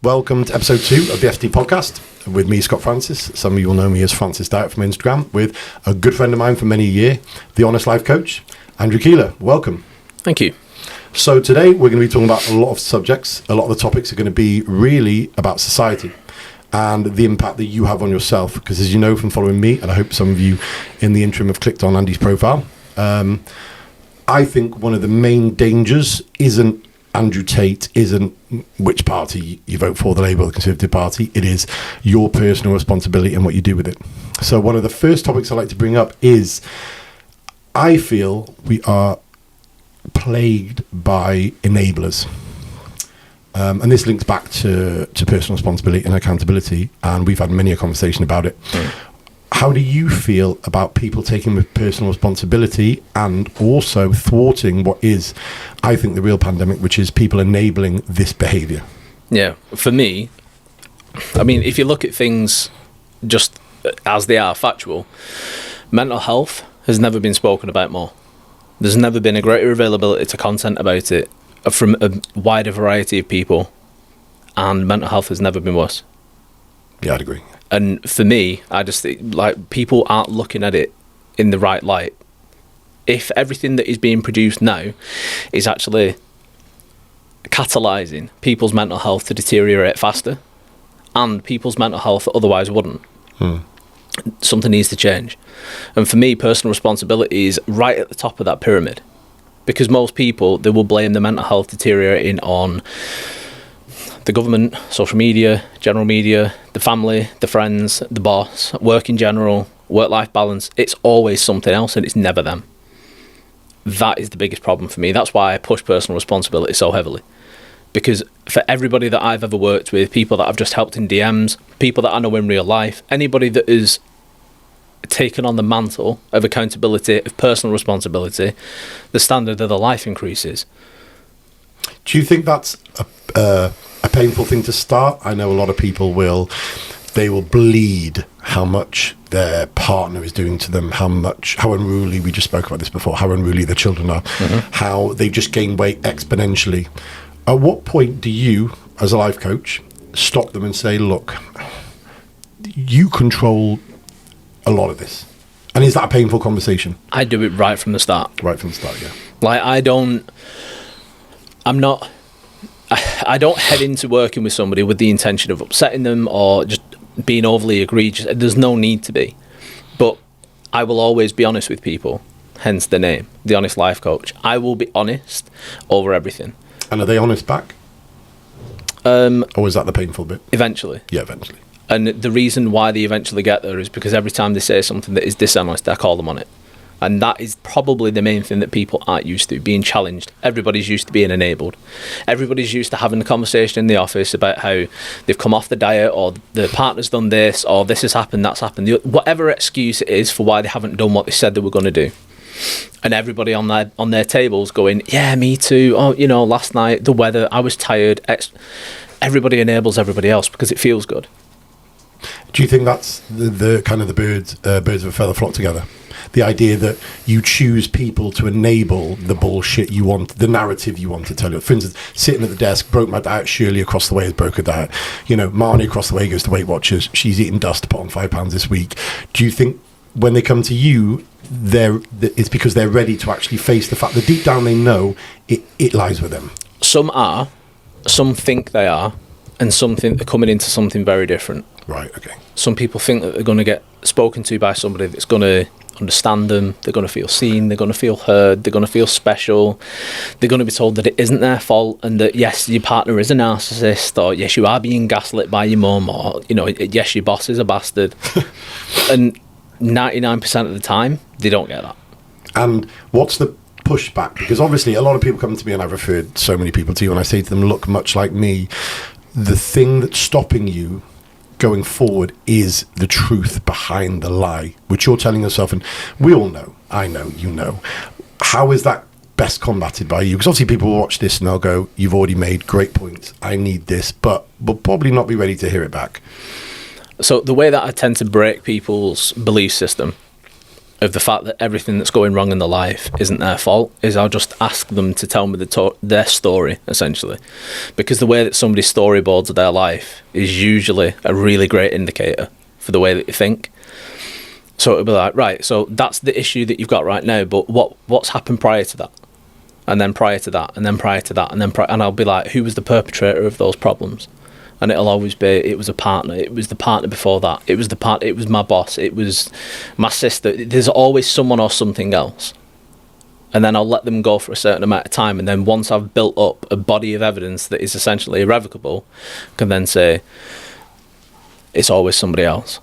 Welcome to episode 2 of the FT podcast with me, Scott Francis. Some of you will know me as Francis Diet from Instagram, with a good friend of mine for many years, the Honest Life Coach, Andrew Keeler. Welcome. Thank you. So today we're going to be talking about a lot of subjects. A lot of the topics are going to be really about society and the impact that you have on yourself. Because as you know from following me, and I hope some of you in the interim have clicked on Andy's profile, I think one of the main dangers isn't Andrew Tate, isn't which party you vote for, the Labour or the Conservative Party. It is your personal responsibility and what you do with it. So one of the first topics I'd like to bring up is, I feel we are plagued by enablers. And this links back to personal responsibility and accountability, and we've had many a conversation about it. How do you feel about people taking personal responsibility and also thwarting what is, I think, the real pandemic, which is people enabling this behaviour? Yeah, for me, I mean, if you look at things just as they are, factual, mental health has never been spoken about more. There's never been a greater availability to content about it from a wider variety of people, and mental health has never been worse. Yeah, I'd agree. And for me, I just think, like, people aren't looking at it in the right light. If everything that is being produced now is actually catalysing people's mental health to deteriorate faster, and people's mental health otherwise wouldn't, something needs to change. And for me, personal responsibility is right at the top of that pyramid, because most people, they will blame their mental health deteriorating on the government, social media, general media, the family, the friends, the boss, work in general, work-life balance. It's always something else, and it's never them. That is the biggest problem for me. That's why I push personal responsibility so heavily. Because for everybody that I've ever worked with, people that I've just helped in DMs, people that I know in real life, anybody that is taken on the mantle of accountability, of personal responsibility, the standard of their life increases. Do you think that's a painful thing to start? I know a lot of people will bleed how much their partner is doing to them, how unruly, we just spoke about this before, how unruly their children are, how they just gain weight exponentially. At what point do you, as a life coach, stop them and say, look, you control a lot of this? And is that a painful conversation? I do it right from the start. Right from the start, yeah. Like, I don't head into working with somebody with the intention of upsetting them or just being overly egregious. There's no need to be. But I will always be honest with people, hence the name, the Honest Life Coach. I will be honest over everything. And are they honest back? Or is that the painful bit? Eventually. Yeah, eventually. And the reason why they eventually get there is because every time they say something that is dishonest, I call them on it. And that is probably the main thing that people aren't used to, being challenged. Everybody's used to being enabled. Everybody's used to having a conversation in the office about how they've come off the diet, or the partner's done this, or this has happened, that's happened. Whatever excuse it is for why they haven't done what they said they were going to do. And everybody on their tables going, yeah, me too. Oh, last night, the weather, I was tired. Everybody enables everybody else because it feels good. Do you think that's the kind of the birds of a feather flock together? The idea that you choose people to enable the bullshit you want, the narrative you want to tell you. For instance, sitting at the desk, broke my diet, Shirley across the way has broke her diet. Marnie across the way goes to Weight Watchers. She's eating dust to put on 5 pounds this week. Do you think when they come to you, it's because they're ready to actually face the fact that deep down they know it lies with them? Some are, some think they are, and some think they're coming into something very different. Right, okay. Some people think that they're going to get spoken to by somebody that's going to understand them, they're going to feel seen, they're going to feel heard, they're going to feel special, they're going to be told that it isn't their fault, and that yes, your partner is a narcissist, or yes, you are being gaslit by your mum, or yes, your boss is a bastard. And 99% of the time they don't get that. And what's the pushback? Because obviously a lot of people come to me, and I've referred so many people to you, and I say to them, look, much like me, the thing that's stopping you going forward is the truth behind the lie, which you're telling yourself, and we all know, I know, you know. How is that best combated by you? Because obviously people will watch this and they'll go, you've already made great points, I need this, but will probably not be ready to hear it back. So the way that I tend to break people's belief system of the fact that everything that's going wrong in their life isn't their fault is I'll just ask them to tell me their story, essentially. Because the way that somebody storyboards their life is usually a really great indicator for the way that you think. So it'll be like, right, so that's the issue that you've got right now, but what's happened prior to that? And then prior to that, and then prior to that, and then and I'll be like, who was the perpetrator of those problems? And it'll always be, it was a partner, it was the partner before that, it was my boss, it was my sister. There's always someone or something else. And then I'll let them go for a certain amount of time, and then once I've built up a body of evidence that is essentially irrevocable, I can then say, it's always somebody else.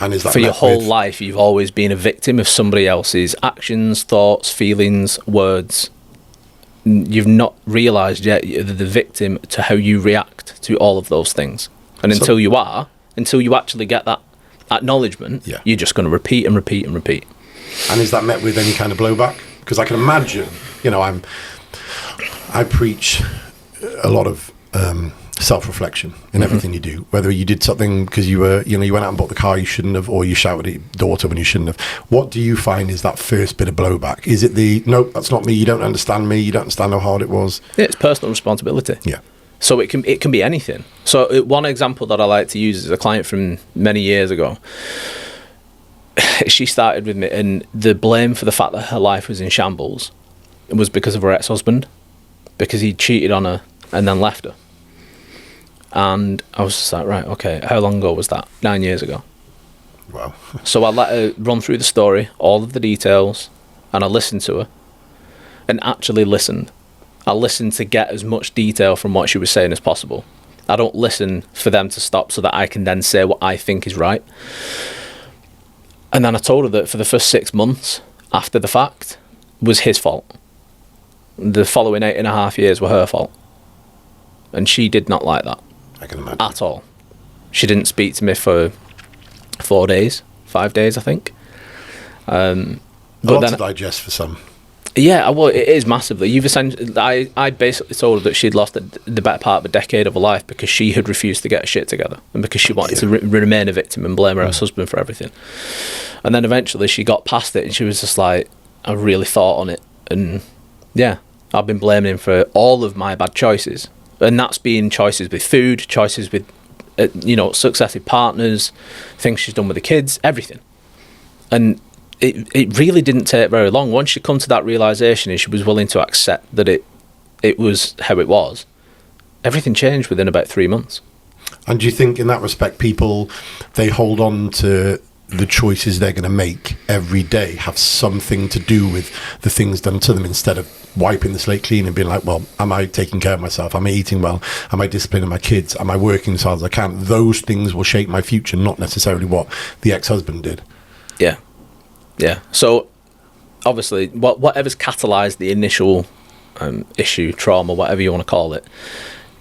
And is that for your whole life, you've always been a victim of somebody else's actions, thoughts, feelings, words. You've not realised yet you're the victim to how you react to all of those things. And until you actually get that acknowledgement, you're just going to repeat and repeat and repeat. And is that met with any kind of blowback? Because I can imagine, I preach a lot of self-reflection in everything you do. Whether you did something because you went out and bought the car you shouldn't have, or you shouted at your daughter when you shouldn't have. What do you find is that first bit of blowback? Is it nope, that's not me, you don't understand me, you don't understand how hard it was? Yeah, it's personal responsibility. Yeah. So it can be anything. So one example that I like to use is a client from many years ago. She started with me, and the blame for the fact that her life was in shambles was because of her ex-husband, because he cheated on her and then left her. And I was just like, right, okay, how long ago was that? 9 years ago. Wow. So I let her run through the story, all of the details, and I listened to her, and actually listened. I listened to get as much detail from what she was saying as possible. I don't listen for them to stop so that I can then say what I think is right. And then I told her that for the first 6 months after the fact was his fault. The following 8.5 years were her fault. And she did not like that. I can imagine. At all. She didn't speak to me for 5 days, I think. A lot to digest for some. Yeah, well, it is massively. I basically told her that she'd lost the better part of a decade of her life because she had refused to get her shit together, and because she wanted to remain a victim and blame her ex-husband for everything. And then eventually she got past it, and she was just like, I really thought on it, and yeah, I've been blaming him for all of my bad choices. And that's been choices with food, choices with, successive partners, things she's done with the kids, everything. And it really didn't take very long. Once she come to that realisation and she was willing to accept that it was how it was, everything changed within about 3 months. And do you think in that respect people, they hold on to the choices they're going to make every day have something to do with the things done to them, instead of wiping the slate clean and being like, well, am I taking care of myself? Am I eating well? Am I disciplining my kids? Am I working as hard as I can? Those things will shape my future, not necessarily what the ex-husband did. Yeah. So obviously whatever's catalysed the initial issue, trauma, whatever you want to call it,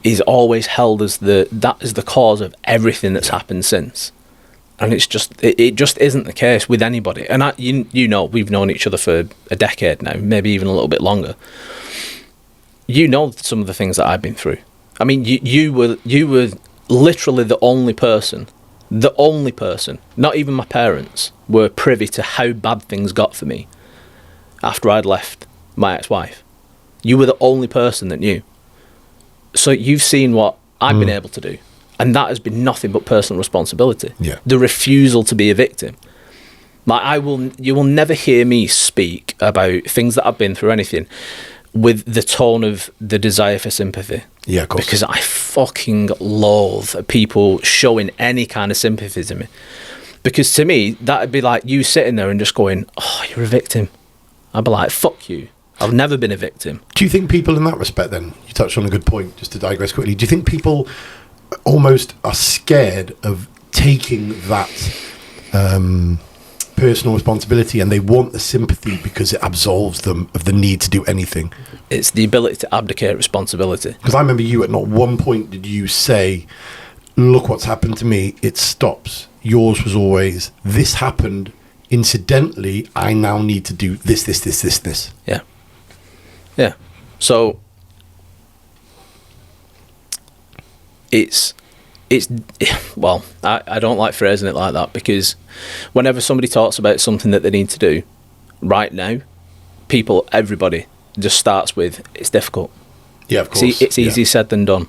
is always held as that is the cause of everything that's happened since. And it just isn't the case with anybody. And we've known each other for a decade now, maybe even a little bit longer. You know some of the things that I've been through. I mean, you were literally the only person, not even my parents, were privy to how bad things got for me after I'd left my ex-wife. You were the only person that knew. So you've seen what I've been able to do. And that has been nothing but personal responsibility. Yeah. The refusal to be a victim. You will never hear me speak about things that I've been through, anything, with the tone of the desire for sympathy. Yeah, of course. Because I fucking loathe people showing any kind of sympathy to me. Because to me, that'd be like you sitting there and just going, oh, you're a victim. I'd be like, fuck you. I've never been a victim. Do you think people in that respect then, you touched on a good point, just to digress quickly, do you think people almost are scared of taking that personal responsibility, and they want the sympathy because it absolves them of the need to do anything? It's the ability to abdicate responsibility. Because I remember you at not one point did you say, look what's happened to me, it stops. Yours was always, this happened, incidentally, I now need to do this. Yeah. So it's well, I don't like phrasing it like that, because whenever somebody talks about something that they need to do right now, everybody just starts with, it's difficult. Yeah, of course. It's easier said than done.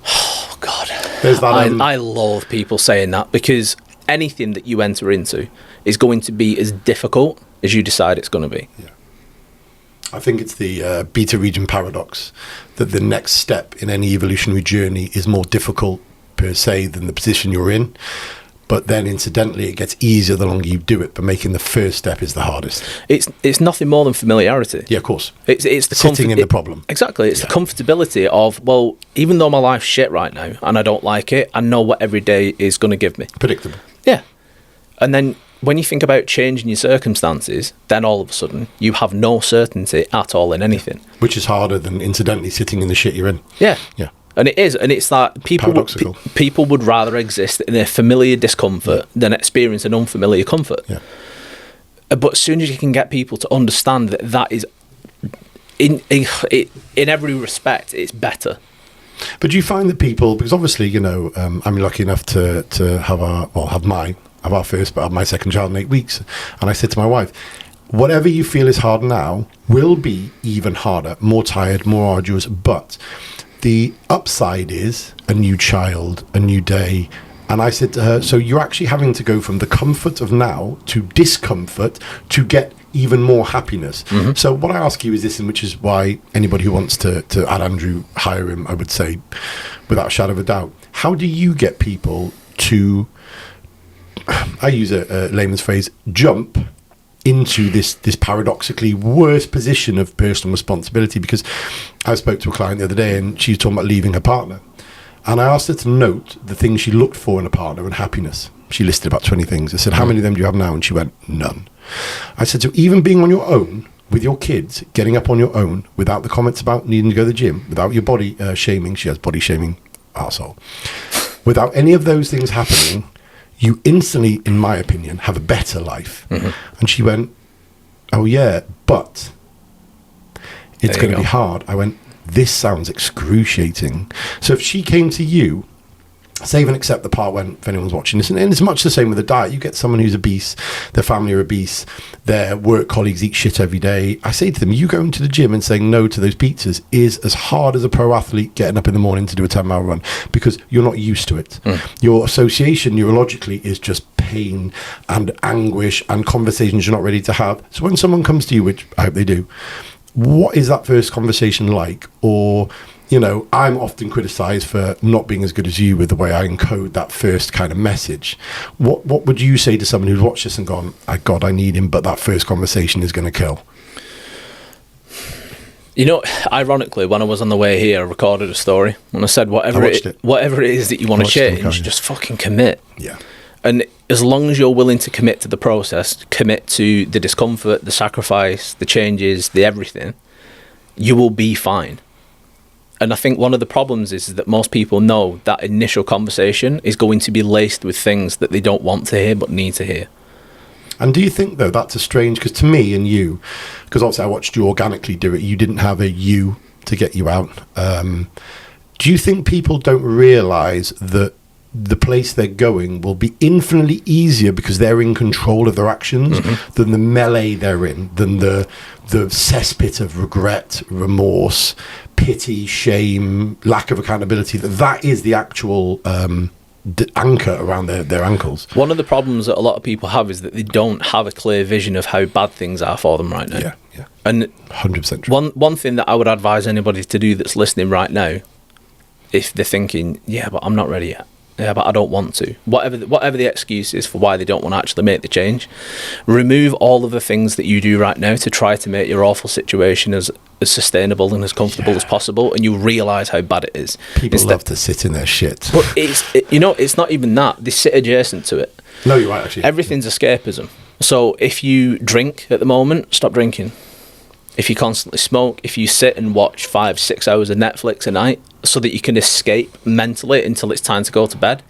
Oh, God. There's that, I loathe people saying that, because anything that you enter into is going to be as difficult as you decide it's going to be. Yeah. I think it's the beta region paradox, that the next step in any evolutionary journey is more difficult per se than the position you're in. But then incidentally, it gets easier the longer you do it, but making the first step is the hardest. It's nothing more than familiarity. Yeah, of course. It's the sitting in the problem. Exactly. It's the comfortability of, well, even though my life's shit right now and I don't like it, I know what every day is going to give me. Predictable. Yeah. And then when you think about changing your circumstances, then all of a sudden you have no certainty at all in anything. Which is harder than incidentally sitting in the shit you're in. Yeah. Yeah. And it is, and it's like people would rather exist in a familiar discomfort than experience an unfamiliar comfort. Yeah. But as soon as you can get people to understand that is, in every respect, it's better. But do you find that people, because obviously, I'm lucky enough to have my second child in 8 weeks, and I said to my wife, whatever you feel is hard now will be even harder, more tired, more arduous, but the upside is a new child, a new day. And I said to her, so you're actually having to go from the comfort of now to discomfort to get even more happiness. Mm-hmm. So what I ask you is this, and which is why anybody who wants to add Andrew, hire him, I would say, without a shadow of a doubt. How do you get people to, I use a layman's phrase, jump into this paradoxically worse position of personal responsibility? Because I spoke to a client the other day and she was talking about leaving her partner, and I asked her to note the things she looked for in a partner and happiness. She listed about 20 things. I said, how many of them do you have now? And she went, none. I said, so even being on your own with your kids, getting up on your own without the comments about needing to go to the gym, without your body shaming, she has body shaming, arsehole, without any of those things happening, you instantly, in my opinion, have a better life. Mm-hmm. And she went, oh yeah, but it's going to be hard. I went, this sounds excruciating. So if she came to you, save and accept the part when, if anyone's watching this, and it's much the same with a diet. You get someone who's obese, their family are obese, their work colleagues eat shit every day. I say to them, you going to the gym and saying no to those pizzas is as hard as a pro athlete getting up in the morning to do a 10-mile run, because you're not used to it. Your association neurologically is just pain and anguish and conversations you're not ready to have. So when someone comes to you, which I hope they do, what is that first conversation like? Or, I'm often criticized for not being as good as you with the way I encode that first kind of message. What would you say to someone who's watched this and gone, God, I need him, but that first conversation is going to kill? Ironically, when I was on the way here, I recorded a story and I said, whatever it is that you want to change, just fucking commit. Yeah. And as long as you're willing to commit to the process, commit to the discomfort, the sacrifice, the changes, the everything, you will be fine. And I think one of the problems is that most people know that initial conversation is going to be laced with things that they don't want to hear but need to hear. And do you think, though, that's a strange, because to me and you, because obviously I watched you organically do it, you didn't have a you to get you out. Do you think people don't realise that the place they're going will be infinitely easier because they're in control of their actions than the melee they're in, than the cesspit of regret, remorse, pity, shame, lack of accountability? That is the actual anchor around their ankles. One of the problems that a lot of people have is that they don't have a clear vision of how bad things are for them right now. Yeah. And 100% true. One thing that I would advise anybody to do that's listening right now, if they're thinking, yeah, but I'm not ready yet, yeah, but I don't want to, whatever the excuse is for why they don't want to actually make the change, remove all of the things that you do right now to try to make your awful situation as sustainable and as comfortable as possible, and you realise how bad it is. People love to sit in their shit. But it's not even that. They sit adjacent to it. No, you're right, actually. Everything's escapism. So if you drink at the moment, stop drinking. If you constantly smoke, if you sit and watch 5-6 hours of Netflix a night so that you can escape mentally until it's time to go to bed,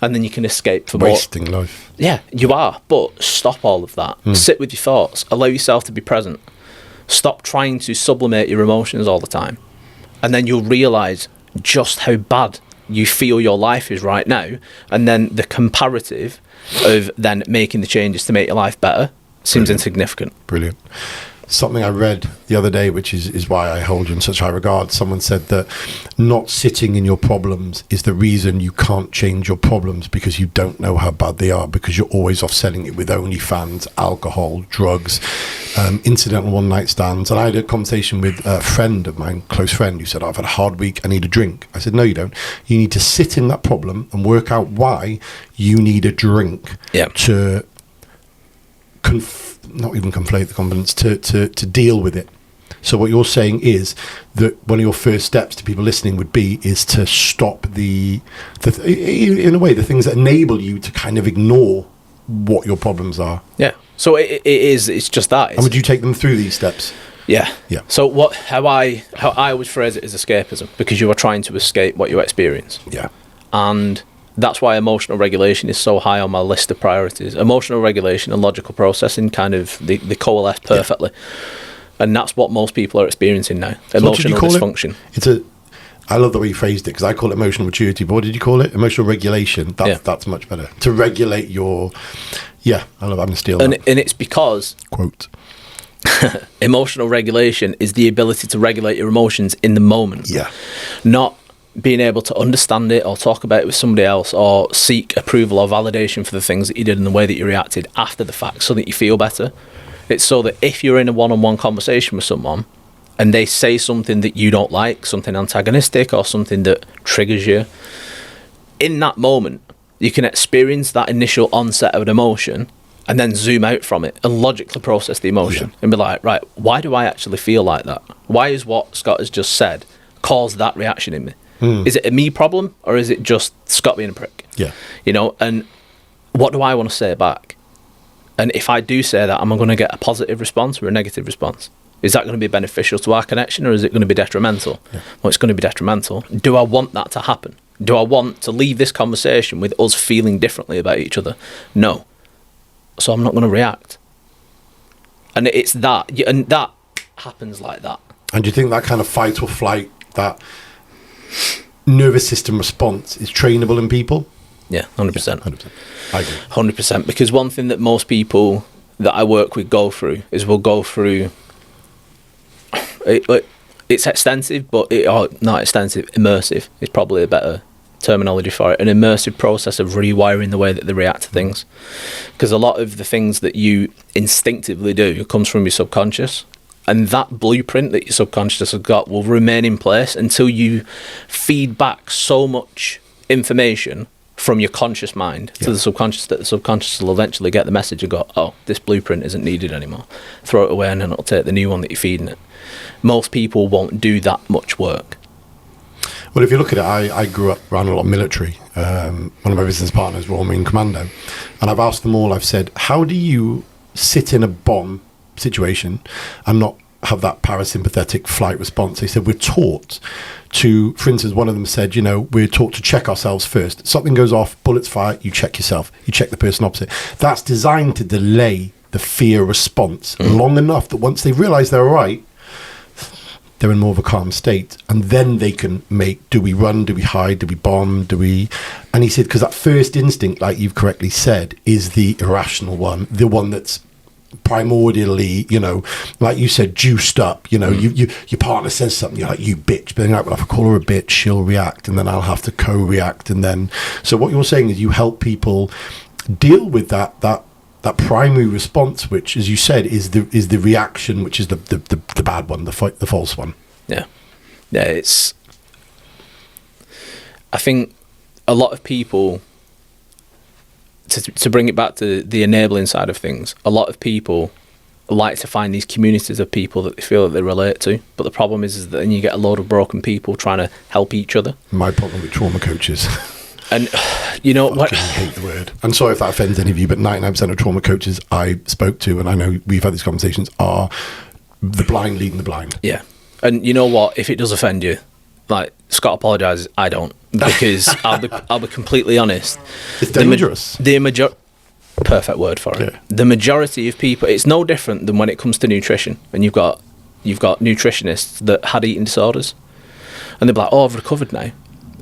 and then you can escape for wasting life. Yeah, you are. But stop all of that. Sit with your thoughts. Allow yourself to be present. Stop trying to sublimate your emotions all the time. And then you'll realise just how bad you feel your life is right now, and then the comparative of then making the changes to make your life better seems insignificant. Brilliant. Something I read the other day, which is why I hold you in such high regard. Someone said that not sitting in your problems is the reason you can't change your problems, because you don't know how bad they are, because you're always offsetting it with OnlyFans, alcohol, drugs, incidental one-night stands. And I had a conversation with a friend of mine, close friend, who said, I've had a hard week, I need a drink. I said, no, you don't. You need to sit in that problem and work out why you need a drink to not even conflate the confidence, to deal with it. So what you're saying is that one of your first steps to people listening would be is to stop in a way, the things that enable you to kind of ignore what your problems are. Yeah. So it's just that. And would you take them through these steps? Yeah. Yeah. So how I always phrase it is escapism, because you are trying to escape what you experience. Yeah. And that's why emotional regulation is so high on my list of priorities. Emotional regulation and logical processing they coalesce perfectly. And that's what most people are experiencing now. So emotional dysfunction. I love the way you phrased it, because I call it emotional maturity, but what did you call it? Emotional regulation. That's much better. To regulate your... Yeah, I love that. I'm going to steal that. And it's because... Quote. Emotional regulation is the ability to regulate your emotions in the moment. Yeah. Not being able to understand it or talk about it with somebody else or seek approval or validation for the things that you did and the way that you reacted after the fact so that you feel better. It's so that if you're in a one-on-one conversation with someone and they say something that you don't like, something antagonistic or something that triggers you, in that moment you can experience that initial onset of an emotion and then zoom out from it and logically process the emotion and be like, right, why do I actually feel like that? Why is what Scott has just said caused that reaction in me? Is it a me problem, or is it just Scott being a prick? Yeah. And what do I want to say back? And if I do say that, am I going to get a positive response or a negative response? Is that going to be beneficial to our connection, or is it going to be detrimental? Yeah. Well, it's going to be detrimental. Do I want that to happen? Do I want to leave this conversation with us feeling differently about each other? No. So I'm not going to react. And it's that, and that happens like that. And do you think that kind of fight or flight, that nervous system response, is trainable in people? Yeah, 100%. Yeah, 100%. I agree. 100%. Because one thing that most people that I work with go through is we'll go through... It's extensive, but not extensive, immersive is probably a better terminology for it. An immersive process of rewiring the way that they react to things. Because a lot of the things that you instinctively do comes from your subconscious. And that blueprint that your subconscious has got will remain in place until you feed back so much information from your conscious mind to the subconscious that the subconscious will eventually get the message and go, oh, this blueprint isn't needed anymore. Throw it away, and then it'll take the new one that you're feeding it. Most people won't do that much work. Well, if you look at it, I grew up around a lot of military. One of my business partners, Royal Marine Commando. And I've asked them all, I've said, how do you sit in a bomb situation and not have that parasympathetic flight response? They said, we're taught to, for instance, one of them said, we're taught to check ourselves first. Something goes off, bullets fire, you check yourself. You check the person opposite. That's designed to delay the fear response long enough that once they realise they're all right, they're in more of a calm state, and then they can make, do we run, do we hide, do we bomb, and he said, because that first instinct, like you've correctly said, is the irrational one, the one that's primordially, like you said, juiced up. Your partner says something, you're like, you bitch, but then you're like, well, if I call her a bitch, she'll react, and then I'll have to co-react. And then, so what you're saying is you help people deal with that primary response, which, as you said, is the reaction, which is the bad one, the false one. Yeah. It's, I think a lot of people, to bring it back to the enabling side of things, a lot of people like to find these communities of people that they feel that they relate to, but the problem is that then you get a load of broken people trying to help each other. My problem with trauma coaches. And what? I hate the word. I'm sorry if that offends any of you, but 99% of trauma coaches I spoke to, and I know we've had these conversations, are the blind leading the blind. Yeah. And you know what? If it does offend you, like Scott apologises, I don't, because I'll be completely honest. It's dangerous. Perfect word for it. Yeah. The majority of people, it's no different than when it comes to nutrition, and you've got nutritionists that had eating disorders, and they're like, oh, I've recovered now.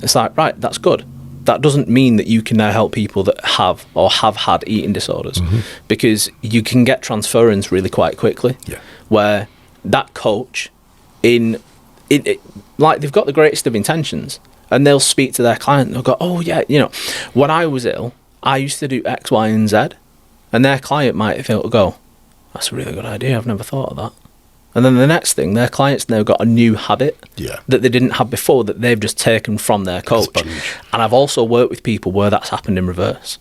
It's like, right, that's good. That doesn't mean that you can now help people that have or have had eating disorders, because you can get transference really quite quickly. Yeah. Where that coach, like, they've got the greatest of intentions, and they'll speak to their client and they'll go, oh yeah, when I was ill, I used to do X, Y, and Z, and their client might go, that's a really good idea. I've never thought of that. And then the next thing, their client's now got a new habit that they didn't have before, that they've just taken from their coach. And I've also worked with people where that's happened in reverse,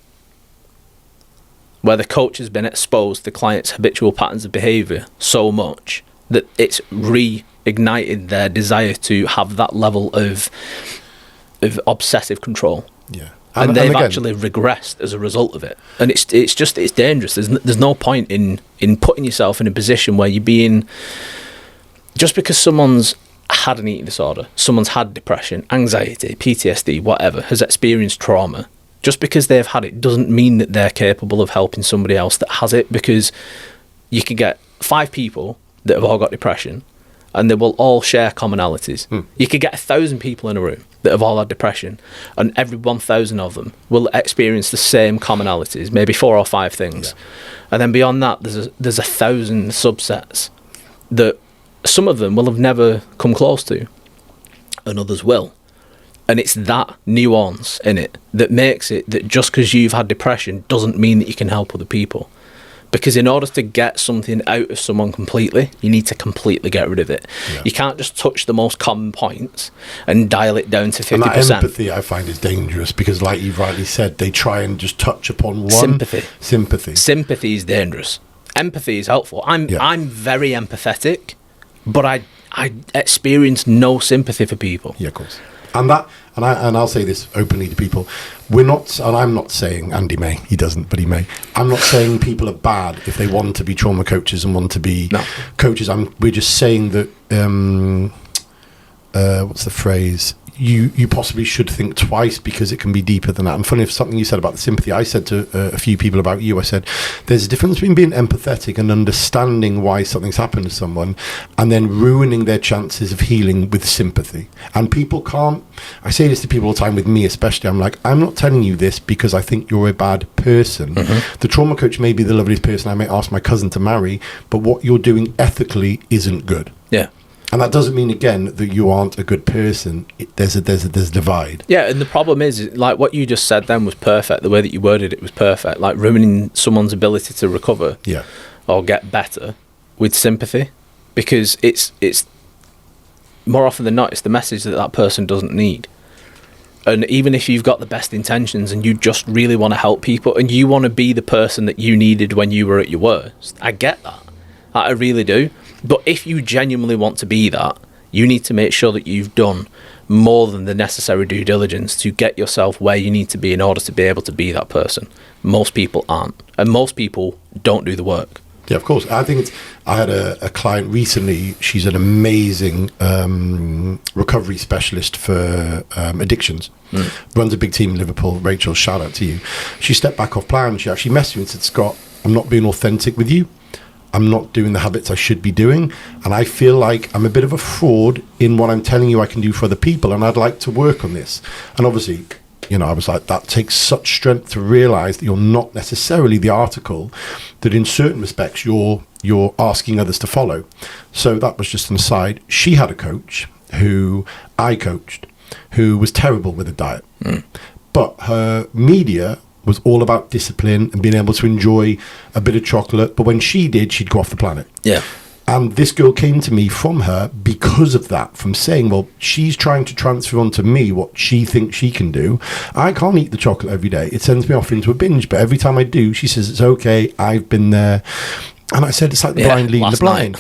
where the coach has been exposed to the client's habitual patterns of behaviour so much that it's reignited their desire to have that level of obsessive control. Yeah. And they've actually regressed as a result of it. And it's dangerous. There's no point in putting yourself in a position where you're being... Just because someone's had an eating disorder, someone's had depression, anxiety, PTSD, whatever, has experienced trauma, just because they've had it doesn't mean that they're capable of helping somebody else that has it, because you can get 5 people that have all got depression and they will all share commonalities. You could get 1,000 people in a room that have all had depression, and every 1,000 of them will experience the same commonalities, maybe 4 or 5 things. And then beyond that, there's 1,000 subsets that some of them will have never come close to, and others will. And it's that nuance in it that makes it that just because you've had depression doesn't mean that you can help other people. Because in order to get something out of someone completely, you need to completely get rid of it. Yeah. You can't just touch the most common points and dial it down to 50%. And that empathy, I find, is dangerous, because, like you've rightly said, they try and just touch upon one. Sympathy. Sympathy is dangerous. Empathy is helpful. I'm very empathetic, but I experience no sympathy for people. Yeah, of course. And I'll say this openly to people. We're not, and I'm not saying Andy may, he doesn't, but he may. I'm not saying people are bad if they want to be trauma coaches and want to be coaches. We're just saying that, what's the phrase? You possibly should think twice, because it can be deeper than that. And funny, if something you said about the sympathy, I said to a few people about you, I said, there's a difference between being empathetic and understanding why something's happened to someone, and then ruining their chances of healing with sympathy. And people can't, I say this to people all the time, with me especially, I'm like, I'm not telling you this because I think you're a bad person. The trauma coach may be the loveliest person I may ask my cousin to marry, but what you're doing ethically isn't good. Yeah. And that doesn't mean, again, that you aren't a good person. There's a divide. Yeah, and the problem is, like, what you just said then was perfect. The way that you worded it was perfect. Like, ruining someone's ability to recover or get better with sympathy, because it's more often than not, it's the message that person doesn't need. And even if you've got the best intentions and you just really want to help people and you want to be the person that you needed when you were at your worst, I get that. I really do. But if you genuinely want to be that, you need to make sure that you've done more than the necessary due diligence to get yourself where you need to be in order to be able to be that person. Most people aren't. And most people don't do the work. Yeah, of course. I think I had a client recently. She's an amazing recovery specialist for addictions. Runs a big team in Liverpool. Rachel, shout out to you. She stepped back off plan. She actually messaged me and said, Scott, I'm not being authentic with you. I'm not doing the habits I should be doing, and I feel like I'm a bit of a fraud in what I'm telling you I can do for other people, and I'd like to work on this. And obviously, I was like, that takes such strength to realise that you're not necessarily the article that in certain respects you're asking others to follow. So that was just an aside. She had a coach who I coached, who was terrible with a diet. But her media was all about discipline and being able to enjoy a bit of chocolate. But when she did, she'd go off the planet. Yeah. And this girl came to me from her because of that, from saying, well, she's trying to transfer onto me what she thinks she can do. I can't eat the chocolate every day. It sends me off into a binge. But every time I do, she says, it's okay. I've been there. And I said, it's like the blind leading the blind.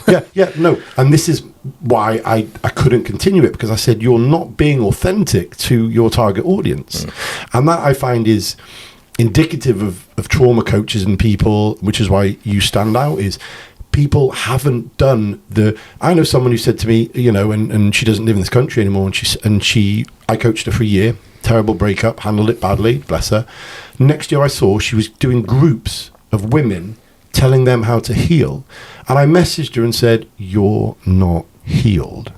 No. And this is why I couldn't continue it, because I said, you're not being authentic to your target audience. And that I find is indicative of trauma coaches and people, which is why you stand out, is people haven't done I know someone who said to me, and she doesn't live in this country anymore, and I coached her for a year, terrible breakup, handled it badly, bless her. Next year I saw she was doing groups of women telling them how to heal, and I messaged her and said, you're not healed.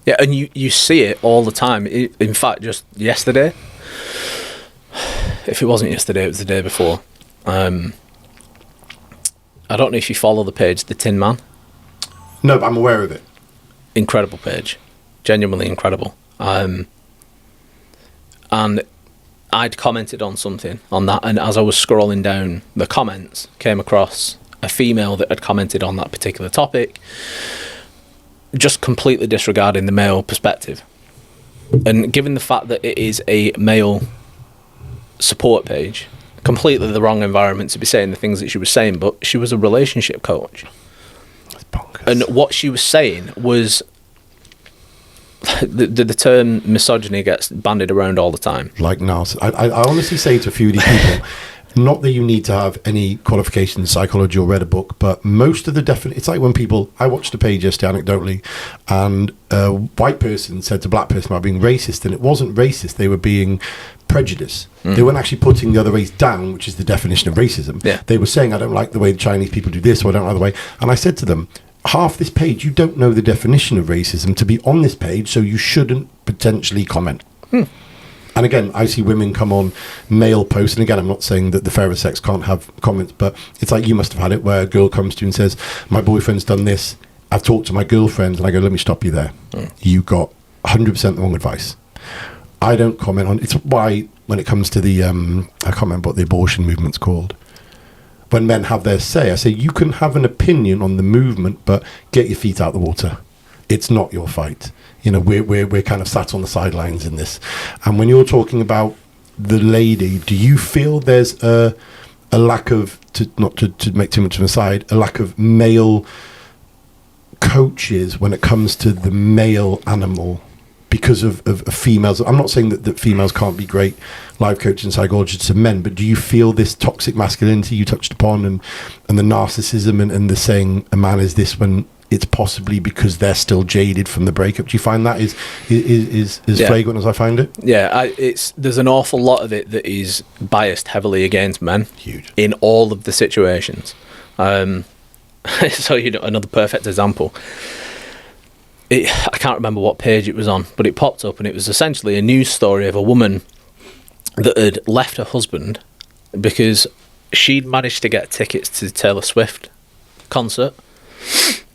Yeah, and you see it all the time. In fact, just yesterday, if it wasn't yesterday, it was the day before. I don't know if you follow the page, The Tin Man. No, but I'm aware of it. Incredible page. Genuinely incredible. And I'd commented on something on that, and as I was scrolling down the comments, came across a female that had commented on that particular topic, just completely disregarding the male perspective. And given the fact that it is a male support page, completely the wrong environment to be saying the things that she was saying, but she was a relationship coach. That's bonkers. And what she was saying was the term misogyny gets bandied around all the time. Like narcissism. I honestly say to a few of these people, not that you need to have any qualification in psychology or read a book, but most of the it's like when people, I watched a page yesterday anecdotally, and a white person said to a black person about being racist, and it wasn't racist, they were being prejudiced. They weren't actually putting the other race down, which is the definition of racism. Yeah. They were saying, I don't like the way the Chinese people do this, or I don't like the way, and I said to them, half this page, you don't know the definition of racism to be on this page, so you shouldn't potentially comment. And again, I see women come on male posts, and again, I'm not saying that the fairer sex can't have comments, but it's like you must have had it, where a girl comes to you and says, my boyfriend's done this, I've talked to my girlfriend, and I go, let me stop you there. You got 100% the wrong advice. I don't comment on, it's why when it comes to the, I can't remember what the abortion movement's called, when men have their say, I say, you can have an opinion on the movement, but get your feet out the water. It's not your fight. You know, we're kind of sat on the sidelines in this. And when you're talking about the lady, do you feel there's a lack of, not to make too much of an aside, a lack of male coaches when it comes to the male animal because of females? I'm not saying that females can't be great life coaches and psychologists of men, but do you feel this toxic masculinity you touched upon and the narcissism and the saying a man is this when it's possibly because they're still jaded from the breakup? Do you find that is flagrant as I find it? Yeah, there's an awful lot of it that is biased heavily against men. Huge. In all of the situations. So, another perfect example. I can't remember what page it was on, but it popped up, and it was essentially a news story of a woman that had left her husband because she'd managed to get tickets to the Taylor Swift concert.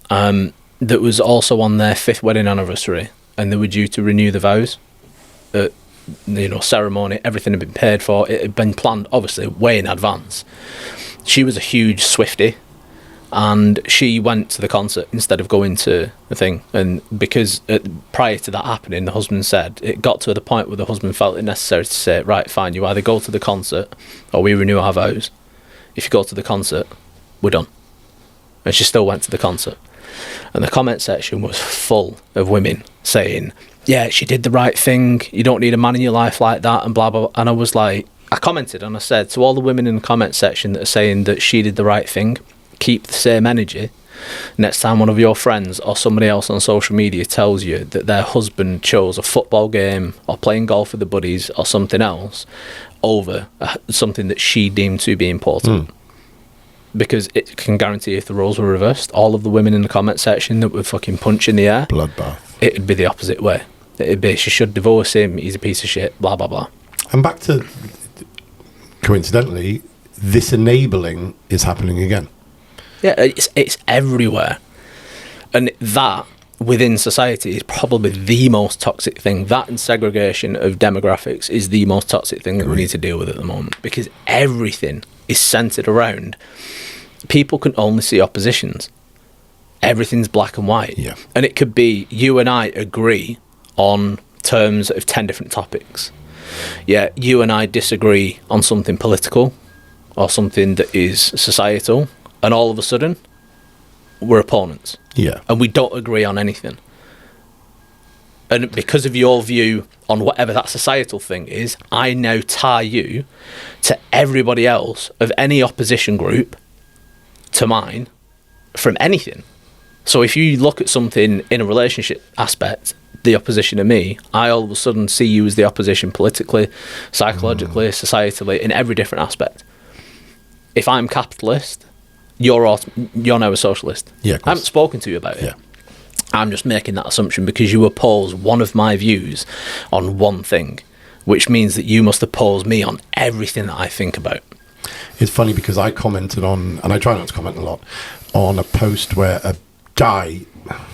That was also on their 5th wedding anniversary, and they were due to renew the vows. Ceremony, everything had been paid for. It had been planned, obviously, way in advance. She was a huge Swiftie, and she went to the concert instead of going to the thing. And because prior to that happening, the husband said, it got to the point where the husband felt it necessary to say, right, fine, you either go to the concert or we renew our vows. If you go to the concert, we're done. And she still went to the concert. And the comment section was full of women saying, yeah, she did the right thing, you don't need a man in your life like that, and blah, blah, blah. And I was like, I commented and I said to all the women in the comment section that are saying that she did the right thing, keep the same energy. Next time one of your friends or somebody else on social media tells you that their husband chose a football game or playing golf with the buddies or something else over something that she deemed to be important. Because it can guarantee if the roles were reversed, all of the women in the comment section that would fucking punch in the air, bloodbath, it'd be the opposite way. It'd be, she should divorce him, he's a piece of shit, blah, blah, blah. And back to, coincidentally, this enabling is happening again. Yeah, it's everywhere. And that, within society, is probably the most toxic thing. That and segregation of demographics is the most toxic thing that we need to deal with at the moment. Because everything is centred around, people can only see oppositions. Everything's black and white. Yeah. And it could be, you and I agree on terms of 10 different topics. Yeah, you and I disagree on something political or something that is societal, and all of a sudden, we're opponents. Yeah. And we don't agree on anything. And because of your view on whatever that societal thing is, I now tie you to everybody else of any opposition group to mine from anything. So if you look at something in a relationship aspect, the opposition to me, I all of a sudden see you as the opposition politically, psychologically, societally, in every different aspect. If I'm capitalist, you're now a socialist. Yeah, I haven't spoken to you about it. Yeah. I'm just making that assumption because you oppose one of my views on one thing, which means that you must oppose me on everything that I think about. It's funny because I commented on, and I try not to comment a lot, on a post where a guy,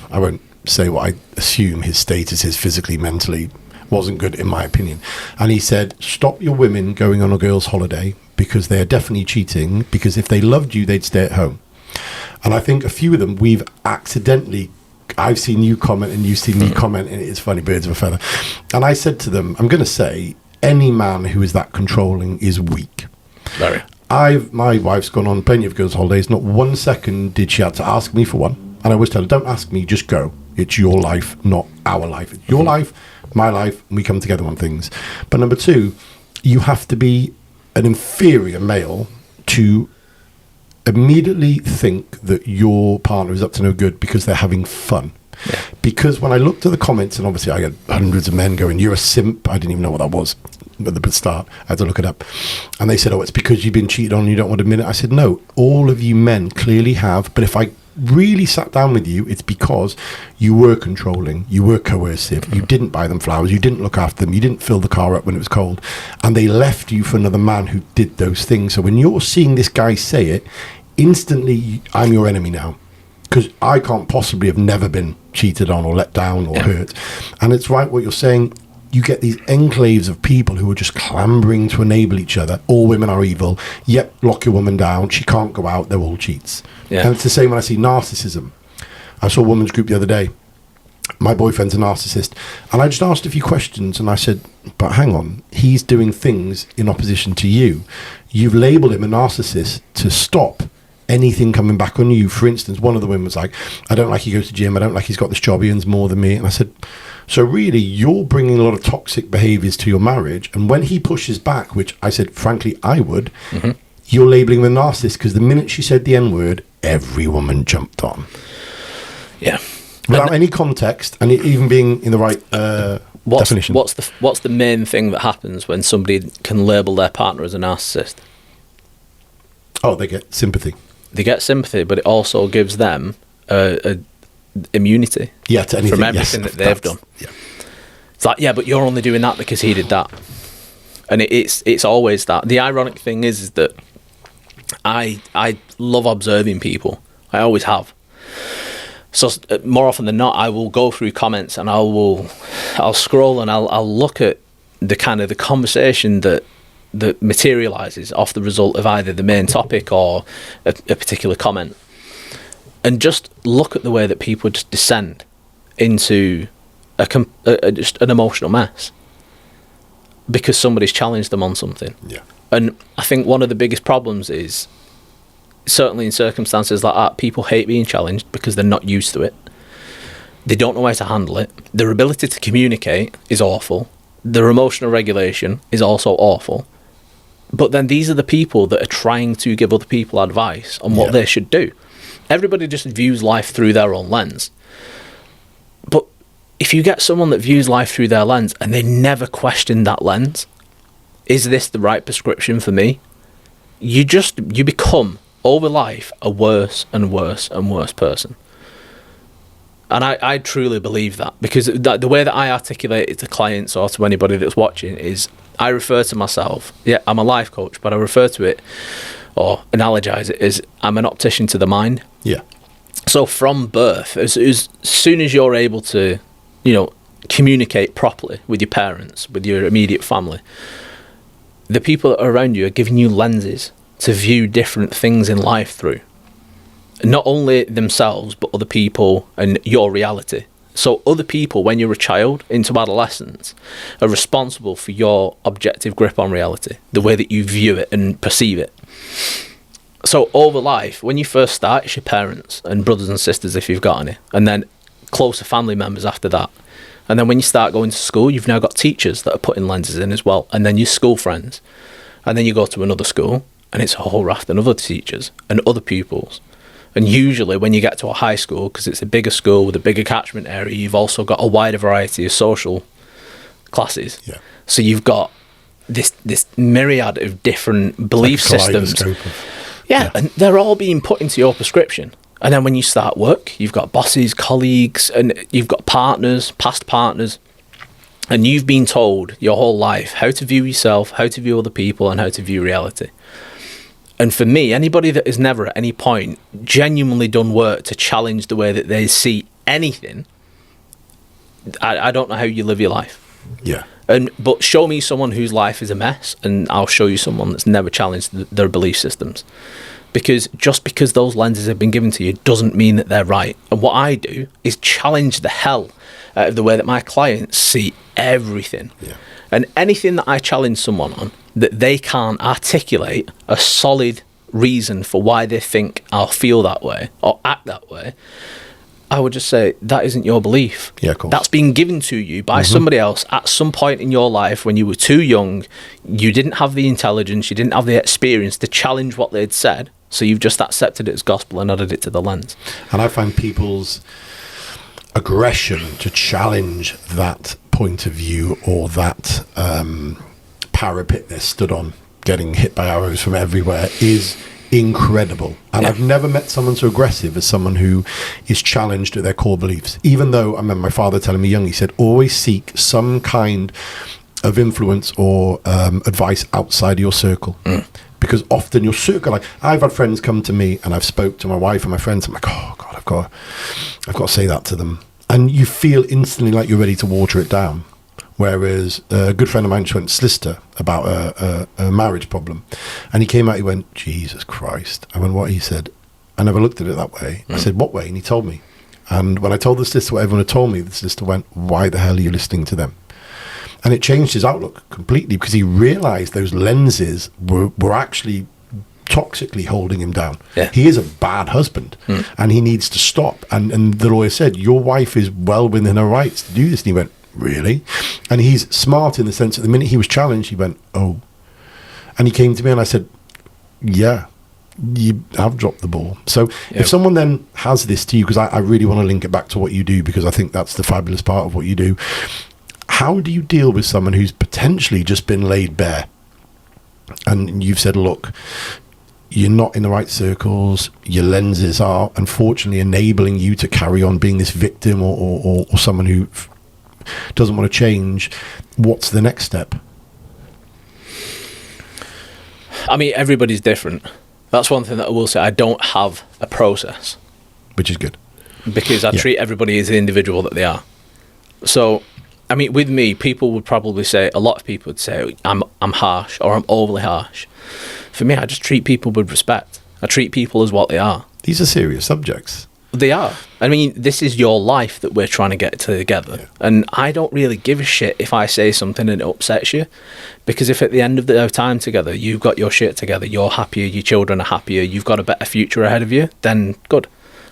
I won't say what I assume his status is physically, mentally, wasn't good in my opinion. And he said, stop your women going on a girl's holiday because they're definitely cheating, because if they loved you, they'd stay at home. And I think a few of them, we've accidentally, I've seen you comment and you've seen me comment, and it's funny, birds of a feather. And I said to them, I'm going to say, any man who is that controlling is weak. Very. My wife's gone on plenty of girls' holidays. Not 1 second did she have to ask me for one. And I always tell her, don't ask me, just go. It's your life, not our life. It's your life, my life, and we come together on things. But number two, you have to be an inferior male to immediately think that your partner is up to no good because they're having fun. Yeah. Because when I looked at the comments, and obviously I had hundreds of men going, you're a simp. I didn't even know what that was at the start. I had to look it up. And they said, oh, it's because you've been cheated on and you don't want to admit it. I said, no, all of you men clearly have. But if I really sat down with you, it's because you were controlling, you were coercive, you didn't buy them flowers, you didn't look after them, you didn't fill the car up when it was cold, and they left you for another man who did those things. So when you're seeing this guy say it, instantly I'm your enemy now, because I can't possibly have never been cheated on or let down or hurt. And it's right what you're saying. You get these enclaves of people who are just clambering to enable each other. All women are evil. Yep, lock your woman down. She can't go out. They're all cheats. Yeah. And it's the same when I see narcissism. I saw a women's group the other day. My boyfriend's a narcissist. And I just asked a few questions. And I said, but hang on. He's doing things in opposition to you. You've labelled him a narcissist to stop anything coming back on you. For instance, one of the women was like, I don't like he goes to gym. I don't like he's got this job. He earns more than me. And I said, so really, you're bringing a lot of toxic behaviours to your marriage. And when he pushes back, which I said, frankly, I would, you're labelling him a narcissist, because the minute she said the N-word, every woman jumped on. Yeah. Without any context, and it even being in the right definition. What's the main thing that happens when somebody can label their partner as a narcissist? Oh, they get sympathy. They get sympathy, but it also gives them a immunity to anything, from everything that they've done. Yeah. It's like, yeah, but you're only doing that because he did that. And it's always that. The ironic thing is that I love observing people. I always have. So more often than not, I will go through comments and I'll scroll and I'll look at the kind of the conversation that materializes off the result of either the main topic or a particular comment. And just look at the way that people just descend into just an emotional mess because somebody's challenged them on something. Yeah. And I think one of the biggest problems is, certainly in circumstances like that, people hate being challenged because they're not used to it. They don't know how to handle it. Their ability to communicate is awful. Their emotional regulation is also awful. But then these are the people that are trying to give other people advice on what they should do. Everybody just views life through their own lens. But if you get someone that views life through their lens and they never question that lens, is this the right prescription for me? You become, over life, a worse and worse and worse person. And I truly believe that, because the way that I articulate it to clients or to anybody that's watching is I refer to myself, I'm a life coach, but I refer to it or analogize it as I'm an optician to the mind. Yeah. So from birth, as soon as you're able to, communicate properly with your parents, with your immediate family, the people that are around you are giving you lenses to view different things in life through. Not only themselves, but other people and your reality. So other people, when you're a child into adolescence, are responsible for your objective grip on reality, the way that you view it and perceive it. So over life, when you first start, it's your parents and brothers and sisters if you've got any, and then closer family members after that. And then when you start going to school, you've now got teachers that are putting lenses in as well, and then your school friends. And then you go to another school, and it's a whole raft of other teachers and other pupils. And usually when you get to a high school, because it's a bigger school with a bigger catchment area, you've also got a wider variety of social classes. Yeah. So you've got this myriad of different belief systems. And they're all being put into your prescription. And then when you start work, you've got bosses, colleagues, and you've got partners, past partners, and you've been told your whole life how to view yourself, how to view other people, and how to view reality. And for me, anybody that has never at any point genuinely done work to challenge the way that they see anything, I don't know how you live your life. Yeah. But show me someone whose life is a mess, and I'll show you someone that's never challenged their belief systems. Because just because those lenses have been given to you doesn't mean that they're right. And what I do is challenge the hell out of the way that my clients see everything. Yeah. And anything that I challenge someone on, that they can't articulate a solid reason for why they think I'll feel that way or act that way, I would just say, that isn't your belief. Yeah, of course. That's been given to you by somebody else at some point in your life when you were too young. You didn't have the intelligence, you didn't have the experience to challenge what they'd said. So you've just accepted it as gospel and added it to the lens. And I find people's aggression to challenge that point of view or that parapet they're stood on, getting hit by arrows from everywhere, is incredible. And I've never met someone so aggressive as someone who is challenged at their core beliefs. Even though I remember my father telling me young, he said, always seek some kind of influence or advice outside of your circle. Because often your circle, like I've had friends come to me and I've spoke to my wife and my friends. I'm like, oh God, I've got to say that to them. And you feel instantly like you're ready to water it down. Whereas a good friend of mine just went to solicitor about a marriage problem. And he came out, he went, Jesus Christ. I went, what? He said, I never looked at it that way. I said, what way? And he told me. And when I told the solicitor what everyone had told me, the solicitor went, why the hell are you listening to them? And it changed his outlook completely because he realized those lenses were actually toxically holding him down. Yeah. He is a bad husband and he needs to stop. And the lawyer said, your wife is well within her rights to do this. And he went, really? And he's smart in the sense that the minute he was challenged, he went, oh. And he came to me and I said, yeah, you have dropped the ball. So if someone then has this to you, because I really want to link it back to what you do, because I think that's the fabulous part of what you do. How do you deal with someone who's potentially just been laid bare? And you've said, look, you're not in the right circles. Your lenses are unfortunately enabling you to carry on being this victim or someone who doesn't want to change. What's the next step? I mean, everybody's different. That's one thing that I will say. I don't have a process. Which is good. Because I treat everybody as the individual that they are. So, I mean, with me, people would probably say, a lot of people would say, I'm harsh or I'm overly harsh. For me, I just treat people with respect. I treat people as what they are. These are serious subjects. They are. I mean, this is your life that we're trying to get together. Yeah. And I don't really give a shit if I say something and it upsets you. Because if at the end of the time together, you've got your shit together, you're happier, your children are happier, you've got a better future ahead of you, then good.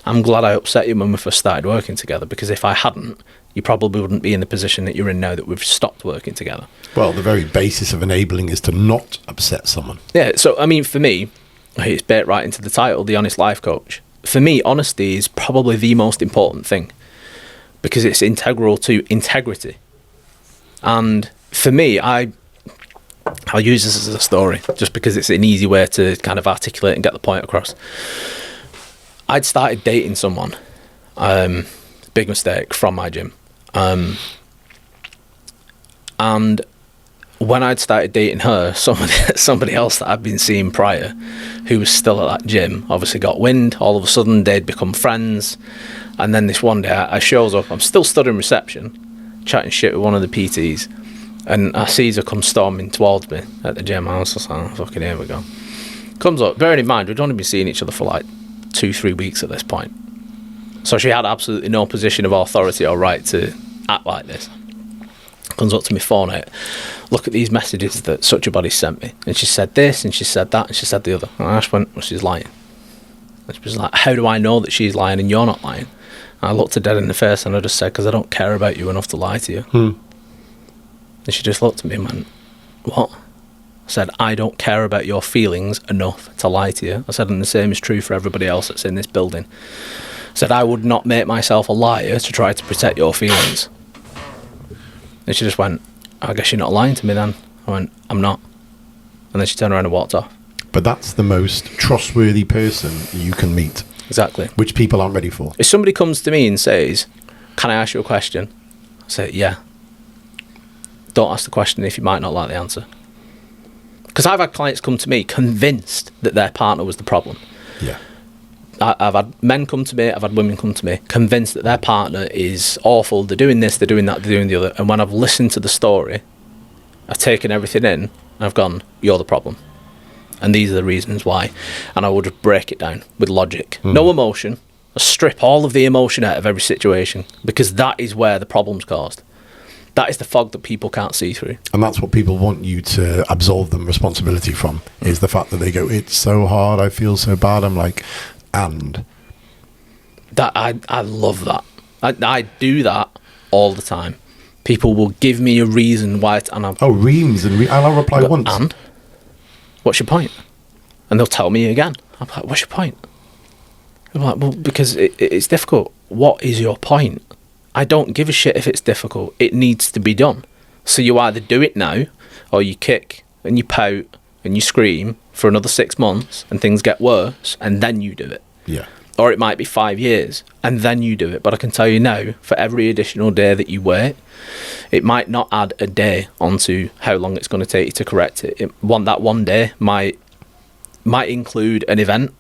I'm glad I upset you when we first started working together. Because if I hadn't, you probably wouldn't be in the position that you're in now that we've stopped working together. Well, the very basis of enabling is to not upset someone. Yeah, so, I mean, for me, it's baked right into the title, The Honest Life Coach. For me, honesty is probably the most important thing because it's integral to integrity. And for me, I'll use this as a story just because it's an easy way to kind of articulate and get the point across. I'd started dating someone, big mistake, from my gym. And when I'd started dating her, somebody else that I'd been seeing prior, who was still at that gym, obviously got wind. All of a sudden, they'd become friends. And then this one day, I shows up. I'm still stood in reception, chatting shit with one of the PTs. And I sees her come storming towards me at the gym. I was just like, oh, fucking here we go. Comes up, bearing in mind, we'd only been seeing each other for like 2-3 weeks at this point. So she had absolutely no position of authority or right to act like this. Comes up to my phone out, look at these messages that such a body sent me, and she said this and she said that and she said the other, and I just went, well, she's lying. And she was like, how do I know that she's lying and you're not lying? And I looked her dead in the face and I just said, because I don't care about you enough to lie to you. And she just looked at me and went, what? I said, I don't care about your feelings enough to lie to you. I said, and the same is true for everybody else that's in this building. I said, I would not make myself a liar to try to protect your feelings. And she just went, I guess you're not lying to me then. I went, I'm not. And then she turned around and walked off. But that's the most trustworthy person you can meet. Exactly. which people aren't ready for. If somebody comes to me and says, "Can I ask you a question?" I say, "Yeah." Don't ask the question if you might not like the answer. Because I've had clients come to me convinced that their partner was the problem. Yeah. I've had men come to me, I've had women come to me, convinced that their partner is awful, they're doing this, they're doing that, they're doing the other. And when I've listened to the story, I've taken everything in, and I've gone, "You're the problem. And these are the reasons why." And I will just break it down with logic. No emotion. I strip all of the emotion out of every situation, because that is where the problem's caused. That is the fog that people can't see through. And that's what people want you to absolve them responsibility from, is the fact that they go, "It's so hard, I feel so bad." I'm like, and That I love that. I do that all the time. People will give me a reason why it's, and reams and I'll reply once. And what's your point? And they'll tell me again. I'm like, "What's your point?" I'm like, "Well, because it's difficult." What is your point? I don't give a shit if it's difficult. It needs to be done. So you either do it now, or you kick and you pout and you scream for another 6 months and things get worse, and then you do it. Yeah. Or it might be 5 years and then you do it. But I can tell you now, for every additional day that you wait, it might not add a day onto how long it's going to take you to correct it. That one day might include an event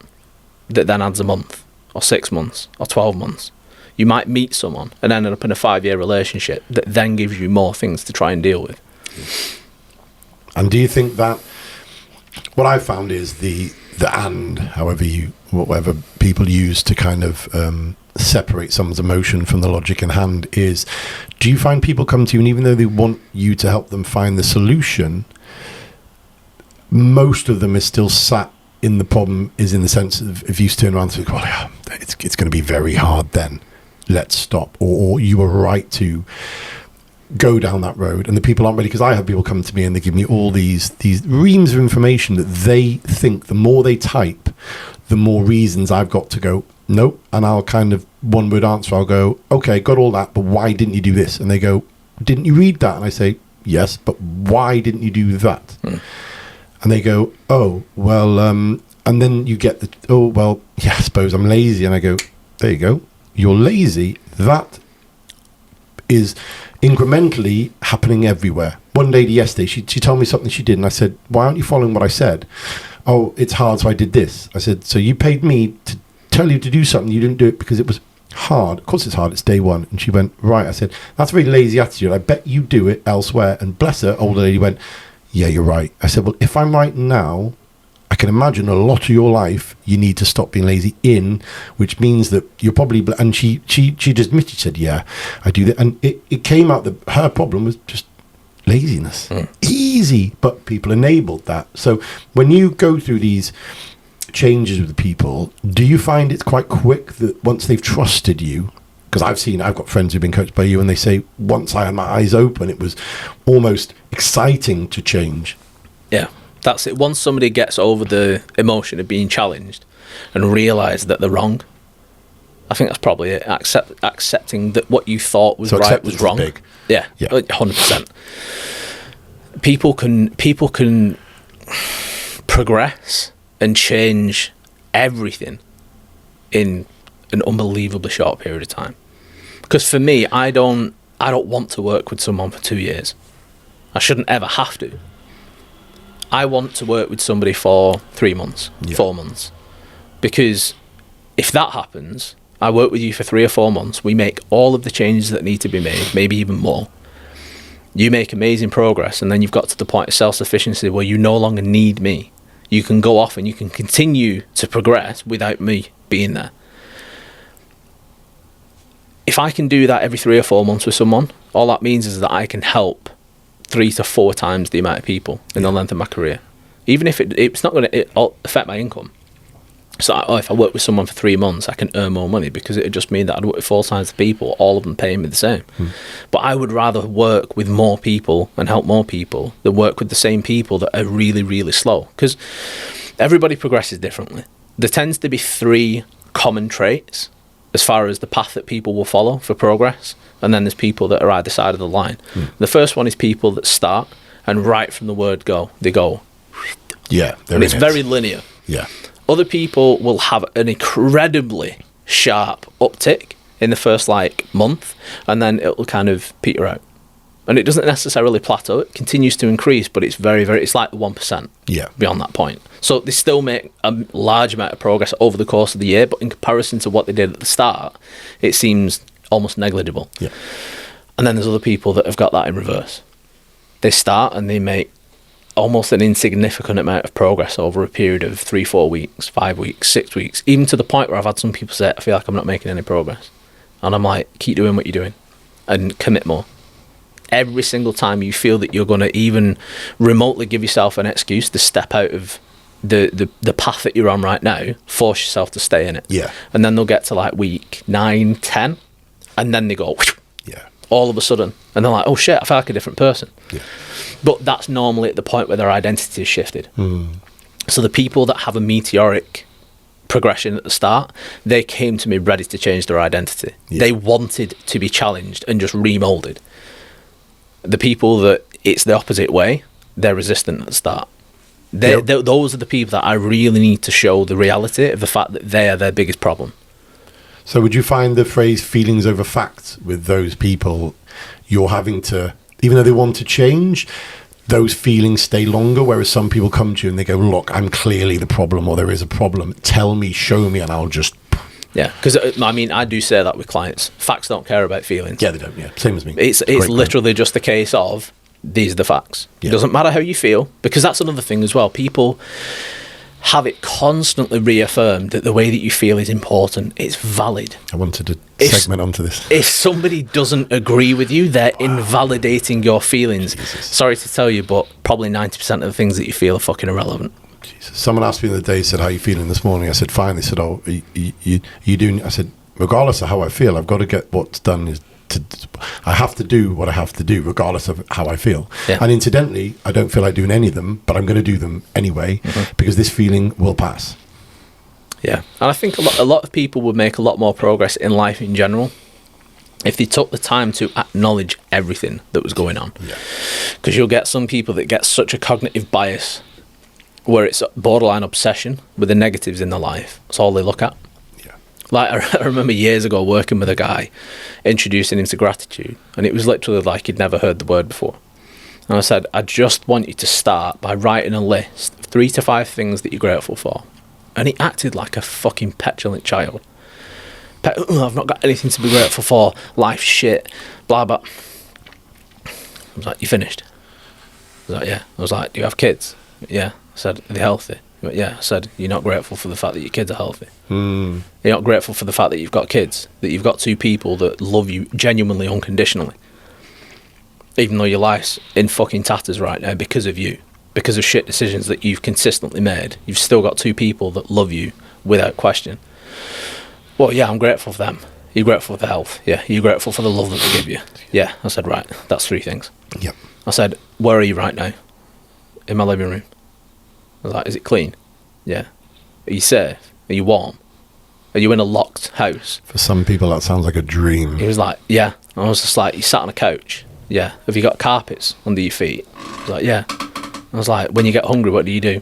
that then adds a month or 6 months or 12 months. You might meet someone and end up in a 5-year relationship that then gives you more things to try and deal with. And do you think that what I've found is the and, whatever people use to kind of separate someone's emotion from the logic in hand is, do you find people come to you and even though they want you to help them find the solution, most of them is still sat in the problem, is in the sense of if you turn around and say, "Well, yeah, it's going to be very hard then, let's stop," or "You were right to go down that road," and the people aren't ready. Because I have people come to me and they give me all these reams of information that they think the more they type, the more reasons I've got to go, "Nope," and I'll kind of one word answer. I'll go, "Okay, got all that, but why didn't you do this?" And they go, "Didn't you read that?" And I say, "Yes, but why didn't you do that?" And they go, "Oh, well," and then you get the, "Oh, well, yeah, I suppose I'm lazy." And I go, "There you go. You're lazy. That is incrementally happening everywhere." One lady yesterday, she told me something she did, and I said, "Why aren't you following what I said?" "Oh, it's hard, so I did this." I said, "So you paid me to tell you to do something, you didn't do it because it was hard." "Of course it's hard, it's day one." And she went, "Right." I said, "That's a very lazy attitude. I bet you do it elsewhere." And bless her, older lady went, "Yeah, you're right." I said, "Well, if I'm right now, I can imagine a lot of your life you need to stop being lazy in, which means that you're probably..." And she just admitted, she said, "Yeah, I do that." And it came out that her problem was just laziness. Easy, but people enabled that. So when you go through these changes with people, do you find it's quite quick that once they've trusted you, because I've got friends who've been coached by you and they say, once I had my eyes open, it was almost exciting to change. Yeah, that's it. Once somebody gets over the emotion of being challenged and realise that they're wrong, I think that's probably it. Accepting that what you thought was right was wrong. Big. Yeah, 100%. People can progress and change everything in an unbelievably short period of time. Because for me, I don't want to work with someone for 2 years. I shouldn't ever have to. I want to work with somebody for 3 months, 4 months. Because if that happens, I work with you for 3 or 4 months, we make all of the changes that need to be made, maybe even more. You make amazing progress, and then you've got to the point of self-sufficiency where you no longer need me. You can go off and you can continue to progress without me being there. If I can do that every 3 or 4 months with someone, all that means is that I can help 3 to 4 times the amount of people in the length of my career. Even if it's not going to affect my income. So if I work with someone for 3 months, I can earn more money because it would just mean that I'd work with 4 times the people, all of them paying me the same. But I would rather work with more people and help more people than work with the same people that are really, really slow. Because everybody progresses differently. There tends to be 3 common traits as far as the path that people will follow for progress. And then there's people that are either side of the line. The first one is people that start and right from the word go, they go. Yeah. And it's very linear. Yeah. Other people will have an incredibly sharp uptick in the first like month, and then it will kind of peter out. And it doesn't necessarily plateau, it continues to increase, but it's very, very, it's like 1% beyond that point. So they still make a large amount of progress over the course of the year, but in comparison to what they did at the start, it seems almost negligible. Yeah. And then there's other people that have got that in reverse. They start and they make almost an insignificant amount of progress over a period of 3-4 weeks, 5 weeks, 6 weeks, even to the point where I've had some people say, I feel like I'm not making any progress. And I'm like, keep doing what you're doing and commit more. Every single time you feel that you're going to even remotely give yourself an excuse to step out of the path that you're on right now, force yourself to stay in it. Yeah. And then they'll get to like week 9, 10, and then they go, all of a sudden. And they're like, oh shit, I feel like a different person. Yeah. But that's normally at the point where their identity is shifted. So the people that have a meteoric progression at the start, they came to me ready to change their identity. They wanted to be challenged and just remolded. The people that it's the opposite way, they're resistant at the start. Those are the people that I really need to show the reality of the fact that they are their biggest problem. So would you find the phrase feelings over facts with those people, you're having to, even though they want to change, those feelings stay longer, whereas some people come to you and they go, look, I'm clearly the problem, or there is a problem. Tell me, show me, and I'll just... Yeah, because I mean, I do say that with clients. Facts don't care about feelings. Yeah, they don't. Yeah, same as me. It's literally just a case of, these are the facts. Yeah. It doesn't matter how you feel, because that's another thing as well. People have it constantly reaffirmed that the way that you feel is important. It's valid. I wanted to segment onto this. If somebody doesn't agree with you, they're invalidating your feelings. Jesus. Sorry to tell you, but probably 90% of the things that you feel are fucking irrelevant. Jesus. Someone asked me the other day, said, how are you feeling this morning? I said, fine. They said, oh, you doing? I said, regardless of how I feel, I've got to get what's done. I have to do what I have to do, regardless of how I feel. Yeah. And incidentally, I don't feel like doing any of them, but I'm going to do them anyway, because this feeling will pass. Yeah. And I think a lot of people would make a lot more progress in life in general if they took the time to acknowledge everything that was going on. Because you'll get some people that get such a cognitive bias where it's borderline obsession with the negatives in their life. That's all they look at. Yeah. Like, I remember years ago working with a guy, introducing him to gratitude, and it was literally like he'd never heard the word before. And I said, I just want you to start by writing a list of 3 to 5 things that you're grateful for. And he acted like a fucking petulant child. I've not got anything to be grateful for, life's shit, blah, blah. I was like, you finished? I was like, yeah. I was like, do you have kids? Yeah. I said, are they healthy? He went, yeah. I said, you're not grateful for the fact that your kids are healthy. You're not grateful for the fact that you've got kids, that you've got 2 people that love you genuinely, unconditionally. Even though your life's in fucking tatters right now because of you, because of shit decisions that you've consistently made, you've still got 2 people that love you without question. Well, yeah, I'm grateful for them. You're grateful for the health. Yeah. You're grateful for the love that they give you. Yeah. I said, right, that's 3 things. Yep. I said, where are you right now? In my living room. I was like, is it clean? Yeah. Are you safe? Are you warm? Are you in a locked house? For some people, that sounds like a dream. He was like, yeah. I was just like, you sat on a couch? Yeah. Have you got carpets under your feet? I was like, yeah. I was like, when you get hungry, what do? You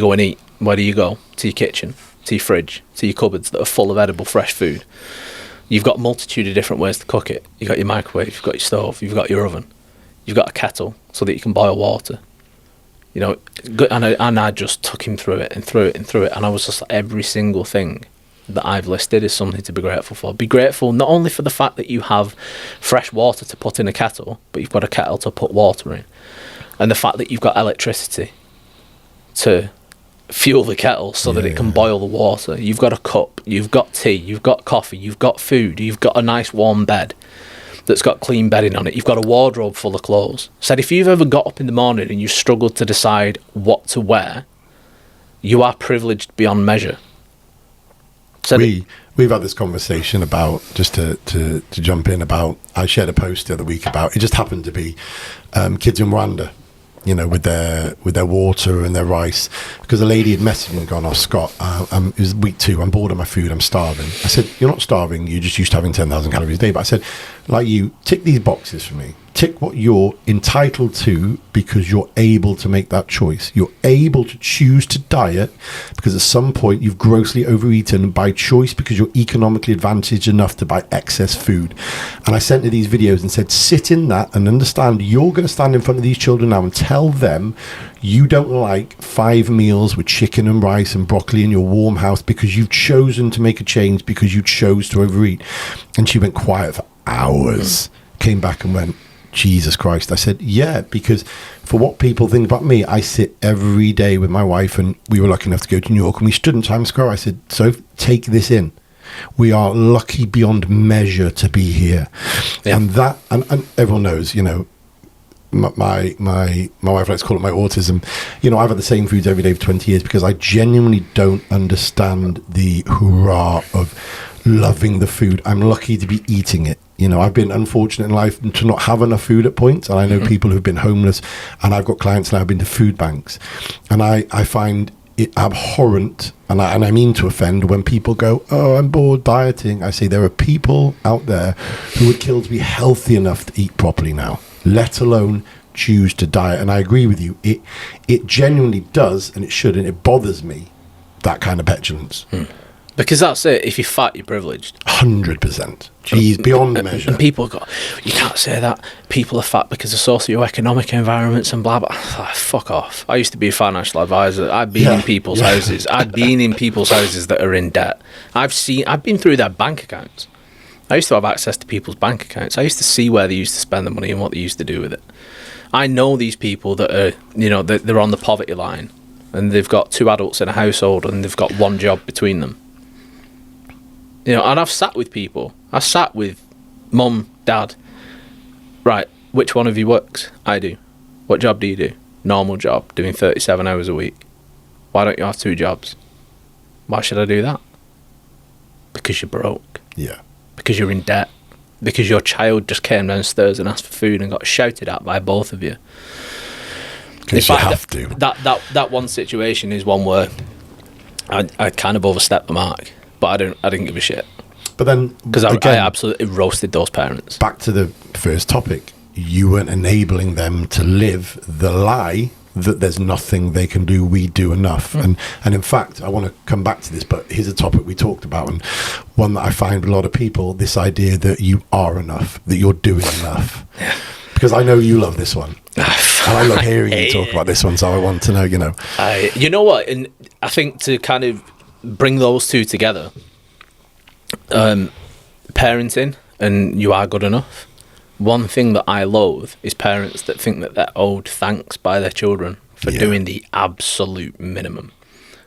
go and eat. Where do you go? To your kitchen, to your fridge, to your cupboards that are full of edible fresh food. You've got a multitude of different ways to cook it. You've got your microwave, you've got your stove, you've got your oven, you've got a kettle so that you can boil water. You know, and I just took him through it and through it and through it, and I was just like, every single thing that I've listed is something to be grateful for. Be grateful not only for the fact that you have fresh water to put in a kettle, but you've got a kettle to put water in, and the fact that you've got electricity to fuel the kettle so that it can boil the water. You've got a cup, you've got tea, you've got coffee, you've got food, you've got a nice warm bed that's got clean bedding on it, you've got a wardrobe full of clothes. Said if you've ever got up in the morning and you struggled to decide what to wear, you are privileged beyond measure. Said we've had this conversation about, just to jump in, about, I shared a post the other week about, it just happened to be kids in Rwanda, you know, with their water and their rice, because a lady had messaged me and gone, oh, Scott, it was week 2, I'm bored of my food, I'm starving. I said, you're not starving, you're just used to having 10,000 calories a day. But I said, like, you tick these boxes for me, tick what you're entitled to because you're able to make that choice. You're able to choose to diet because at some point you've grossly overeaten by choice because you're economically advantaged enough to buy excess food. And I sent you these videos and said, sit in that and understand you're going to stand in front of these children now and tell them you don't like 5 meals with chicken and rice and broccoli in your warm house because you've chosen to make a change because you chose to overeat. And she went quiet for hours. Came back and went, Jesus Christ. I said, yeah, because for what people think about me, I sit every day with my wife, and we were lucky enough to go to New York, and we stood in Times Square. I said, so take this in. We are lucky beyond measure to be here. Yeah. And that, and everyone knows, you know, my wife likes to call it my autism. You know, I've had the same foods every day for 20 years because I genuinely don't understand the hurrah of loving the food. I'm lucky to be eating it. You know, I've been unfortunate in life to not have enough food at points, and I know people who've been homeless, and I've got clients now who've been to food banks, and I find it abhorrent, and I mean to offend, when people go, oh, I'm bored dieting. I say there are people out there who would kill to be healthy enough to eat properly now, let alone choose to diet. And I agree with you. It genuinely does, and it should, and it bothers me, that kind of petulance. Because that's it. If you're fat, you're privileged. 100%. Jeez, beyond measure. And people go, you can't say that. People are fat because of socioeconomic environments and blah, blah. Oh, fuck off. I used to be a financial advisor. I've been in people's houses. I've been in people's houses that are in debt. I've been through their bank accounts. I used to have access to people's bank accounts. I used to see where they used to spend the money and what they used to do with it. I know these people that are, you know, they're on the poverty line, and they've got 2 adults in a household, and they've got 1 job between them. You know, and I've sat with people. I sat with mum, dad. Right, which one of you works? I do. What job do you do? Normal job, doing 37 hours a week. Why don't you have 2 jobs? Why should I do that? Because you're broke. Yeah. Because you're in debt. Because your child just came downstairs and asked for food and got shouted at by both of you. Because you have to. That one situation is one where I kind of overstepped the mark. But I didn't give a shit. But then, because I absolutely roasted those parents. Back to the first topic, you weren't enabling them to live the lie that there's nothing they can do, we do enough. And in fact, I want to come back to this, but here's a topic we talked about, and one that I find with a lot of people, this idea that you are enough, that you're doing enough. Yeah. Because I know you love this one. And I love hearing you talk about this one, so I want to know, you know. You know what? And I think to kind of bring those two together, parenting and you are good enough. One thing that I loathe is parents that think that they're owed thanks by their children for doing the absolute minimum.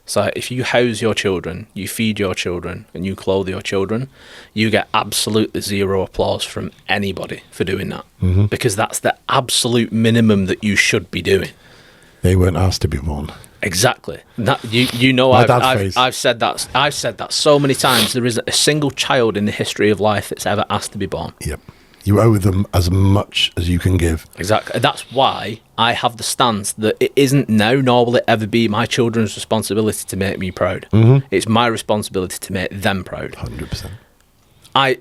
So if you house your children, you feed your children, and you clothe your children, you get absolutely zero applause from anybody for doing that. Because that's the absolute minimum that you should be doing. They weren't asked to be born. Exactly. That you know, I've said that. I've said that so many times. There isn't a single child in the history of life that's ever asked to be born. Yep. You owe them as much as you can give. Exactly. That's why I have the stance that it isn't now, nor will it ever be, my children's responsibility to make me proud. It's my responsibility to make them proud. 100%.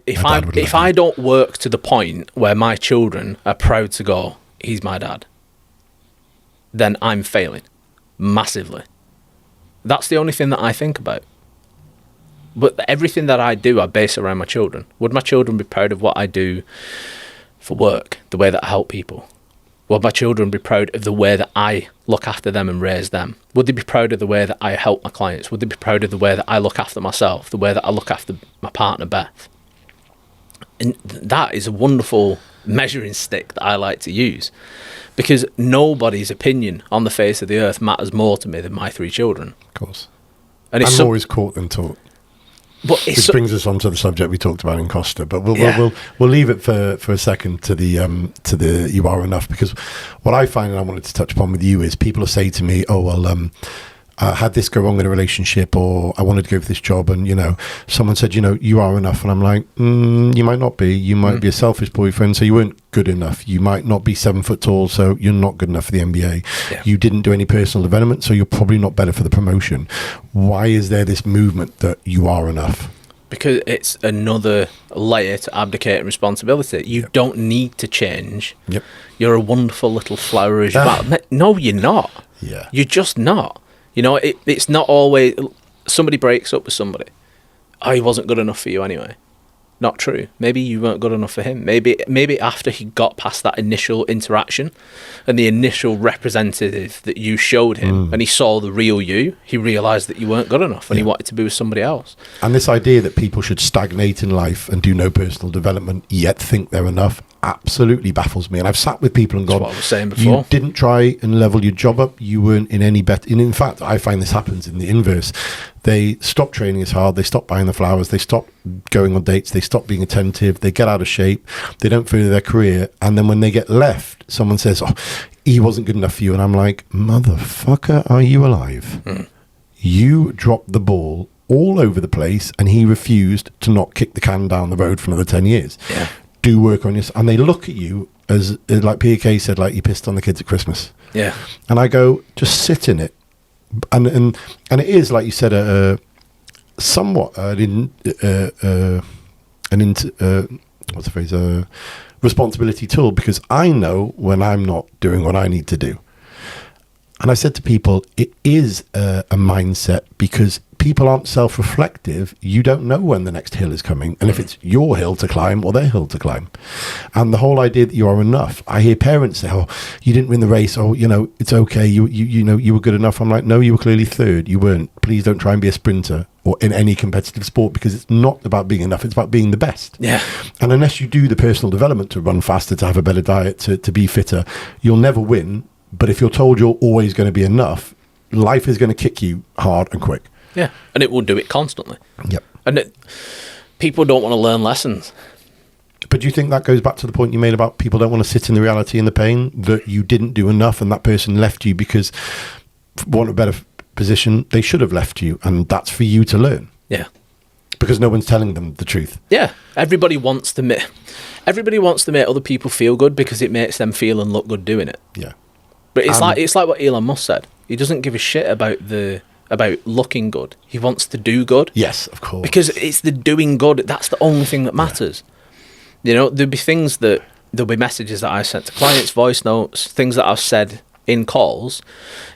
If I don't work to the point where my children are proud to go, he's my dad, then I'm failing massively. That's the only thing that I think about. But everything that I do, I base around my children. Would my children be proud of what I do for work, the way that I help people? Would my children be proud of the way that I look after them and raise them? Would they be proud of the way that I help my clients? Would they be proud of the way that I look after myself, the way that I look after my partner, Beth? And that is a wonderful measuring stick that I like to use, because nobody's opinion on the face of the earth matters more to me than my 3 children. Of course. And I'm always caught than taught. Which brings us on to the subject we talked about in Costa, but we'll leave it for a second to the you are enough, because what I find, and I wanted to touch upon with you, is people will say to me, oh well, I had this go wrong in a relationship, or I wanted to go for this job, and you know, someone said, you know, you are enough, and I'm like, you might not be. You might be a selfish boyfriend, so you weren't good enough. You might not be 7 foot tall, so you're not good enough for the NBA. Yeah. You didn't do any personal development, so you're probably not better for the promotion. Why is there this movement that you are enough? Because it's another layer to abdicating responsibility. You don't need to change. Yep. You're a wonderful little flower as you are. No, you're not. Yeah. You're just not. You know, it's not always... Somebody breaks up with somebody. Oh, he wasn't good enough for you anyway. Not true. Maybe you weren't good enough for him. Maybe after he got past that initial interaction and the initial representative that you showed him and he saw the real you, he realised that you weren't good enough and he wanted to be with somebody else. And this idea that people should stagnate in life and do no personal development yet think they're enough absolutely baffles me. And I've sat with people and gone, That's what I was saying before. You didn't try and level your job up. You weren't in any better. And in fact, I find this happens in the inverse. They stop training as hard. They stop buying the flowers. They stop going on dates. They stop being attentive. They get out of shape. They don't further their career. And then when they get left, someone says, oh, he wasn't good enough for you. And I'm like, motherfucker, are you alive? You dropped the ball all over the place and he refused to not kick the can down the road for another 10 years. Yeah. Do work on yourself. And they look at you as like PK said, like you pissed on the kids at Christmas. Yeah. And I go, just sit in it. And it is, like you said, somewhat what's the phrase? Responsibility tool, because I know when I'm not doing what I need to do. And I said to people, it is a mindset, because people aren't self-reflective. You don't know when the next hill is coming, and if it's your hill to climb or their hill to climb. And the whole idea that you are enough. I hear parents say, "Oh, you didn't win the race. Oh, you know, it's okay. You know, you were good enough." I'm like, "No, you were clearly third. You weren't. Please don't try and be a sprinter or in any competitive sport, because it's not about being enough. It's about being the best." Yeah. And unless you do the personal development to run faster, to have a better diet, to be fitter, you'll never win. But if you're told you're always going to be enough, life is going to kick you hard and quick. Yeah, and it will do it constantly. Yep. And people don't want to learn lessons. But do you think that goes back to the point you made about people don't want to sit in the reality and the pain, that you didn't do enough and that person left you because, for want of a better position, they should have left you, and that's for you to learn? Yeah. Because no one's telling them the truth. Yeah. Everybody wants to make other people feel good because it makes them feel and look good doing it. Yeah. But it's like what Elon Musk said. He doesn't give a shit about looking good. He wants to do good. Yes, of course. Because it's the doing good. That's the only thing that matters. Yeah. You know, there'll be messages that I sent to clients, voice notes, things that I've said in calls,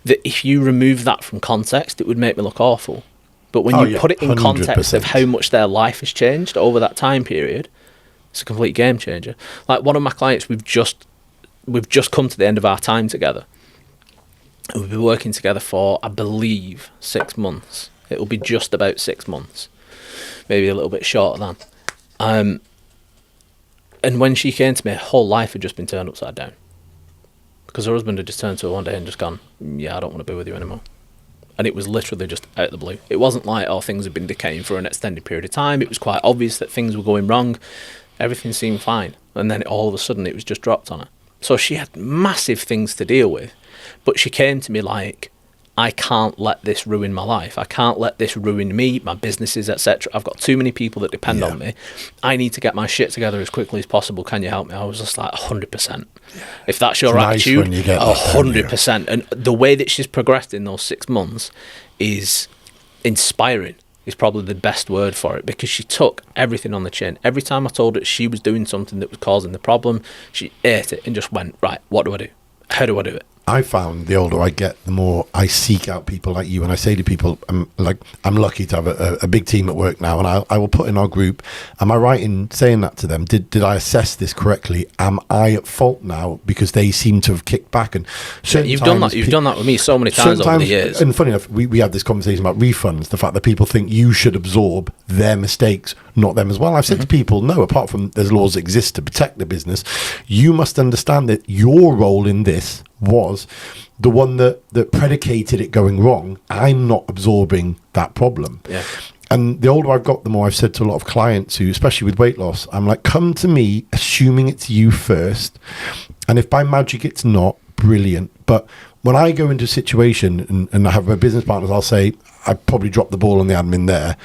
that if you remove that from context, it would make me look awful. But when you put it in 100%. context of how much their life has changed over that time period, it's a complete game changer. Like one of my clients, we've just come to the end of our time together. We've been working together for, I believe, 6 months. It will be just about 6 months, maybe a little bit shorter than. And when she came to me, her whole life had just been turned upside down, because her husband had just turned to her one day and just gone, "Yeah, I don't want to be with you anymore." And it was literally just out of the blue. It wasn't like, oh, things had been decaying for an extended period of time. It was quite obvious that things were going wrong. Everything seemed fine. And then all of a sudden it was just dropped on her. So she had massive things to deal with. But she came to me like, I can't let this ruin my life. I can't let this ruin me, my businesses, etc. I've got too many people that depend on me. I need to get my shit together as quickly as possible. Can you help me? I was just like, 100%. If that's your attitude, 100%. And the way that she's progressed in those 6 months is inspiring. Is probably the best word for it, because she took everything on the chin. Every time I told her she was doing something that was causing the problem, she ate it and just went, right, what do I do? How do I do it? I found the older I get, the more I seek out people like you. And I say to people, I'm lucky to have a big team at work now, and I will put in our group, am I right in saying that to them? Did I assess this correctly? Am I at fault now? Because they seem to have kicked back. And you've done that. You've done that with me so many times over the years. And funny enough, we had this conversation about refunds, the fact that people think you should absorb their mistakes, not them as well. I've said to people, no, apart from there's laws that exist to protect the business, you must understand that your role in this was the one that predicated it going wrong. I'm not absorbing that problem. Yeah. And the older I've got, the more I've said to a lot of clients who, especially with weight loss, I'm like, come to me assuming it's you first. And if by magic it's not, brilliant. But when I go into a situation and I have my business partners, I'll say, I probably dropped the ball on the admin there.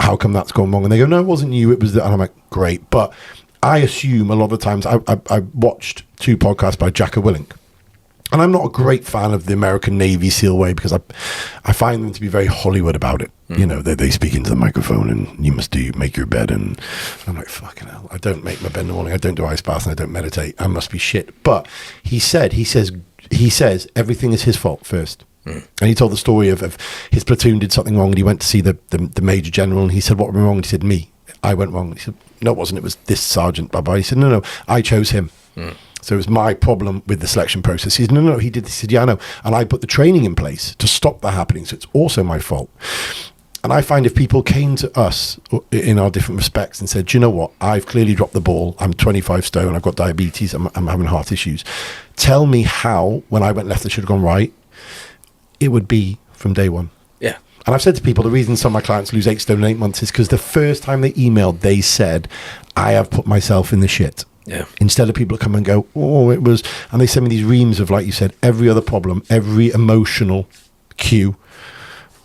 How come that's gone wrong? And they go, no, it wasn't you. It was that. And I'm like, great. But I assume a lot of the times, I watched 2 podcasts by Jacka Willink. And I'm not a great fan of the American Navy SEAL way, because I find them to be very Hollywood about it. You know, they speak into the microphone and you must make your bed. And I'm like, fucking hell, I don't make my bed in the morning. I don't do ice baths and I don't meditate. I must be shit. But he says everything is his fault first. And he told the story of his platoon did something wrong and he went to see the major general and he said, what went wrong? And he said, me. I went wrong. He said, no, it wasn't. It was this sergeant. Bye-bye. He said, no, I chose him. So it was my problem with the selection process. He said, no, he did. He said, yeah, I know. And I put the training in place to stop that happening. So it's also my fault. And I find if people came to us in our different respects and said, do you know what? I've clearly dropped the ball. I'm 25 stone. I've got diabetes. I'm having heart issues. Tell me how, when I went left, I should have gone right. It would be from day one. Yeah. And I've said to people, the reason some of my clients lose 8 stone in 8 months is because the first time they emailed, they said, I have put myself in the shit. Yeah. Instead of people come and go, oh, it was, and they send me these reams of, like you said, every other problem, every emotional cue.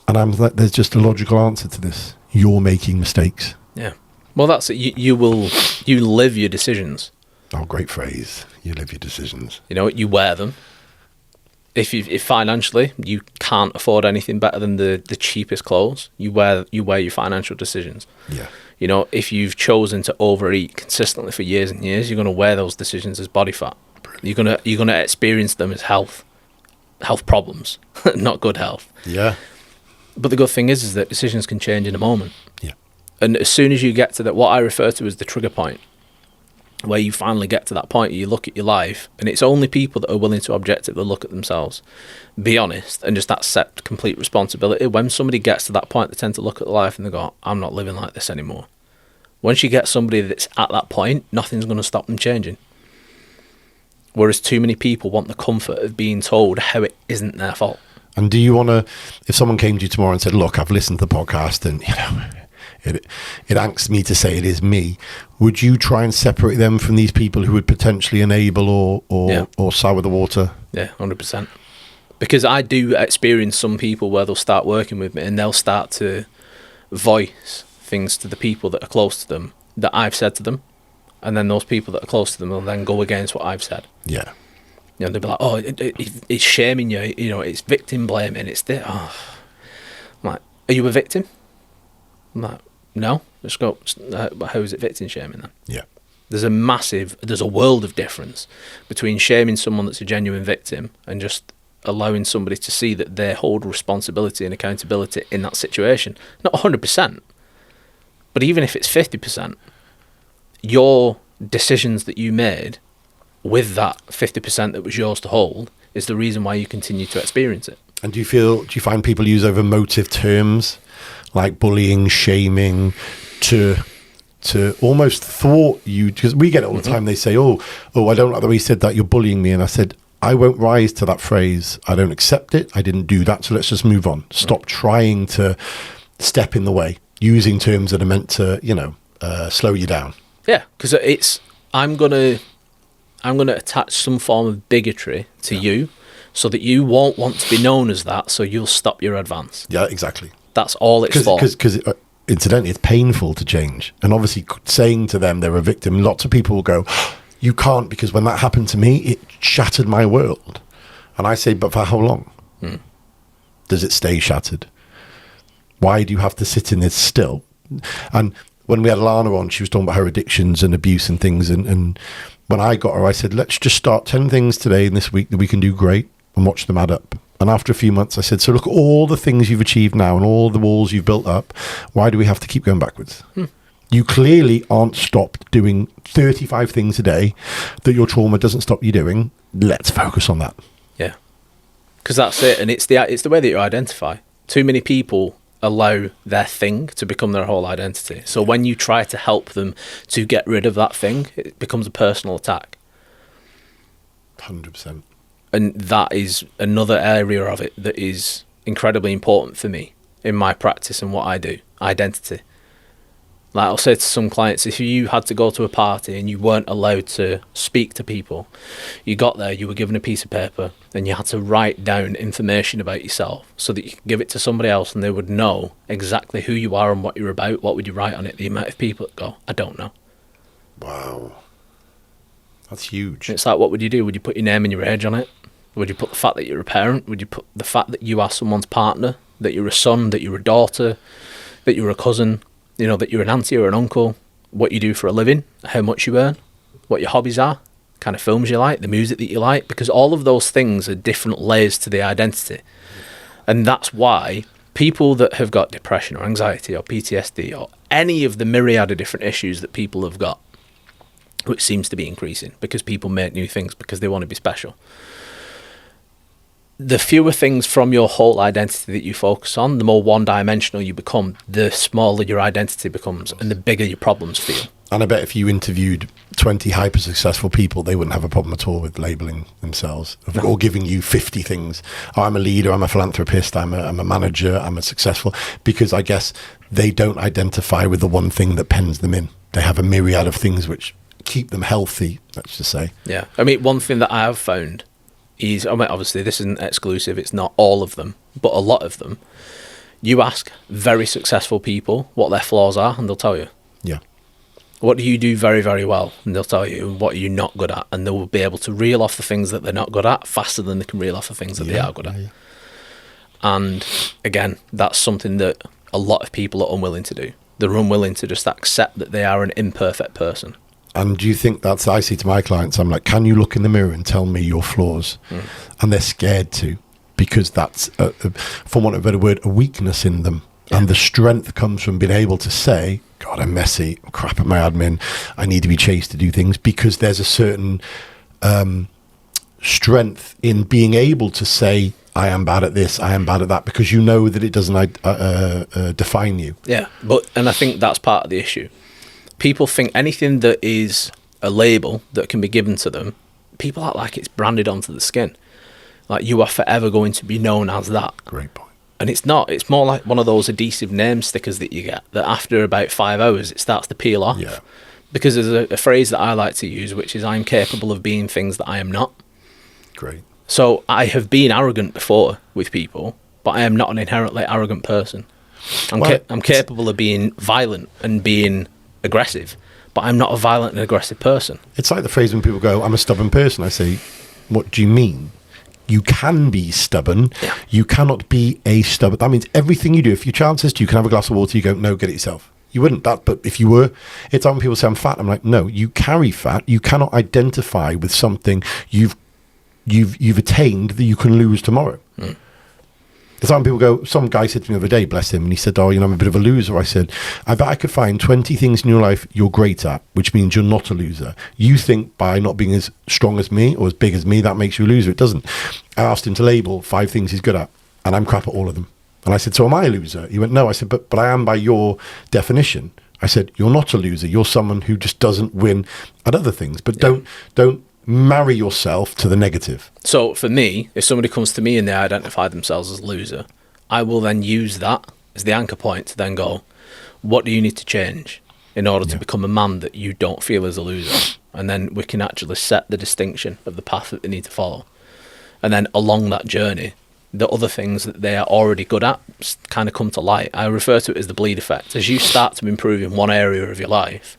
And I'm like, there's just a logical answer to this. You're making mistakes. Yeah. Well, that's it. You live your decisions. Oh, great phrase. You live your decisions. You know, you wear them. If financially you can't afford anything better than the cheapest clothes, you wear your financial decisions. Yeah. You know, if you've chosen to overeat consistently for years and years, you're going to wear those decisions as body fat. Brilliant. You're going to experience them as health problems, not good health. Yeah. But the good thing is that decisions can change in a moment. Yeah. And as soon as you get to that, what I refer to as the trigger point, where you finally get to that point, you look at your life, and it's only people that are willing to objectively look at themselves, be honest, and just accept complete responsibility. When somebody gets to that point, they tend to look at life and they go, I'm not living like this anymore. Once you get somebody that's at that point, nothing's going to stop them changing. Whereas too many people want the comfort of being told how it isn't their fault. And do you want to, if someone came to you tomorrow and said, look, I've listened to the podcast and, it angsts me to say it is me, would you try and separate them from these people who would potentially enable or sour the water? Yeah, 100%. Because I do experience some people where they'll start working with me and they'll start to voice things to the people that are close to them that I've said to them. And then those people that are close to them will then go against what I've said. Yeah. You know, they'll be like, oh, it's shaming you, it's victim blaming, it's this. Oh. I'm like, are you a victim? I'm like, no. Let's go, how is it victim shaming then? Yeah. There's a world of difference between shaming someone that's a genuine victim and just allowing somebody to see that they hold responsibility and accountability in that situation. Not 100%, but even if it's 50%, your decisions that you made with that 50% that was yours to hold is the reason why you continue to experience it. And do you find people use over emotive terms like bullying, shaming to almost thwart you? Because we get it all the time. They say, oh, I don't like the way you said that, you're bullying me. And I said, I won't rise to that phrase. I don't accept it. I didn't do that. So let's just move on. Stop trying to step in the way, using terms that are meant to, slow you down. Yeah, because I'm gonna attach some form of bigotry to you so that you won't want to be known as that, so you'll stop your advance. Yeah, exactly. That's all it's for. Because incidentally, it's painful to change. And obviously saying to them they're a victim, lots of people will go, you can't, because when that happened to me, it shattered my world. And I say, but for how long? Does it stay shattered? Why do you have to sit in this still? And when we had Lana on, she was talking about her addictions and abuse and things. And when I got her, I said, let's just start 10 things today and this week that we can do great and watch them add up. And after a few months, I said, so look at all the things you've achieved now and all the walls you've built up. Why do we have to keep going backwards? You clearly aren't stopped doing 35 things a day that your trauma doesn't stop you doing. Let's focus on that. Yeah. Because that's it. And it's the way that you identify. Too many people allow their thing to become their whole identity. So when you try to help them to get rid of that thing, it becomes a personal attack. 100%. And that is another area of it that is incredibly important for me in my practice and what I do. Identity. Like I'll say to some clients, if you had to go to a party and you weren't allowed to speak to people, you got there, you were given a piece of paper and you had to write down information about yourself so that you could give it to somebody else and they would know exactly who you are and what you're about. What would you write on it? The amount of people that go, I don't know. Wow. That's huge. It's like, what would you do? Would you put your name and your age on it? Would you put the fact that you're a parent? Would you put the fact that you are someone's partner, that you're a son, that you're a daughter, that you're a cousin, you know, that you're an auntie or an uncle, what you do for a living, how much you earn, what your hobbies are, kind of films you like, the music that you like, because all of those things are different layers to the identity. And that's why people that have got depression or anxiety or PTSD or any of the myriad of different issues that people have got, which seems to be increasing because people make new things because they want to be special. The fewer things from your whole identity that you focus on, the more one-dimensional you become, the smaller your identity becomes and the bigger your problems feel. And I bet if you interviewed 20 hyper-successful people, they wouldn't have a problem at all with labelling themselves or giving you 50 things. Oh, I'm a leader, I'm a philanthropist, I'm a manager, I'm a successful. Because I guess they don't identify with the one thing that pens them in. They have a myriad of things which keep them healthy, let's just say. Yeah. I mean, one thing that I have found is, I mean, obviously this isn't exclusive, it's not all of them, but a lot of them, you ask very successful people what their flaws are and they'll tell you. Yeah. What do you do very, very well? And they'll tell you what you're not good at, and they will be able to reel off the things that they're not good at faster than they can reel off the things that they are good at. Yeah. And again, that's something that a lot of people are unwilling to do. They're unwilling to just accept that they are an imperfect person. And do you think that's, I say to my clients, I'm like, can you look in the mirror and tell me your flaws? And they're scared to, because that's, for want of a better word, a weakness in them. Yeah. And the strength comes from being able to say, God, I'm messy, I'm crap at my admin, I need to be chased to do things, because there's a certain strength in being able to say, I am bad at this, I am bad at that, because you know that it doesn't define you. Yeah, and I think that's part of the issue. People think anything that is a label that can be given to them, people act like it's branded onto the skin. Like you are forever going to be known as that. Great point. And it's not. It's more like one of those adhesive name stickers that you get, that after about 5 hours, it starts to peel off. Yeah. Because there's a phrase that I like to use, which is, I'm capable of being things that I am not. Great. So I have been arrogant before with people, but I am not an inherently arrogant person. I'm capable of being violent and being aggressive, but I'm not a violent and aggressive person. It's like the phrase when people go, I'm a stubborn person. I say, what do you mean? You can be stubborn. Yeah. You cannot be a stubborn. That means everything you do, if your child says to you, can I have a glass of water? You go, no, get it yourself. You wouldn't. But if you were, it's like when people say I'm fat. I'm like, no, you carry fat. You cannot identify with something you've attained that you can lose tomorrow. It's like when people go, some guy said to me the other day, bless him, and he said, oh, I'm a bit of a loser. I said, I bet I could find 20 things in your life you're great at, which means you're not a loser. You think by not being as strong as me or as big as me, that makes you a loser. It doesn't. I asked him to label 5 things he's good at, and I'm crap at all of them. And I said, so am I a loser? He went, no. I said, but I am by your definition. I said, you're not a loser. You're someone who just doesn't win at other things. But don't marry yourself to the negative. So for me, if somebody comes to me and they identify themselves as a loser, I will then use that as the anchor point to then go, what do you need to change in order to become a man that you don't feel is a loser? And then we can actually set the distinction of the path that they need to follow. And then along that journey, the other things that they are already good at kind of come to light. I refer to it as the bleed effect. As you start to improve in one area of your life,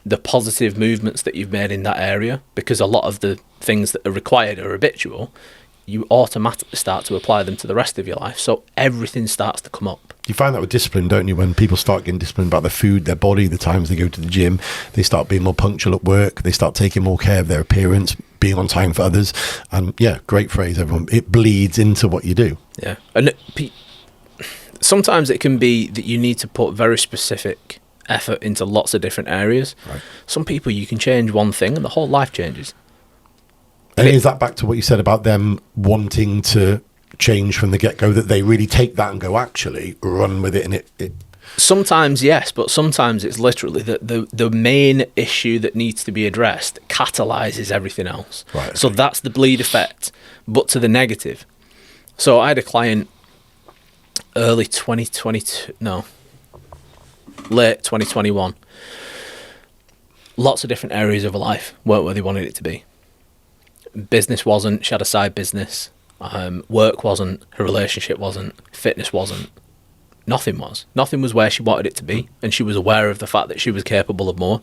the positive movements that you've made in that area, because a lot of the things that are required are habitual, you automatically start to apply them to the rest of your life. So everything starts to come up. You find that with discipline, don't you? When people start getting disciplined about their food, their body, the times they go to the gym, they start being more punctual at work, they start taking more care of their appearance, being on time for others. And yeah, great phrase, everyone. It bleeds into what you do. Yeah. And sometimes it can be that you need to put very specific effort into lots of different areas. Right. Some people, you can change one thing and the whole life changes. And is that back to what you said about them wanting to change from the get-go, that they really take that and go, actually, run with it, and it... Sometimes, yes, but sometimes it's literally that the main issue that needs to be addressed catalyses everything else. Right, okay. So that's the bleed effect, but to the negative. So I had a client late 2021. Lots of different areas of her life weren't where they wanted it to be. Business wasn't, she had a side business, work wasn't, her relationship wasn't, fitness wasn't, nothing was where she wanted it to be, and she was aware of the fact that she was capable of more.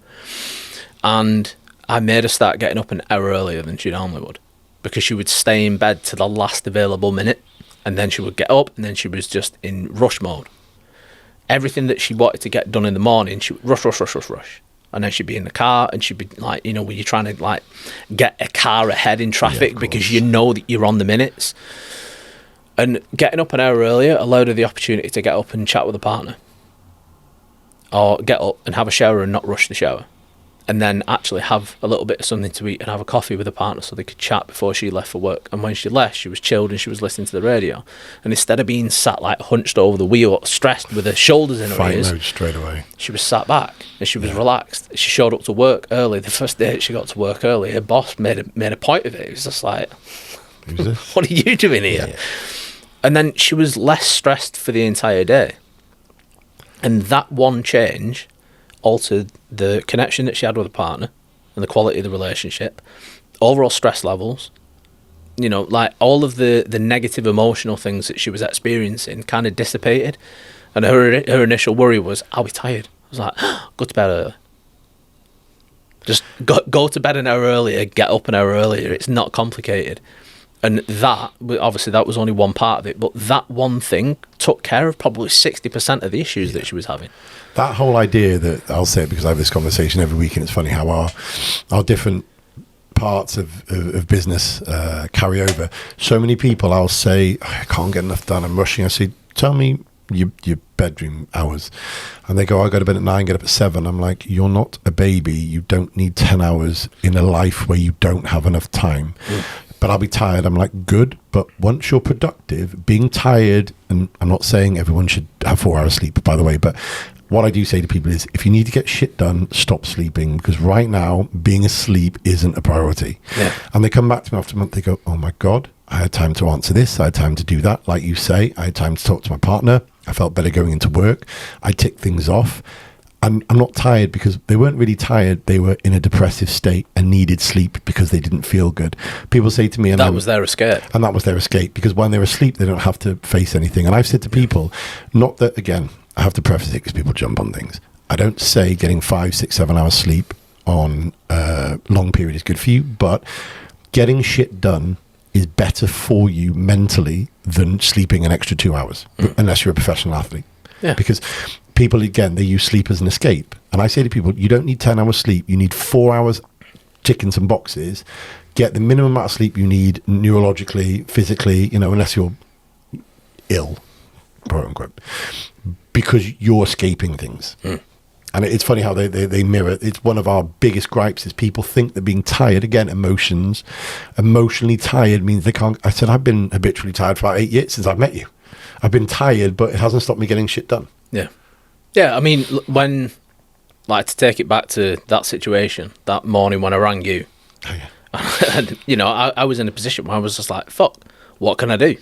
And I made her start getting up an hour earlier than she normally would, because she would stay in bed to the last available minute, and then she would get up, and then she was just in rush mode. Everything that she wanted to get done in the morning, she would rush. And then she'd be in the car, and she'd be like, you know, when you're trying to like get a car ahead in traffic because you know that you're on the minutes. And getting up an hour earlier allowed her the opportunity to get up and chat with a partner, or get up and have a shower and not rush the shower, and then actually have a little bit of something to eat and have a coffee with a partner so they could chat before she left for work. And when she left, she was chilled and she was listening to the radio. And instead of being sat like hunched over the wheel, stressed with her shoulders in her Fight ears, mode straight away. she was sat back and she was relaxed. She showed up to work early. The first day she got to work early, her boss made a point of it. It was just like, Who's this? what are you doing here? Yeah. And then she was less stressed for the entire day. And that one change altered the connection that she had with a partner and the quality of the relationship, overall stress levels, you know, like all of the negative emotional things that she was experiencing kind of dissipated. And her initial worry was, I'll be tired. I was like, go to bed early. Just go to bed an hour earlier, get up an hour earlier. It's not complicated. And that, obviously that was only one part of it, but that one thing took care of probably 60% of the issues that she was having. That whole idea that, I'll say it because I have this conversation every week, and it's funny how our different parts of business carry over. So many people, I'll say, I can't get enough done, I'm rushing. I say, tell me your bedroom hours. And they go, I go to bed at 9, get up at 7. I'm like, you're not a baby. You don't need 10 hours in a life where you don't have enough time. But I'll be tired. I'm like, good. But once you're productive, being tired, and I'm not saying everyone should have 4 hours sleep, by the way, but what I do say to people is, if you need to get shit done, stop sleeping, because right now, being asleep isn't a priority. Yeah. And they come back to me after a month, they go, oh my God, I had time to answer this, I had time to do that. Like you say, I had time to talk to my partner, I felt better going into work, I ticked things off. I'm not tired because they weren't really tired. They were in a depressive state and needed sleep because they didn't feel good. People say to me, and that was their escape. And that was their escape, because when they're asleep, they don't have to face anything. And I've said to people, not that, again, I have to preface it because people jump on things. I don't say getting 5, 6, 7 hours sleep on a long period is good for you, but getting shit done is better for you mentally than sleeping an extra 2 hours, unless you're a professional athlete. Yeah. Because people, again, they use sleep as an escape. And I say to people, you don't need 10 hours sleep. You need 4 hours ticking some boxes. Get the minimum amount of sleep you need neurologically, physically, you know, unless you're ill, quote unquote, because you're escaping things. And it's funny how they mirror. It's one of our biggest gripes is people think that being tired, again, emotionally tired means they can't. I said, I've been habitually tired for about 8 years since I've met you. I've been tired, but it hasn't stopped me getting shit done. Yeah. Yeah, I mean, when, like, to take it back to that situation, that morning when I rang you, and, you know, I was in a position where I was just like, fuck, what can I do?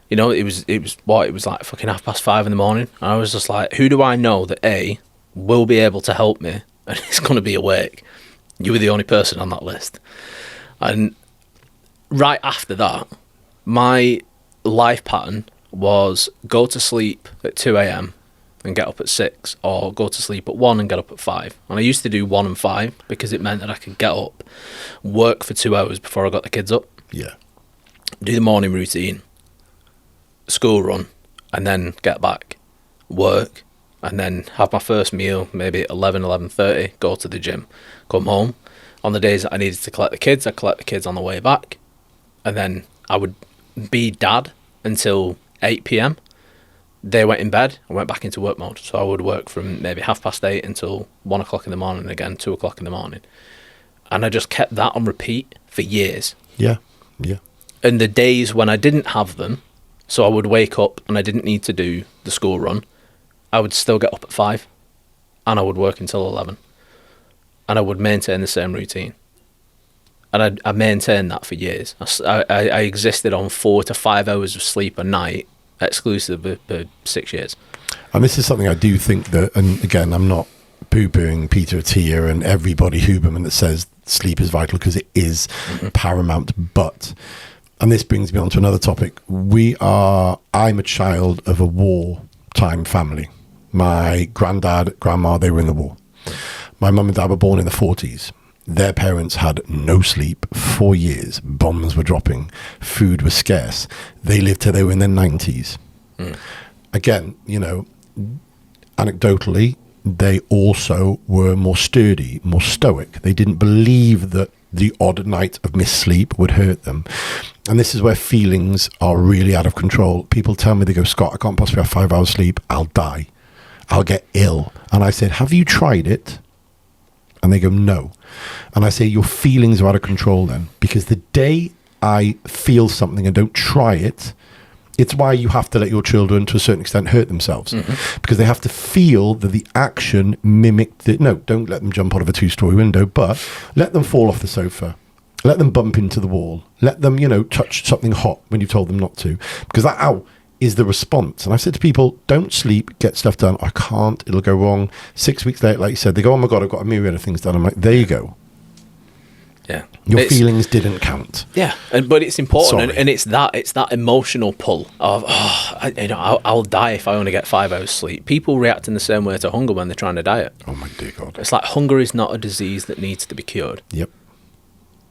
You know, it was like fucking 5:30 in the morning. And I was just like, who do I know that A, will be able to help me and is going to be awake? You were the only person on that list. And right after that, my life pattern was go to sleep at 2 a.m. and get up at 6, or go to sleep at 1 and get up at 5. And I used to do 1 and 5 because it meant that I could get up, work for 2 hours before I got the kids up. Yeah. Do the morning routine, school run, and then get back, work, and then have my first meal, maybe at 11:30, go to the gym, come home. On the days that I needed to collect the kids, I'd collect the kids on the way back. And then I would be dad until 8 p.m. They went in bed, I went back into work mode. So I would work from maybe 8:30 until 1 o'clock in the morning, again 2 o'clock in the morning. And I just kept that on repeat for years. Yeah, yeah. And the days when I didn't have them, so I would wake up and I didn't need to do the school run, I would still get up at 5 and I would work until 11. And I would maintain the same routine. And I maintained that for years. I existed on 4 to 5 hours of sleep a night, exclusively for 6 years. And this is something I do think that, and again, I'm not poo-pooing Peter Attia and everybody Huberman that says sleep is vital, because it is paramount. But, and this brings me on to another topic, I'm a child of a wartime family. My granddad, grandma, they were in the war. My mum and dad were born in the 40s. their parents had no sleep for years. Bombs were dropping. Food was scarce. They lived till they were in their 90s. Again, you know, anecdotally, they also were more sturdy, more stoic. They didn't believe that the odd night of missed sleep would hurt them. And this is where feelings are really out of control. People tell me, they go, Scott, I can't possibly have 5 hours sleep. I'll die. I'll get ill. And I said, have you tried it? And they go, no. And I say, your feelings are out of control then. Because the day I feel something and don't try it, it's why you have to let your children, to a certain extent, hurt themselves. Because they have to feel that the action mimicked the... No, don't let them jump out of a 2-story window, but let them fall off the sofa. Let them bump into the wall. Let them, you know, touch something hot when you've told them not to. Because that, ow, is the response. And I said to people, don't sleep, get stuff done. I can't, it'll go wrong. 6 weeks later, like you said, they go, oh my God, I've got a myriad of things done. I'm like, there you go. Yeah. Your feelings didn't count. Yeah, but it's important, Sorry. and it's that emotional pull of, I'll die if I only get 5 hours sleep. People react in the same way to hunger when they're trying to diet. Oh my dear God. It's like hunger is not a disease that needs to be cured. Yep.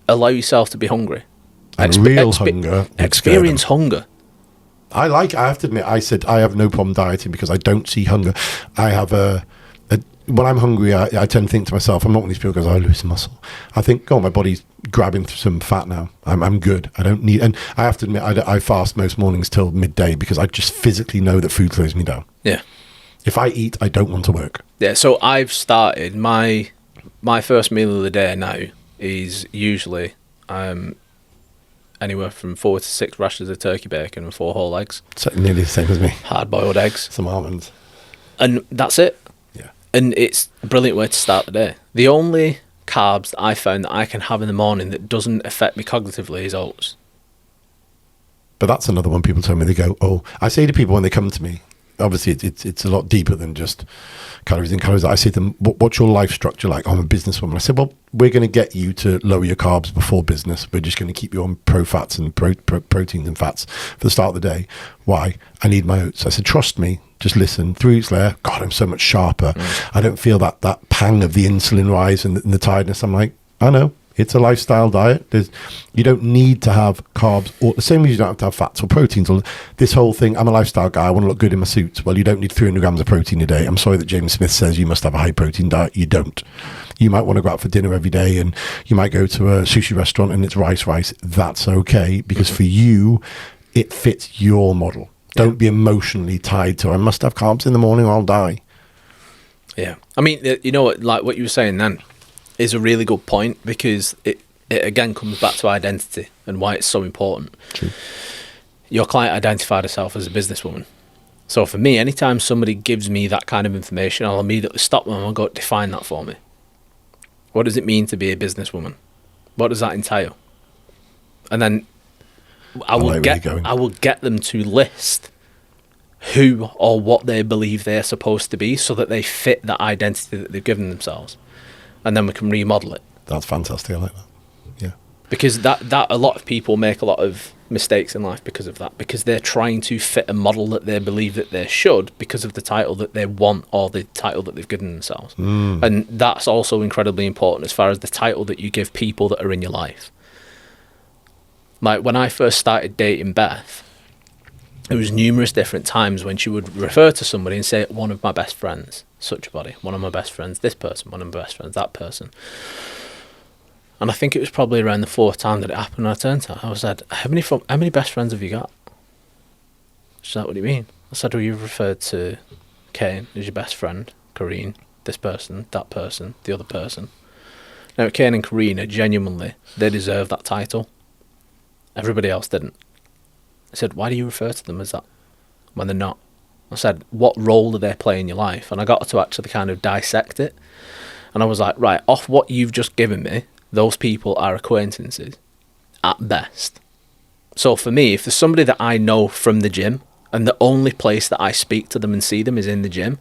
Allow yourself to be hungry. And real hunger. Experience hunger. I have to admit, I said I have no problem dieting because I don't see hunger. I have when I'm hungry, I tend to think to myself, I'm not one of these people who goes, I lose muscle. I think, oh, my body's grabbing some fat now. I'm good. I don't need, and I have to admit, I fast most mornings till midday because I just physically know that food slows me down. Yeah. If I eat, I don't want to work. Yeah, so I've started, my first meal of the day now is usually anywhere from 4 to 6 rashers of turkey bacon and 4 whole eggs. So nearly the same as me. Hard-boiled eggs. Some almonds. And that's it. Yeah. And it's a brilliant way to start the day. The only carbs that I found that I can have in the morning that doesn't affect me cognitively is oats. But that's another one people tell me. They go, oh, I say to people when they come to me, obviously it's a lot deeper than just calories and calories. I say to them, what's your life structure like? I'm a businesswoman. I said, well, we're going to get you to lower your carbs before business. We're just going to keep you on pro fats and proteins and fats for the start of the day. Why? I need my oats. I said, trust me, just listen. 3 weeks later, God, I'm so much sharper. I don't feel that pang of the insulin rise and the tiredness. I'm like, I know. It's a lifestyle diet. You don't need to have carbs, or the same as you don't have to have fats or proteins. Or this whole thing, I'm a lifestyle guy, I want to look good in my suit. Well, you don't need 300 grams of protein a day. I'm sorry that James Smith says you must have a high protein diet. You don't. You might want to go out for dinner every day, and you might go to a sushi restaurant and it's rice. That's okay, because for you, it fits your model. Don't be emotionally tied to, I must have carbs in the morning or I'll die. Yeah. I mean, you know what, like what you were saying then is a really good point, because it again comes back to identity and why it's so important. True. Your client identified herself as a businesswoman. So for me, anytime somebody gives me that kind of information, I'll immediately stop them and go, define that for me. What does it mean to be a businesswoman? What does that entail? And then I will get them to list who or what they believe they're supposed to be so that they fit that identity that they've given themselves. And then we can remodel it. That's fantastic. I like that. Yeah. Because that a lot of people make a lot of mistakes in life because of that, because they're trying to fit a model that they believe that they should because of the title that they want or the title that they've given themselves. And that's also incredibly important as far as the title that you give people that are in your life. Like when I first started dating Beth, there was numerous different times when she would refer to somebody and say, one of my best friends, such a body, one of my best friends, this person, one of my best friends, that person. And I think it was probably around the 4th time that it happened. I turned to her, I said, how many best friends have you got? She said, what do you mean? I said, well, you've referred to Kane as your best friend, Kareen, this person, that person, the other person. Now, Kane and Kareen are genuinely, they deserve that title. Everybody else didn't. I said, why do you refer to them as that when they're not? I said, what role do they play in your life? And I got to actually kind of dissect it. And I was like, right, off what you've just given me, those people are acquaintances at best. So for me, if there's somebody that I know from the gym and the only place that I speak to them and see them is in the gym,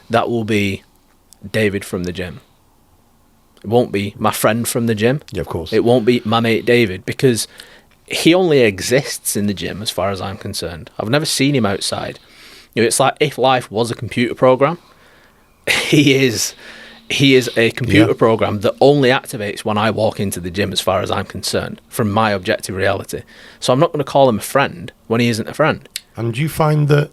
that will be David from the gym. It won't be my friend from the gym. Yeah, of course. It won't be my mate David, because he only exists in the gym as far as I'm concerned. I've never seen him outside. You know, it's like if life was a computer program, he is He is a computer program that only activates when I walk into the gym, as far as I'm concerned, from my objective reality. So I'm not going to call him a friend when he isn't a friend. And do you find that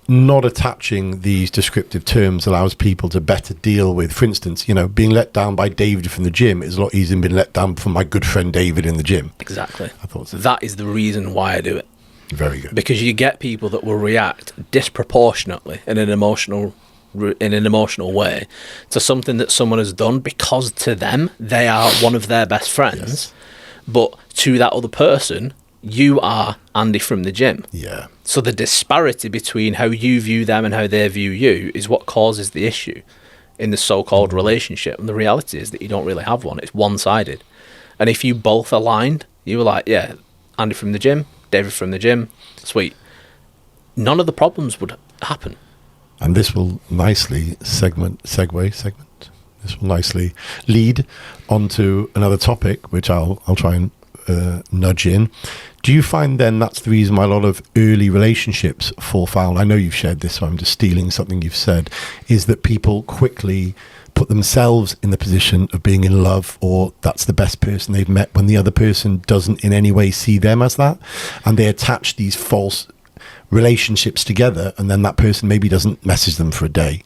not attaching these descriptive terms allows people to better deal with, for instance, being let down by David from the gym is a lot easier than being let down from my good friend David in the gym? Exactly. I thought so. That is the reason why I do it. Very good. Because you get people that will react disproportionately in an emotional way to something that someone has done, because to them they are one of their best friends, but to that other person you are Andy from the gym. Yeah. So the disparity between how you view them and how they view you is what causes the issue in the so-called relationship. And the reality is that you don't really have one. It's one-sided. And if you both aligned, you were like, yeah, Andy from the gym, David from the gym, sweet, none of the problems would happen. And this will nicely segue. This will nicely lead onto another topic, which I'll try and nudge in. Do you find then that's the reason why a lot of early relationships fall foul? I know you've shared this, so I'm just stealing something you've said, is that people quickly put themselves in the position of being in love, or that's the best person they've met, when the other person doesn't in any way see them as that, and they attach these false relationships together, and then that person maybe doesn't message them for a day,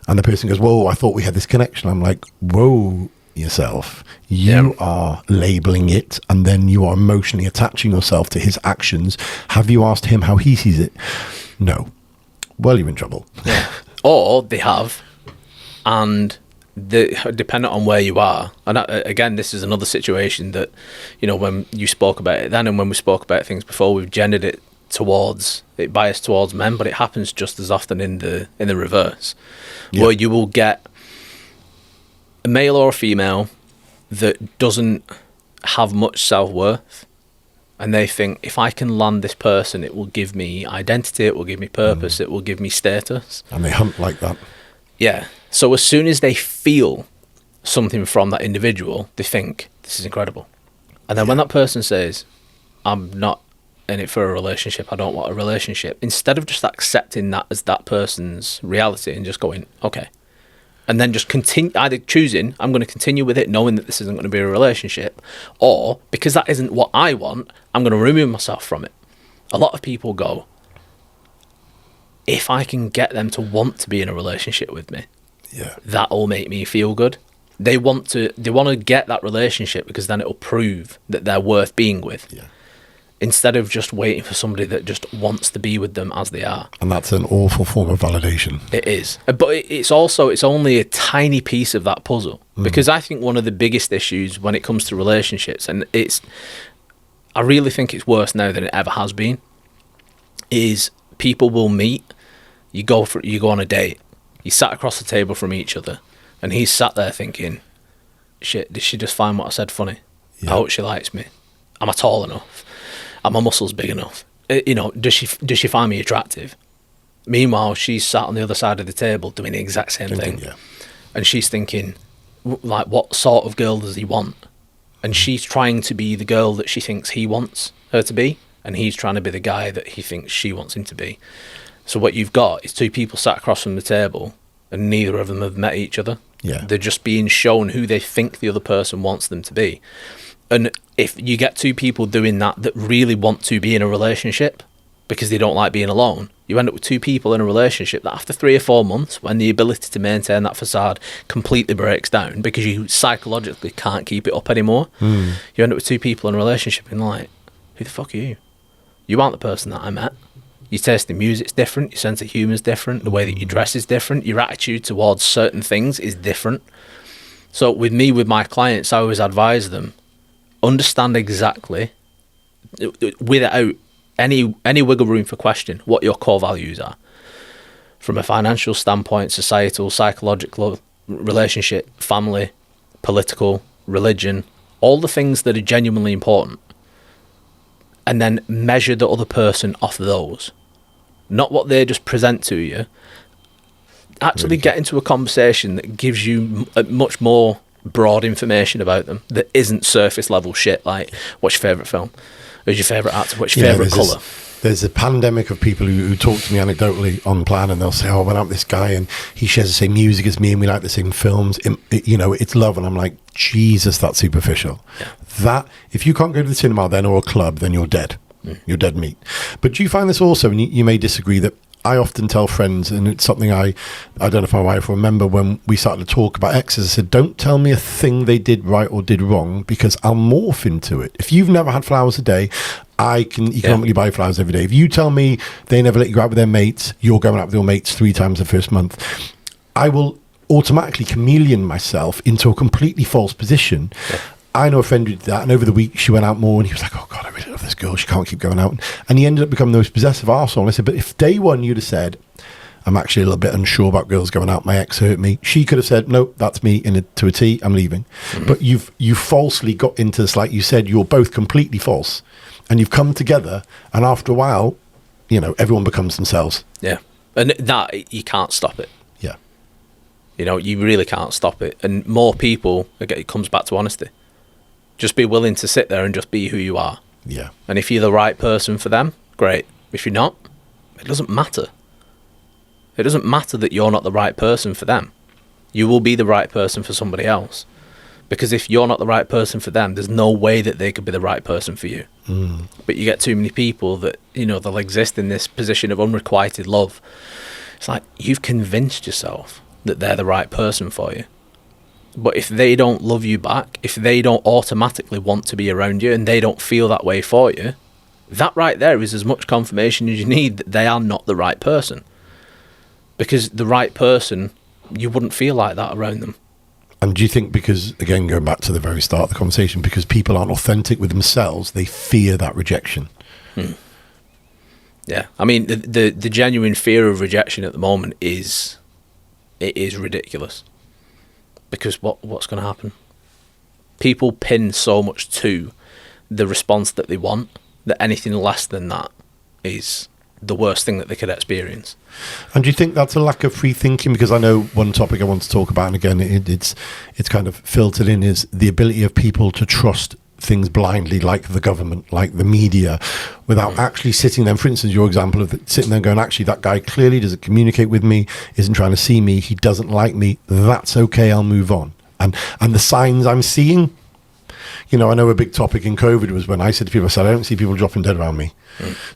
and the person goes, whoa, I thought we had this connection. I'm like, whoa, yourself, you are labeling it, and then you are emotionally attaching yourself to his actions. Have you asked him how he sees it? No. Well, you're in trouble. Or they have, and dependent on where you are, and again, this is another situation that, when you spoke about it then, and when we spoke about things before, we've gendered it biased towards men, but it happens just as often in the reverse, where you will get a male or a female that doesn't have much self-worth, and they think, if I can land this person, it will give me identity, it will give me purpose, it will give me status. And they hunt like that. Yeah. So as soon as they feel something from that individual, they think, this is incredible. And then when that person says, I'm not in it for a relationship, I don't want a relationship, instead of just accepting that as that person's reality and just going, okay, and then just continue, either choosing, I'm going to continue with it knowing that this isn't going to be a relationship, or because that isn't what I want, I'm going to remove myself from it. A lot of people go, if I can get them to want to be in a relationship with me, that'll make me feel good. They want to get that relationship because then it'll prove that they're worth being with. Yeah. Instead of just waiting for somebody that just wants to be with them as they are. And that's an awful form of validation. It is. But it's only a tiny piece of that puzzle. Because I think one of the biggest issues when it comes to relationships, and I really think it's worse now than it ever has been, is people will meet, you go on a date, you sat across the table from each other, and he's sat there thinking, shit, did she just find what I said funny? I hope she likes me. Am I tall enough? Are my muscles big enough? Does she find me attractive? Meanwhile, she's sat on the other side of the table doing the exact same thing. Yeah. And she's thinking, like, what sort of girl does he want? And she's trying to be the girl that she thinks he wants her to be, and he's trying to be the guy that he thinks she wants him to be. So what you've got is two people sat across from the table, and neither of them have met each other. Yeah. They're just being shown who they think the other person wants them to be. And if you get two people doing that really want to be in a relationship because they don't like being alone, you end up with two people in a relationship that after 3 or 4 months, when the ability to maintain that facade completely breaks down because you psychologically can't keep it up anymore, you end up with two people in a relationship and like, who the fuck are you? You aren't the person that I met. Your taste in music's different, your sense of humour's different, the way that you dress is different, your attitude towards certain things is different. So with my clients, I always advise them, understand exactly, without any wiggle room for question, what your core values are. From a financial standpoint, societal, psychological, relationship, family, political, religion, all the things that are genuinely important. And then measure the other person off those. Not what they just present to you. Actually get into a conversation that gives you much more broad information about them that isn't surface level shit like, what's your favourite film? Who's your favourite actor? What's your favourite colour? There's a pandemic of people who talk to me anecdotally on plan, and they'll say, "Oh, I went out with this guy, and he shares the same music as me, and we like the same films. It's love." And I'm like, Jesus, that's superficial. Yeah. That if you can't go to the cinema then or a club, then you're dead. You're dead meat. But do you find this also, and you may disagree, that I often tell friends, and it's something I don't know if my wife will remember when we started to talk about exes, I said, don't tell me a thing they did right or did wrong, because I'll morph into it. If you've never had flowers a day, you can only buy flowers every day. If you tell me they never let you go out with their mates, you're going out with your mates 3 times the first month, I will automatically chameleon myself into a completely false position. Yeah. I know a friend who did that, and over the week she went out more, and he was like, "Oh God, I really love this girl. She can't keep going out." And he ended up becoming the most possessive arsehole. And I said, but if day one you'd have said, "I'm actually a little bit unsure about girls going out. My ex hurt me," she could have said, "No, that's me to a T. I'm leaving." Mm-hmm. But you falsely got into this, like you said, you're both completely false, and you've come together, and after a while, everyone becomes themselves. Yeah, and that you can't stop it. Yeah, you really can't stop it. And more people, again, it comes back to honesty. Just be willing to sit there and just be who you are. Yeah. And if you're the right person for them, great. If you're not, it doesn't matter. It doesn't matter that you're not the right person for them. You will be the right person for somebody else. Because if you're not the right person for them, there's no way that they could be the right person for you. Mm. But you get too many people that, they'll exist in this position of unrequited love. It's like you've convinced yourself that they're the right person for you. But if they don't love you back, if they don't automatically want to be around you and they don't feel that way for you, that right there is as much confirmation as you need that they are not the right person. Because the right person, you wouldn't feel like that around them. And do you think because, again, going back to the very start of the conversation, because people aren't authentic with themselves, they fear that rejection? Yeah. I mean, the genuine fear of rejection at the moment is ridiculous. Because what's going to happen? People pin so much to the response that they want that anything less than that is the worst thing that they could experience. And do you think that's a lack of free thinking? Because I know one topic I want to talk about, and again, it's kind of filtered in, is the ability of people to trust things blindly, like the government, like the media, without actually sitting there. For instance, your example of sitting there and going, actually, that guy clearly doesn't communicate with me, isn't trying to see me, he doesn't like me, that's okay, I'll move on. And the signs I'm seeing, I know a big topic in COVID was when I said to people, I don't see people dropping dead around me.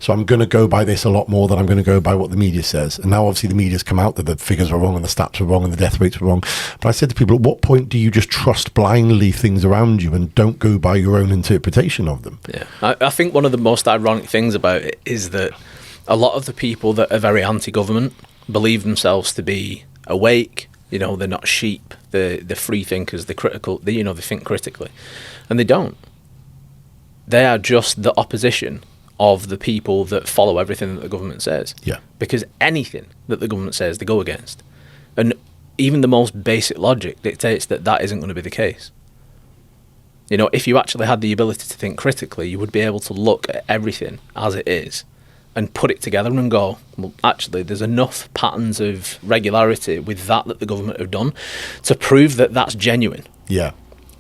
So I'm going to go by this a lot more than I'm going to go by what the media says. And now obviously the media's come out that the figures are wrong and the stats are wrong and the death rates are wrong. But I said to people, at what point do you just trust blindly things around you and don't go by your own interpretation of them? Yeah, I think one of the most ironic things about it is that a lot of the people that are very anti-government believe themselves to be awake. They're not sheep. They're free thinkers. They're critical. They think critically, and they don't. They are just the opposition of the people that follow everything that the government says. Yeah. Because anything that the government says, they go against, and even the most basic logic dictates that isn't going to be the case. If you actually had the ability to think critically, you would be able to look at everything as it is and put it together and go, well, actually, there's enough patterns of regularity with that the government have done to prove that that's genuine. Yeah.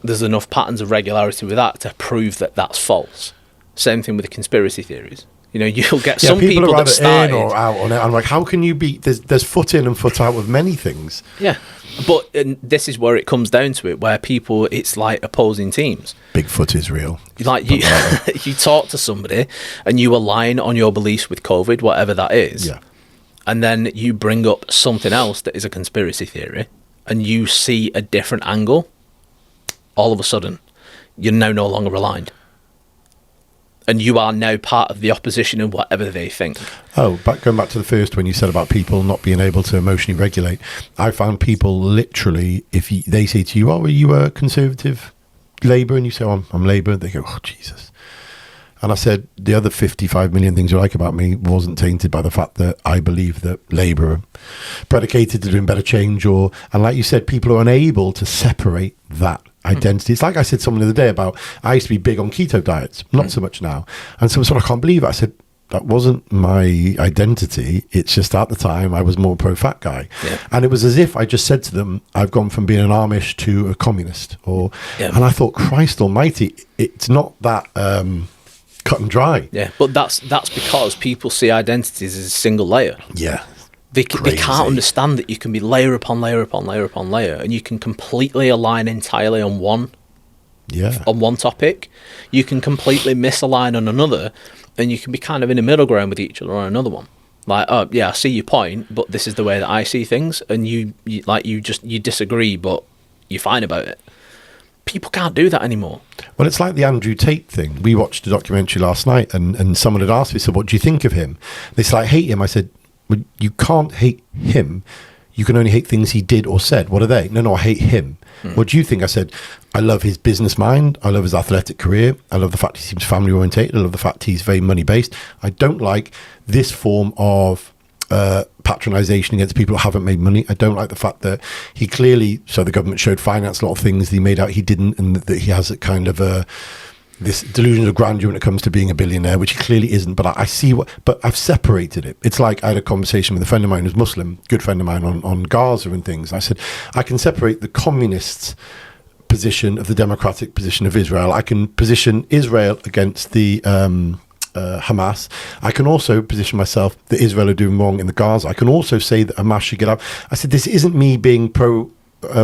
There's enough patterns of regularity with that to prove that that's false. Same thing with the conspiracy theories. You'll get some people that started in or out on it. I'm like, how can you be? There's foot in and foot out with many things. Yeah, but this is where it comes down to it, where people, it's like opposing teams. Bigfoot is real. Like you talk to somebody and you align on your beliefs with COVID, whatever that is. Yeah. And then you bring up something else that is a conspiracy theory, and you see a different angle. All of a sudden, you're now no longer aligned. And you are now part of the opposition in whatever they think. Oh, going back to the first when you said about people not being able to emotionally regulate. I found people literally, if they say to you, "Oh, are you a conservative Labour?" and you say, "Oh, I'm Labour," they go, "Oh, Jesus." And I said, the other 55 million things you like about me wasn't tainted by the fact that I believe that Labour are predicated to doing better change, and like you said, people are unable to separate that identity. It's like I said something the other day about, I used to be big on keto diets, not so much now. And someone said, I can't believe it. I said, that wasn't my identity. It's just at the time I was more pro-fat guy. Yeah. And it was as if I just said to them, I've gone from being an Amish to a communist. And I thought, Christ almighty, it's not that cut and dry. Yeah, but that's because people see identities as a single layer. Yeah. They can't understand that you can be layer upon layer upon layer upon layer, and you can completely align entirely on one topic. You can completely misalign on another, and you can be kind of in a middle ground with each other on another one. Like, oh yeah, I see your point, but this is the way that I see things, and you disagree, but you're fine about it. People can't do that anymore. Well, it's like the Andrew Tate thing. We watched a documentary last night, and someone had asked me, so what do you think of him? They said, I hate him. I said, well, you can't hate him. You can only hate things he did or said. What are they? No, I hate him. What do you think? I said, I love his business mind. I love his athletic career. I love the fact he seems family orientated. I love the fact he's very money based. I don't like this form of patronization against people who haven't made money. I don't like the fact that he clearly, so the government showed finance a lot of things that he made out he didn't, and that he has a kind of this delusion of grandeur when it comes to being a billionaire, which he clearly isn't. But I see but I've separated it. It's like I had a conversation with a friend of mine who's Muslim, good friend of mine on Gaza and things. I said, I can separate the communists' position of the democratic position of Israel. I can position Israel against the Hamas. I can also position myself that Israel are doing wrong in the Gaza. I can also say that Hamas should get out. I said, this isn't me being pro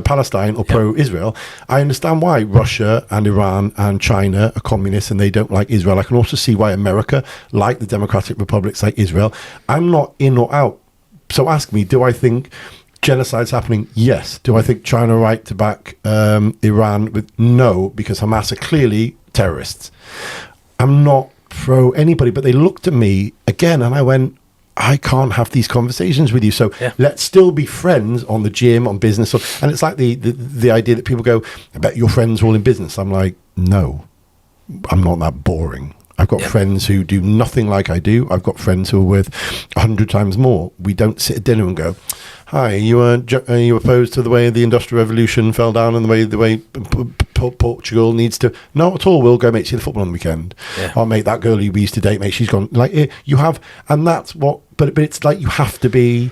Palestine or pro-Israel. I understand why Russia and Iran and China are communists and they don't like Israel. I can also see why America, like the democratic republics like Israel, I'm not in or out. So ask me, do I think genocide's happening? Yes. Do I think China right to back Iran with? No, because Hamas are clearly terrorists. I'm not pro anybody, but they looked at me again and I went, I can't have these conversations with you. So let's still be friends on the gym, on business. And it's like the idea that people go, I bet your friends are all in business. I'm like, no, I'm not that boring. I've got friends who do nothing like I do. I've got friends who are worth 100 times more. We don't sit at dinner and go, hi, are you opposed to the way the Industrial Revolution fell down and the way Portugal needs to? Not at all. We'll go, mate, see the football on the weekend. Oh, mate, that girl we used to date, mate, she's gone. Like, you have, and that's what, but it's like you have to be,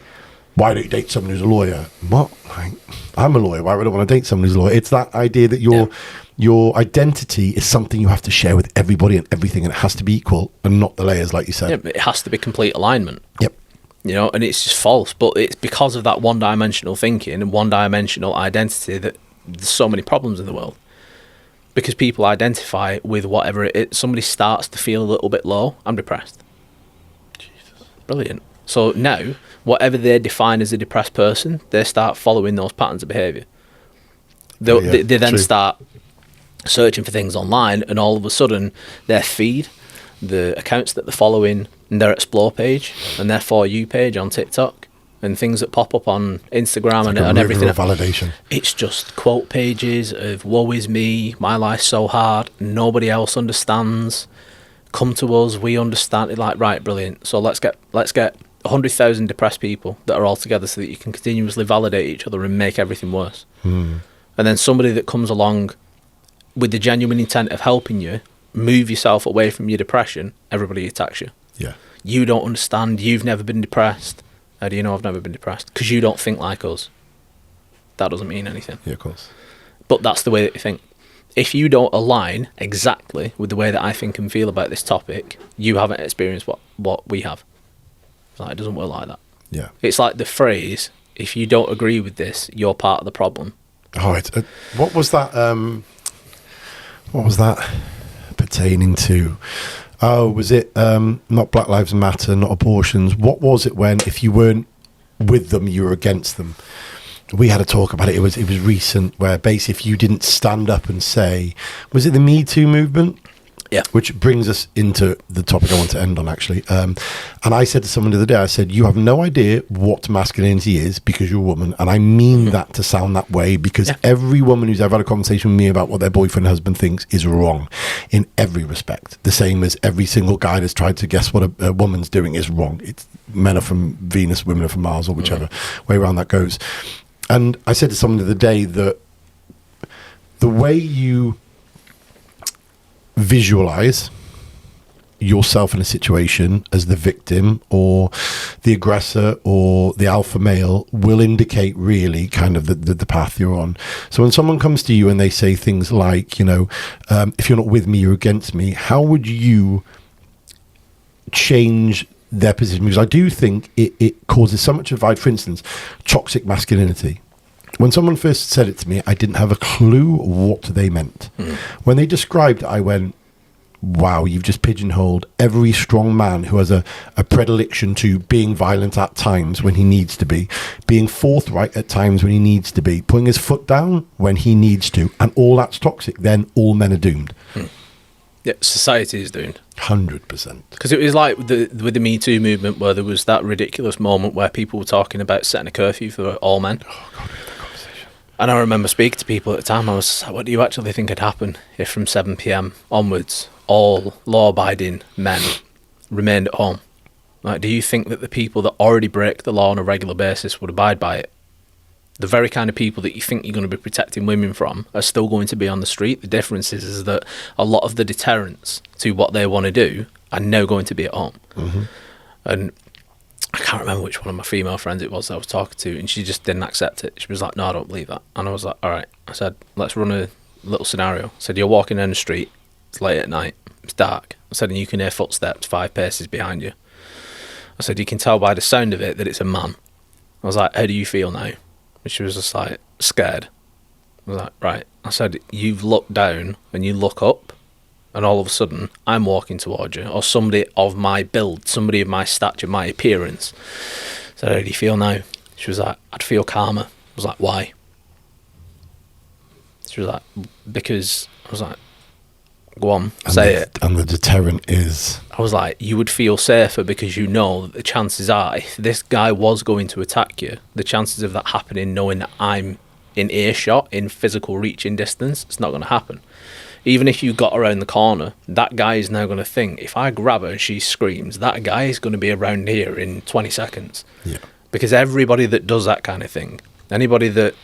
why don't you date someone who's a lawyer? What? Like, I'm a lawyer. Why would I want to date someone who's a lawyer? It's that idea that your identity is something you have to share with everybody and everything, and it has to be equal and not the layers, like you said. It has to be complete alignment. Yep. You know, and it's just false. But it's because of that one-dimensional thinking and one-dimensional identity that there's so many problems in the world. Because people identify with whatever it is. Somebody starts to feel a little bit low. I'm depressed. Jesus. Brilliant. So now, whatever they define as a depressed person, they start following those patterns of behaviour. They then start searching for things online, and all of a sudden their feed, the accounts that they're following, and their explore page and their For You page on TikTok and things that pop up on Instagram and everything, validation. It's just quote pages of woe is me, my life's so hard, nobody else understands, come to us, we understand it. Like, right, brilliant, so let's get 100,000 depressed people that are all together so that you can continuously validate each other and make everything worse. And then somebody that comes along with the genuine intent of helping you move yourself away from your depression, everybody attacks you. Yeah. You don't understand, you've never been depressed. How do you know I've never been depressed? Because you don't think like us. That doesn't mean anything. Yeah, of course. But that's the way that you think. If you don't align exactly with the way that I think and feel about this topic, you haven't experienced what we have. Like, it doesn't work like that. Yeah. It's like the phrase, if you don't agree with this, you're part of the problem. Oh, what was that? What was that pertaining to? Oh, was it not Black Lives Matter, not abortions? What was it when, if you weren't with them, you were against them? We had a talk about it. It was recent, where basically if you didn't stand up and say, was it the Me Too movement? Yeah. Which brings us into the topic I want to end on, actually. And I said to someone the other day, I said, you have no idea what masculinity is because you're a woman. And I mean that to sound that way, because every woman who's ever had a conversation with me about what their boyfriend and husband thinks is wrong in every respect. The same as every single guy that's tried to guess what a woman's doing is wrong. It's men are from Venus, women are from Mars, or whichever way around that goes. And I said to someone the other day that the way you visualize yourself in a situation as the victim or the aggressor or the alpha male will indicate really kind of the path you're on. So when someone comes to you and they say things like, if you're not with me, you're against me, how would you change their position, because I do think it causes so much divide. For instance, toxic masculinity. When someone first said it to me, I didn't have a clue what they meant. When they described it, I went, wow, you've just pigeonholed every strong man who has a predilection to being violent at times when he needs to be, being forthright at times when he needs to be, putting his foot down when he needs to, and all that's toxic. Then all men are doomed. Yeah, society is doomed. 100%. Because it was like with the Me Too movement, where there was that ridiculous moment where people were talking about setting a curfew for all men. Oh, God, we had that conversation. And I remember speaking to people at the time. I was like, what do you actually think would happen if from 7 p.m. onwards, all law-abiding men remained at home? Like, do you think that the people that already break the law on a regular basis would abide by it? The very kind of people that you think you're going to be protecting women from are still going to be on the street. The difference is that a lot of the deterrents to what they want to do are now going to be at home. And I can't remember which one of my female friends it was that I was talking to, and she just didn't accept it. She was like, no, I don't believe that. And I was like, all right. I said, let's run a little scenario. I said, you're walking down the street, it's late at night, it's dark. I said, and you can hear footsteps 5 paces behind you. I said, you can tell by the sound of it that it's a man. I was like, how do you feel now? And she was just like, scared. I was like, right. I said, you've looked down and you look up, and all of a sudden I'm walking towards you, or somebody of my build, somebody of my stature, my appearance. I said, how do you feel now? She was like, I'd feel calmer. I was like, why? She was like, because. I was like, go on, say it. And the deterrent is? I was like, you would feel safer because you know that the chances are, if this guy was going to attack you, the chances of that happening knowing that I'm in earshot, in physical reaching distance, it's not going to happen. Even if you got around the corner, that guy is now going to think, if I grab her and she screams, that guy is going to be around here in 20 seconds. Yeah. Because everybody that does that kind of thing, anybody that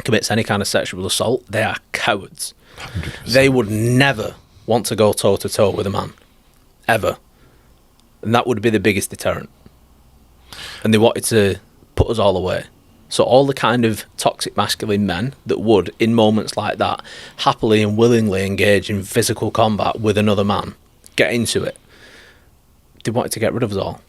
commits any kind of sexual assault, they are cowards. 100%. They would never want to go toe-to-toe with a man. Ever. And that would be the biggest deterrent. And they wanted to put us all away. So all the kind of toxic masculine men that would, in moments like that, happily and willingly engage in physical combat with another man, get into it, they wanted to get rid of us all.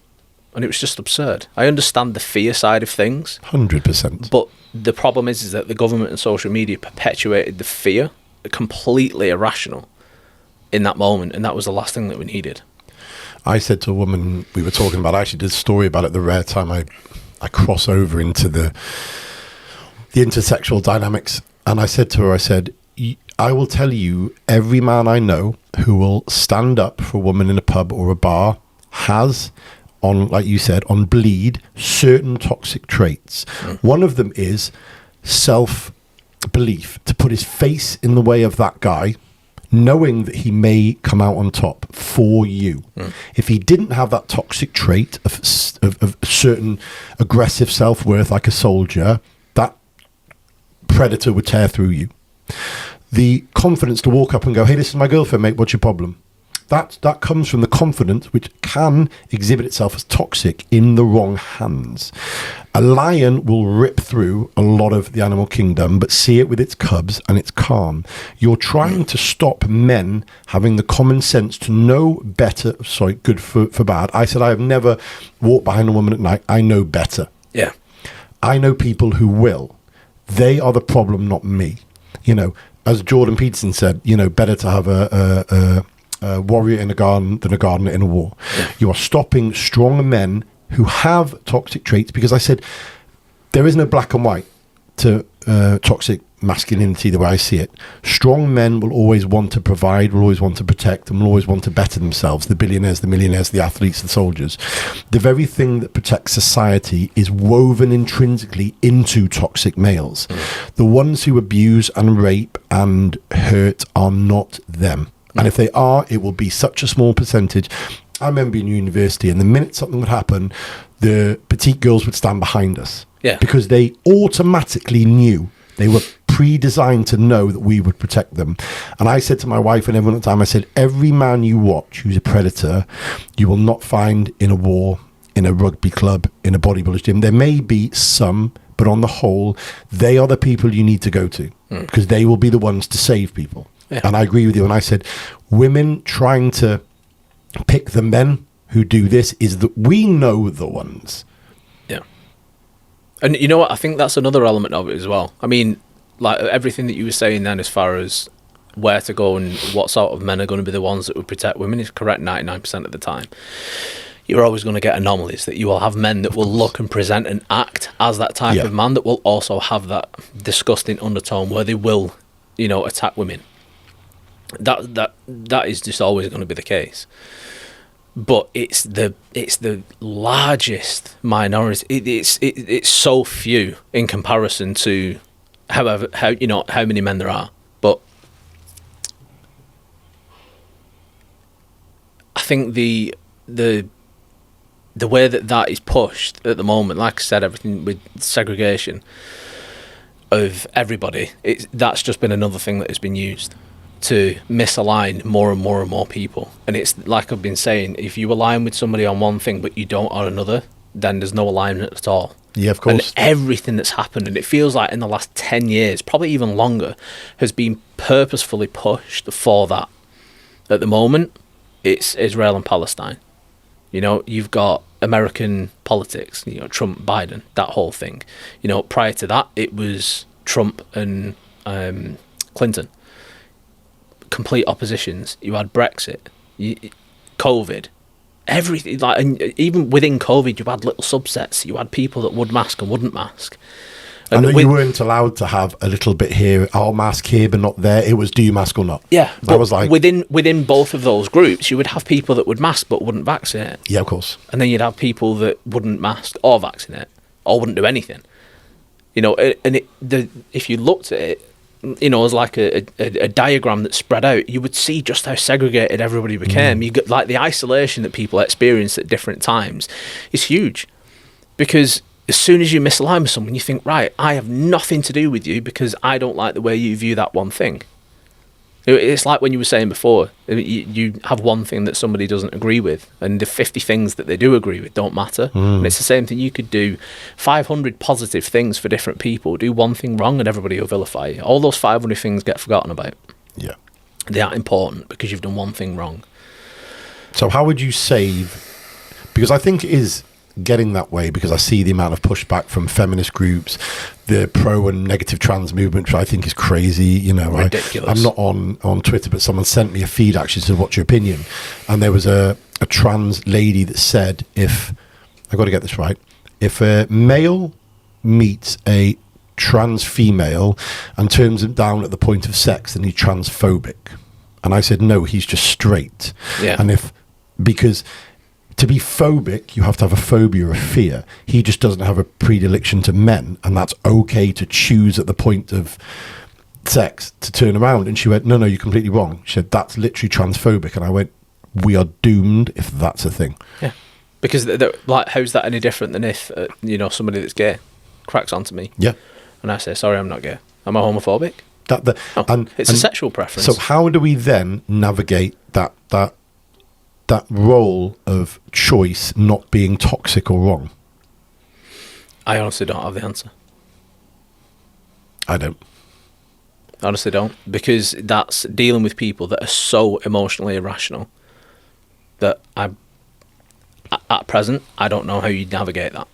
And it was just absurd. I understand the fear side of things. 100%. But the problem is that the government and social media perpetuated the fear, completely irrational, in that moment. And that was the last thing that we needed. I said to a woman we were talking about, I actually did a story about it the rare time I cross over into the intersexual dynamics. And I said to her, I said, I will tell you, every man I know who will stand up for a woman in a pub or a bar has, on, like you said, on bleed, certain toxic traits. One of them is self-belief, to put his face in the way of that guy, knowing that he may come out on top for you. If he didn't have that toxic trait of certain aggressive self-worth, like a soldier, that predator would tear through you. The confidence to walk up and go, hey, this is my girlfriend, mate, what's your problem? That comes from the confidence, which can exhibit itself as toxic in the wrong hands. A lion will rip through a lot of the animal kingdom, but see it with its cubs and it's calm. You're trying to stop men having the common sense to know better. Sorry, good for bad. I said I have never walked behind a woman at night. I know better. Yeah. I know people who will. They are the problem, not me. You know, as Jordan Peterson said, you know, better to have a warrior in a garden than a gardener in a war. You are stopping stronger men who have toxic traits, because I said there is no black and white to toxic masculinity the way I see it. Strong men will always want to provide, will always want to protect, and will always want to better themselves. The billionaires, the millionaires, the athletes, the soldiers. The very thing that protects society is woven intrinsically into toxic males. The ones who abuse and rape and hurt are not them. And if they are, it will be such a small percentage. I remember in university, and the minute something would happen, the petite girls would stand behind us. Yeah. Because they automatically knew, they were pre-designed to know that we would protect them. And I said to my wife and everyone at the time, I said, every man you watch who's a predator, you will not find in a war, in a rugby club, in a bodybuilder's gym. There may be some, but on the whole, they are the people you need to go to, because they will be the ones to save people. Yeah. And I agree with you. And I said, women trying to pick the men who do this is that we know the ones. Yeah. And you know what? I think that's another element of it as well. I mean, like everything that you were saying then as far as where to go and what sort of men are going to be the ones that would protect women is correct 99% of the time. You're always going to get anomalies, that you will have men that will look and present and act as that type of man that will also have that disgusting undertone where they will, you know, attack women. That is just always going to be the case. But it's the largest minority. It's so few in comparison to how many men there are. But I think the way that is pushed at the moment, like I said, everything with segregation of everybody, that's just been another thing that has been used to misalign more and more and more people. And it's like I've been saying, if you align with somebody on one thing but you don't on another, then there's no alignment at all. Yeah, of course. And everything that's happened, and it feels like in the last 10 years, probably even longer, has been purposefully pushed for that. At the moment, it's Israel and Palestine. You know, you've got American politics, you know, Trump, Biden, that whole thing. You know, prior to that, it was Trump and Clinton. Complete oppositions. You had Brexit, COVID, everything. Like, and even within COVID, you had little subsets. You had people that would mask and wouldn't mask. And you weren't allowed to have a little bit here, I'll mask here but not there. It was do you mask or not? Yeah, that was like within both of those groups, you would have people that would mask but wouldn't vaccinate. Yeah, of course. And then you'd have people that wouldn't mask or vaccinate or wouldn't do anything. You know, and if you looked at it, you know, as like a diagram that spread out, you would see just how segregated everybody became. You get like the isolation that people experience at different times is huge, because as soon as you misalign with someone, you think, right, I have nothing to do with you because I don't like the way you view that one thing. It's like when you were saying before, you have one thing that somebody doesn't agree with, and the 50 things that they do agree with don't matter. And it's the same thing. You could do 500 positive things for different people, do one thing wrong, and everybody will vilify you. All those 500 things get forgotten about. Yeah. They aren't important because you've done one thing wrong. So how would you save, because I think it is getting that way, because I see the amount of pushback from feminist groups, the pro and negative trans movement, which I think is crazy. You know, ridiculous. I'm not on Twitter, but someone sent me a feed actually said, what's your opinion? And there was a trans lady that said, if I got to get this right, if a male meets a trans female and turns him down at the point of sex, then he's transphobic. And I said, no, he's just straight. Yeah. And because to be phobic, you have to have a phobia of fear. He just doesn't have a predilection to men, and that's okay to choose at the point of sex to turn around. And she went, no, you're completely wrong. She said, that's literally transphobic. And I went, we are doomed if that's a thing. Yeah. Because, like, how's that any different than if, you know, somebody that's gay cracks onto me? Yeah. And I say, sorry, I'm not gay. Am I homophobic? It's a sexual preference. So how do we then navigate that role of choice not being toxic or wrong? I honestly don't have the answer. I don't. Honestly don't. Because that's dealing with people that are so emotionally irrational that at present, I don't know how you navigate that.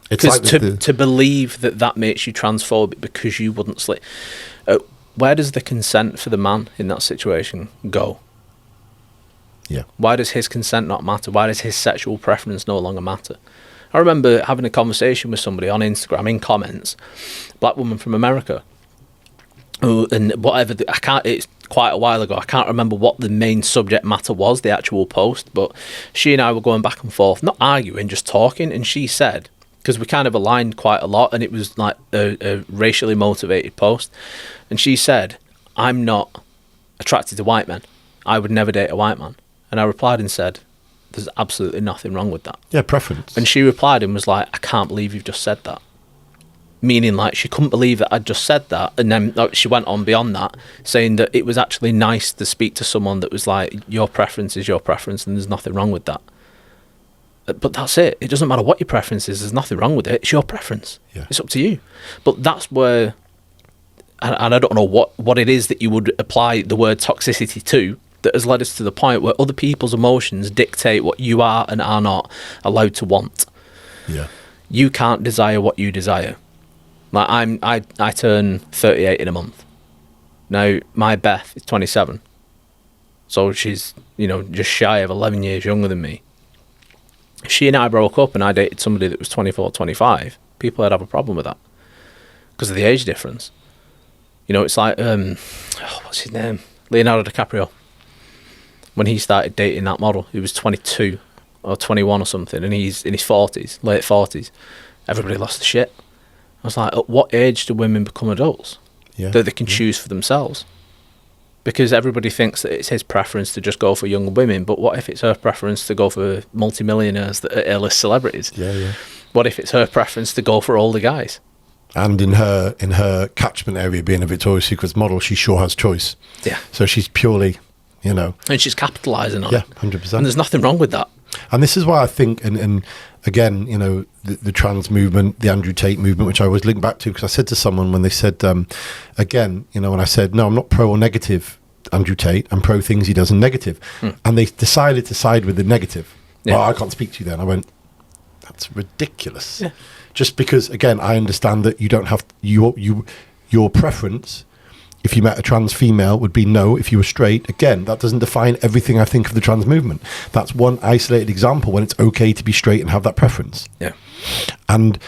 Because like to believe that makes you transphobic because you wouldn't slip. Where does the consent for the man in that situation go? Yeah. Why does his consent not matter? Why does his sexual preference no longer matter? I remember having a conversation with somebody on Instagram in comments, black woman from America, and whatever. It's quite a while ago. I can't remember what the main subject matter was, the actual post, but she and I were going back and forth, not arguing, just talking. And she said, because we kind of aligned quite a lot, and it was like a racially motivated post. And she said, I'm not attracted to white men. I would never date a white man. And I replied and said, there's absolutely nothing wrong with that. Yeah, preference. And she replied and was like, I can't believe you've just said that. Meaning, like, she couldn't believe that I'd just said that. And then she went on beyond that, saying that it was actually nice to speak to someone that was like, your preference is your preference and there's nothing wrong with that. But that's it. It doesn't matter what your preference is. There's nothing wrong with it. It's your preference. Yeah. It's up to you. But that's where, and I don't know what it is that you would apply the word toxicity to, that has led us to the point where other people's emotions dictate what you are and are not allowed to want. Yeah. You can't desire what you desire. Like I turn 38 in a month. Now my Beth is 27, so she's just shy of 11 years younger than me. If she and I broke up and I dated somebody that was 24, 25, people would have a problem with that because of the age difference. It's like what's his name? Leonardo DiCaprio. When he started dating that model, he was 22 or 21 or something, and he's in his 40s, late 40s. Everybody lost the shit. I was like, at what age do women become adults? Yeah. That they can choose for themselves? Because everybody thinks that it's his preference to just go for younger women, but what if it's her preference to go for multimillionaires that are A-list celebrities? Yeah. What if it's her preference to go for older guys? And in her catchment area, being a Victoria's Secret model, she sure has choice. Yeah. So she's purely, And she's capitalising on it. Yeah, 100%. And there's nothing wrong with that. And this is why I think, and again, the trans movement, the Andrew Tate movement, which I always link back to, because I said to someone when they said, again, when I said, no, I'm not pro or negative Andrew Tate, I'm pro things he does and negative. And they decided to side with the negative. Yeah. Well, I can't speak to you then. I went, that's ridiculous. Yeah. Just because, again, I understand that you don't have, your preference, if you met a trans female, would be no. If you were straight, again, that doesn't define everything I think of the trans movement. That's one isolated example when it's okay to be straight and have that preference. Yeah. And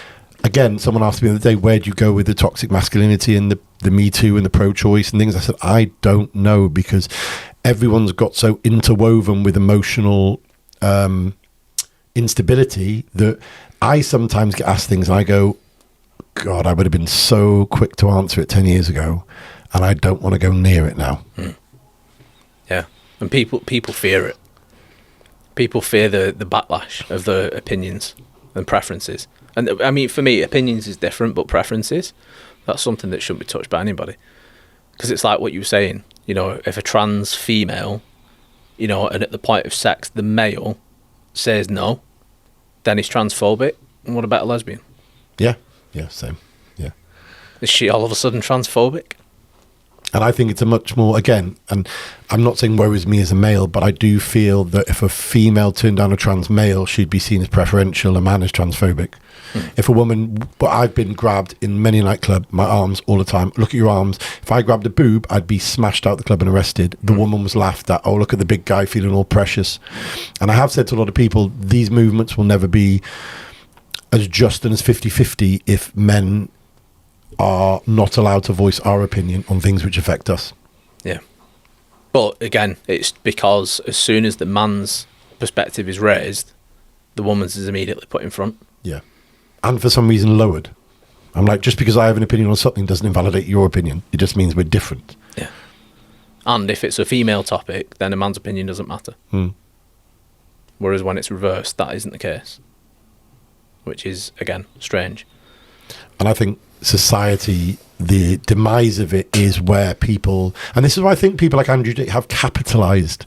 again, someone asked me the other day, where do you go with the toxic masculinity and the Me Too and the pro-choice and things? I said, I don't know, because everyone's got so interwoven with emotional instability that I sometimes get asked things and I go, God, I would have been so quick to answer it 10 years ago. And I don't want to go near it now. Yeah. And people fear it. People fear the backlash of the opinions and preferences. And I mean, for me, opinions is different, but preferences, that's something that shouldn't be touched by anybody. Because it's like what you were saying, if a trans female, and at the point of sex, the male says no, then he's transphobic. And what about a lesbian? Yeah, same. Yeah. Is she all of a sudden transphobic? And I think it's a much more, again, and I'm not saying woe is me as a male, but I do feel that if a female turned down a trans male, she'd be seen as preferential, a man as transphobic. If a woman, but I've been grabbed in many nightclub, my arms all the time. Look at your arms. If I grabbed a boob, I'd be smashed out the club and arrested. The woman was laughed at. Oh, look at the big guy feeling all precious. And I have said to a lot of people, these movements will never be as just and as 50-50 if men are not allowed to voice our opinion on things which affect us. Yeah. But again, it's because as soon as the man's perspective is raised, the woman's is immediately put in front. Yeah. And for some reason lowered. I'm like, just because I have an opinion on something doesn't invalidate your opinion. It just means we're different. Yeah. And if it's a female topic, then a man's opinion doesn't matter. Whereas when it's reversed, that isn't the case. Which is, again, strange. And I think society, the demise of it is where people, and this is why I think people like Andrew Tate have capitalized,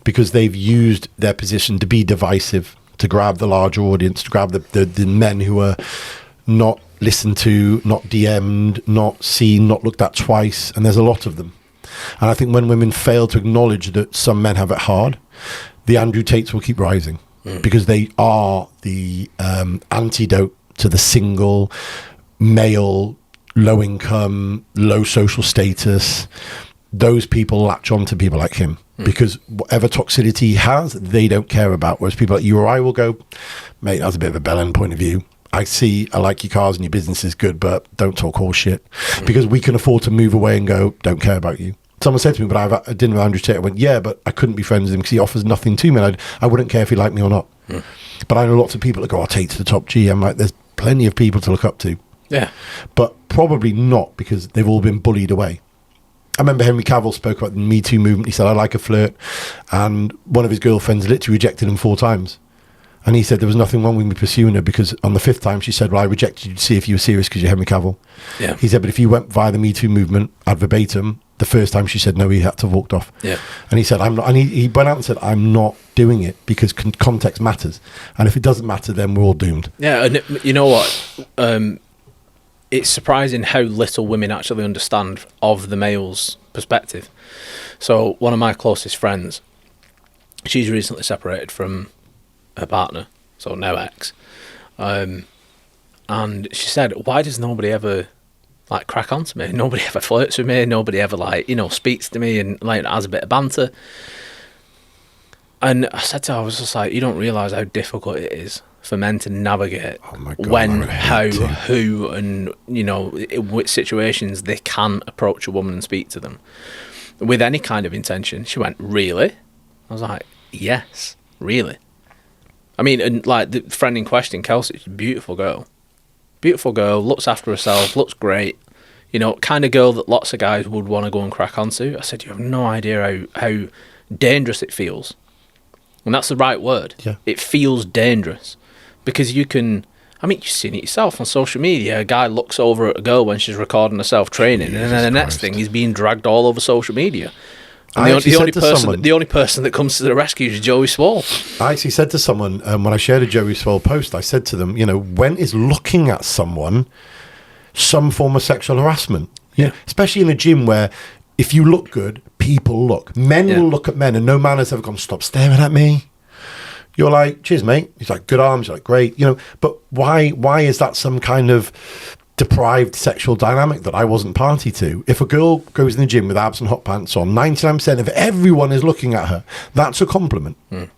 because they've used their position to be divisive, to grab the larger audience, to grab the men who are not listened to, not DM'd, not seen, not looked at twice, and there's a lot of them. And I think when women fail to acknowledge that some men have it hard, the Andrew Tates will keep rising, because they are the antidote to the single male, low income, low social status. Those people latch on to people like him because whatever toxicity he has, they don't care about. Whereas people like you or I will go, mate, that's a bit of a bell end point of view. I like your cars and your business is good, but don't talk horse shit, because we can afford to move away and go, don't care about you. Someone said to me, but I had dinner with Andrew Tate. I went, yeah, but I couldn't be friends with him because he offers nothing to me. And I wouldn't care if he liked me or not. But I know lots of people that go, Tate to the top G. I'm like, there's plenty of people to look up to. Yeah. But probably not, because they've all been bullied away. I remember Henry Cavill spoke about the Me Too movement. He said, I like a flirt. And one of his girlfriends literally rejected him 4 times. And he said there was nothing wrong with me pursuing her, because on the 5th time she said, well, I rejected you to see if you were serious because you're Henry Cavill. Yeah. He said, but if you went via the Me Too movement ad verbatim, the first time she said no, he had to have walked off. Yeah. And he said, I'm not, and he went out and said, I'm not doing it because context matters. And if it doesn't matter, then we're all doomed. Yeah. And you know what? It's surprising how little women actually understand of the male's perspective. So one of my closest friends, she's recently separated from her partner, so now ex. And she said, why does nobody ever like crack on to me? Nobody ever flirts with me. Nobody ever like, speaks to me and like has a bit of banter. And I said to her, I was just like, you don't realise how difficult it is for men to navigate when, how, who, and, in which situations they can approach a woman and speak to them with any kind of intention. She went, really? I was like, yes, really. I mean, and like the friend in question, Kelsey, she's a beautiful girl, looks after herself, looks great, kind of girl that lots of guys would want to go and crack onto. I said, you have no idea how dangerous it feels. And that's the right word. Yeah. It feels dangerous because you've seen it yourself on social media. A guy looks over at a girl when she's recording herself training, and then the next thing he's being dragged all over social media. And the only person that comes to the rescue is Joey Swall. I actually said to someone when I shared a Joey Swall post, I said to them, when is looking at someone some form of sexual harassment? Yeah. Especially in a gym where if you look good, people look. Men will look at men, and no man has ever gone, stop staring at me. You're like, cheers, mate. He's like, good arms. You're like, great. But why is that some kind of deprived sexual dynamic that I wasn't party to? If a girl goes in the gym with abs and hot pants on, 99% of everyone is looking at her. That's a compliment.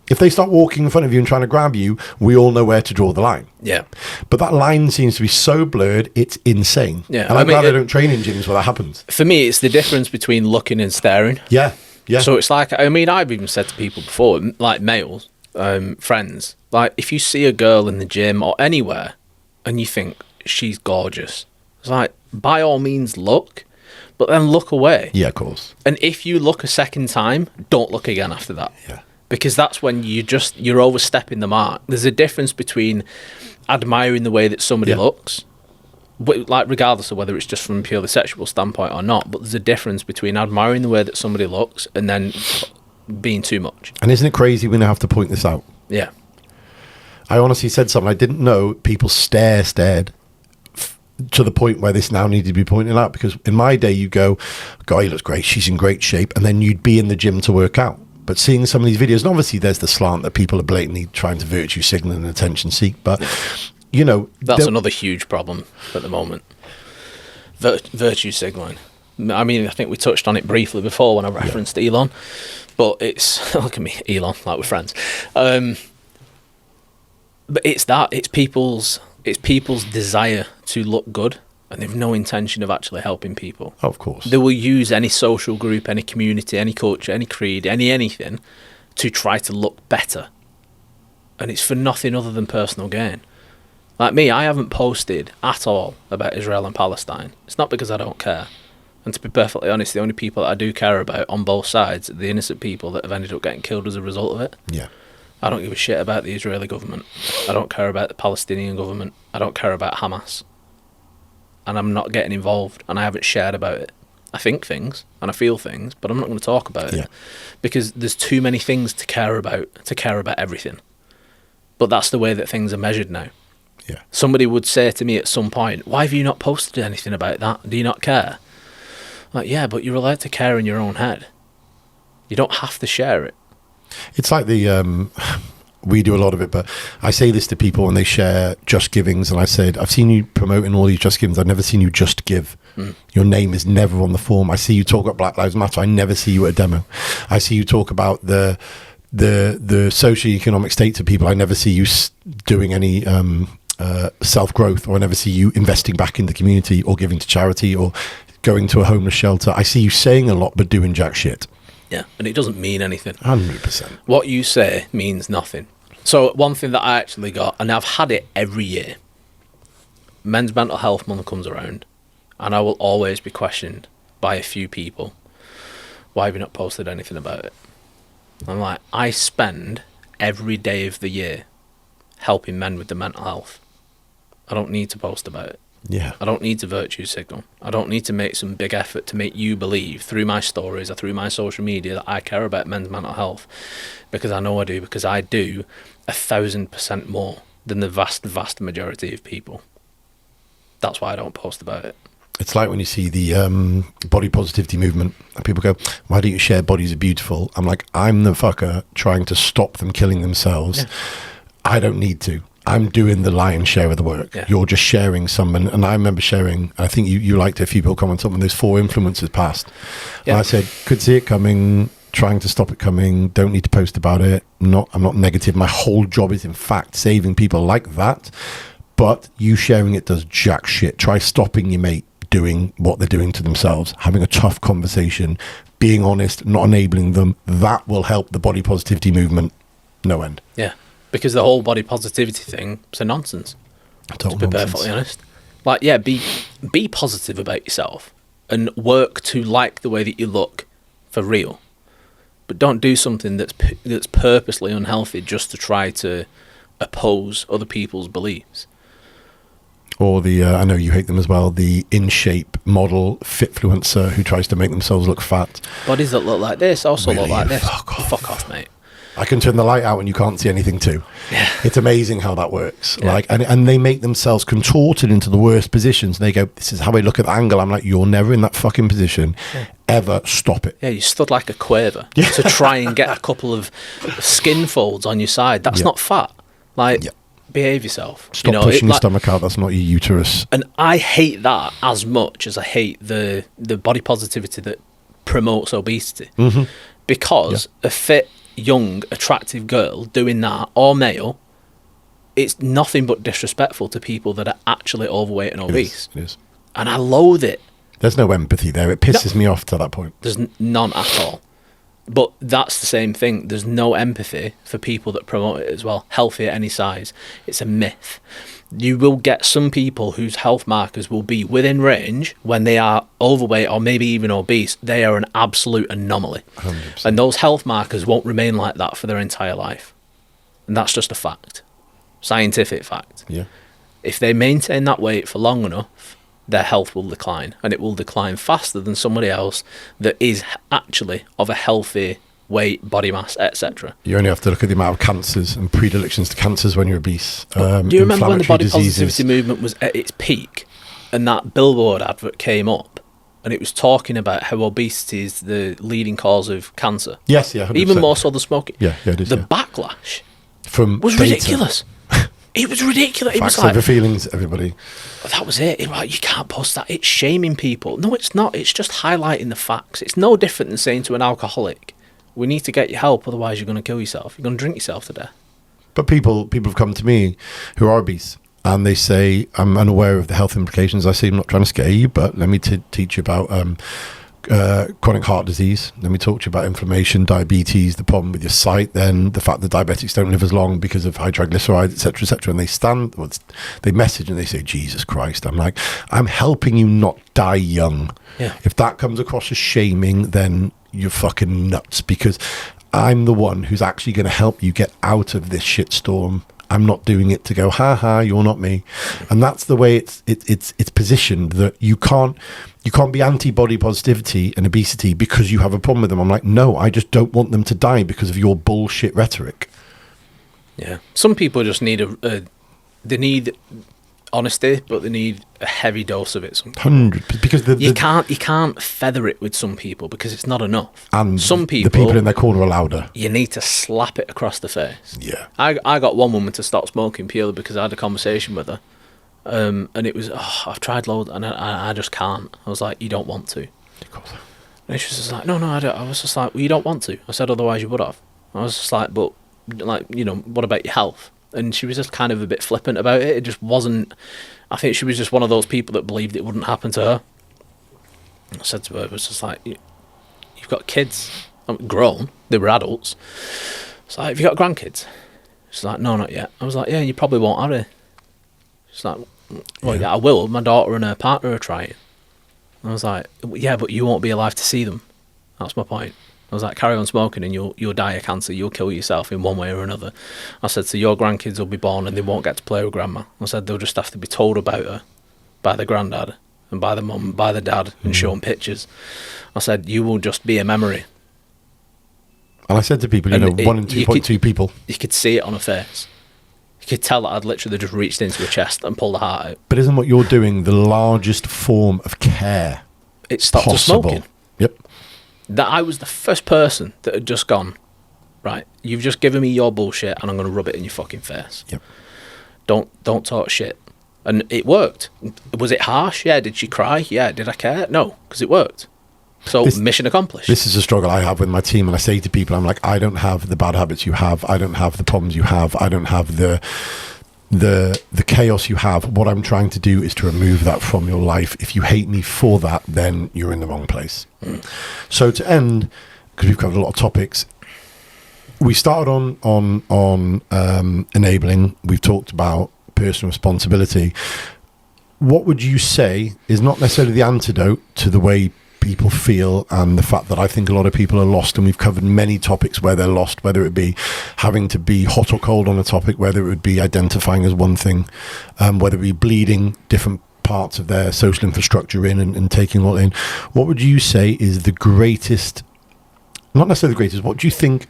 If they start walking in front of you and trying to grab you, we all know where to draw the line. Yeah. But that line seems to be so blurred, it's insane. Yeah. And I'm glad I don't train in gyms where that happens. For me, it's the difference between looking and staring. Yeah. Yeah. So it's like, I've even said to people before, like males, friends, like if you see a girl in the gym or anywhere and you think she's gorgeous, it's like, by all means look, but then look away. Yeah, of course. And if you look a second time, don't look again after that. Yeah. Because that's when you're overstepping the mark. There's a difference between admiring the way that somebody looks, like regardless of whether it's just from a purely sexual standpoint or not, but there's a difference between admiring the way that somebody looks and then being too much. And isn't it crazy when I have to point this out? Yeah. I honestly said something I didn't know. People stared to the point where this now needed to be pointed out, because in my day you go, he looks great, she's in great shape, and then you'd be in the gym to work out. But seeing some of these videos, and obviously there's the slant that people are blatantly trying to virtue signal and attention seek, but that's another huge problem at the moment. Virtue signaling. I mean, I think we touched on it briefly before when I referenced Elon, but it's look at me, Elon, like we're friends. But it's people's desire to look good, and they've no intention of actually helping people. Of course. They will use any social group, any community, any culture, any creed, anything to try to look better. And it's for nothing other than personal gain. Like me, I haven't posted at all about Israel and Palestine. It's not because I don't care. And to be perfectly honest, the only people that I do care about on both sides are the innocent people that have ended up getting killed as a result of it. Yeah. I don't give a shit about the Israeli government. I don't care about the Palestinian government. I don't care about Hamas. And I'm not getting involved, and I haven't shared about it. I think things, and I feel things, but I'm not going to talk about it. Because there's too many things to care about everything. But that's the way that things are measured now. Yeah. Somebody would say to me at some point, why have you not posted anything about that? Do you not care? Like, yeah, but you're allowed to care in your own head. You don't have to share it. It's like we do a lot of it, but I say this to people when they share Just Givings, and I said, I've seen you promoting all these Just Givings. I've never seen you just give. Your name is never on the form. I see you talk about Black Lives Matter. I never see you at a demo. I see you talk about the socio-economic states of people. I never see you doing any self-growth, or I never see you investing back in the community or giving to charity or going to a homeless shelter. I see you saying a lot but doing jack shit. Yeah, and it doesn't mean anything. 100%. What you say means nothing. So one thing that I actually got, and I've had it every year, Men's Mental Health Month comes around, and I will always be questioned by a few people, why have you not posted anything about it? I'm like, I spend every day of the year helping men with their mental health. I don't need to post about it. Yeah. I don't need to virtue signal. I don't need to make some big effort to make you believe through my stories or through my social media that I care about men's mental health, because I know I do, because I do 1,000% more than the vast majority of people. That's why I don't post about it. It's like when you see the body positivity movement and people go, why don't you share bodies are beautiful? I'm like, I'm the fucker trying to stop them killing themselves. Yeah. I don't need to. I'm doing the lion's share of the work. Yeah. You're just sharing some. And I remember sharing, I think you liked it, a few people comment on when those 4 influencers passed. Yeah. And I said, could see it coming, trying to stop it coming, don't need to post about it. I'm not negative. My whole job is, in fact, saving people like that. But you sharing it does jack shit. Try stopping your mate doing what they're doing to themselves, having a tough conversation, being honest, not enabling them. That will help the body positivity movement no end. Yeah, because the whole body positivity thing is a nonsense, to be perfectly honest. Like, yeah, be positive about yourself and work to like the way that you look for real, but don't do something that's purposely unhealthy just to try to oppose other people's beliefs. Or the, I know you hate them as well, the in-shape model fitfluencer who tries to make themselves look fat. Bodies that look like this also really? Look like this. Fuck off, mate. I can turn the light out and you can't see anything too. Yeah. It's amazing how that works. Yeah. Like, and they make themselves contorted into the worst positions. And they go, this is how I look at the angle. I'm like, you're never in that fucking position. Yeah. Ever. Stop it. Yeah, you stood like a quaver to try and get a couple of skin folds on your side. That's not fat. Like... Yeah. Behave yourself. Stop pushing your stomach out. That's not your uterus. And I hate that as much as I hate the body positivity that promotes obesity. Mm-hmm. Because a fit, young, attractive girl doing that, or male, it's nothing but disrespectful to people that are actually overweight and obese. It is. And I loathe it. There's no empathy there. It pisses me off to that point. There's none at all. But that's the same thing. There's no empathy for people that promote it as well. Healthy at any size. It's a myth. You will get some people whose health markers will be within range when they are overweight or maybe even obese. They are an absolute anomaly. 100%. And those health markers won't remain like that for their entire life. And that's just a fact. Scientific fact. Yeah. If they maintain that weight for long enough, their health will decline, and it will decline faster than somebody else that is actually of a healthy weight, body mass, etc. You only have to look at the amount of cancers and predilections to cancers when you're obese. Do you remember when the body positivity movement was at its peak and that billboard advert came up and it was talking about how obesity is the leading cause of cancer? Yes, yeah. 100%. Even more so than smoking. Yeah, it is. The backlash was data. Ridiculous. It was ridiculous. Facts it was like, over feelings, everybody. That was it. You can't post that. It's shaming people. No, it's not. It's just highlighting the facts. It's no different than saying to an alcoholic, we need to get you help, otherwise you're going to kill yourself. You're going to drink yourself to death. But people have come to me who are obese and they say, I'm unaware of the health implications. I say, I'm not trying to scare you, but let me teach you about chronic heart disease. Let me talk to you about inflammation, diabetes, the problem with your sight, then the fact that diabetics don't live as long because of high triglycerides, etc., etc. And they message and they say, Jesus Christ. I'm like, I'm helping you not die young. Yeah. If that comes across as shaming, then you're fucking nuts, because I'm the one who's actually going to help you get out of this shitstorm. I'm not doing it to go, ha ha, you're not me. And that's the way it's positioned, that you can't be anti-body positivity and obesity because you have a problem with them. I'm like, no, I just don't want them to die because of your bullshit rhetoric. Yeah. Some people just need they need honesty, but they need a heavy dose of it sometimes. 100%, because you can't feather it with some people because it's not enough. And some people, the people in their corner are louder. You need to slap it across the face. Yeah. I got one woman to stop smoking purely because I had a conversation with her, and it was, I've tried loads and I just can't. I was like, you don't want to. Of course. And she was just like, no, I don't. I was just like, well, you don't want to. I said, otherwise you would have. I was just like, but like, what about your health? And she was just kind of a bit flippant about it. It just wasn't. I think she was just one of those people that believed it wouldn't happen to her. I said to her, it was just like, you've got kids, grown, they were adults. It's like, have you got grandkids? She's like, no, not yet. I was like, yeah, you probably won't, have it. She's like, well, yeah, I will. My daughter and her partner are trying. I was like, yeah, but you won't be alive to see them. That's my point. I was like, carry on smoking and you'll die of cancer. You'll kill yourself in one way or another. I said, so your grandkids will be born and they won't get to play with grandma. I said, they'll just have to be told about her by the granddad and by the mum, by the dad, and shown pictures. I said, you will just be a memory. And I said to people, 1 in 2.2 people. You could see it on her face. You could tell that I'd literally just reached into a chest and pulled the heart out. But isn't what you're doing the largest form of care? It stopped us possible? smoking. Yep. That I was the first person that had just gone, right, you've just given me your bullshit and I'm going to rub it in your fucking face. Yep. Don't talk shit. And it worked. Was it harsh? Yeah. Did she cry? Yeah. Did I care? No, because it worked. So mission accomplished. This is a struggle I have with my team, and I say to people, I'm like, I don't have the bad habits you have. I don't have the problems you have. I don't have the chaos you have. What I'm trying to do is to remove that from your life. If you hate me for that, then you're in the wrong place. So to end, because we've covered a lot of topics, we started on enabling. We've talked about personal responsibility. What would you say is not necessarily the antidote to the way people feel and the fact that I think a lot of people are lost, and we've covered many topics where they're lost, whether it be having to be hot or cold on a topic, whether it would be identifying as one thing, whether it be bleeding different parts of their social infrastructure in and taking all in. What would you say is the greatest, not necessarily the greatest, what do you think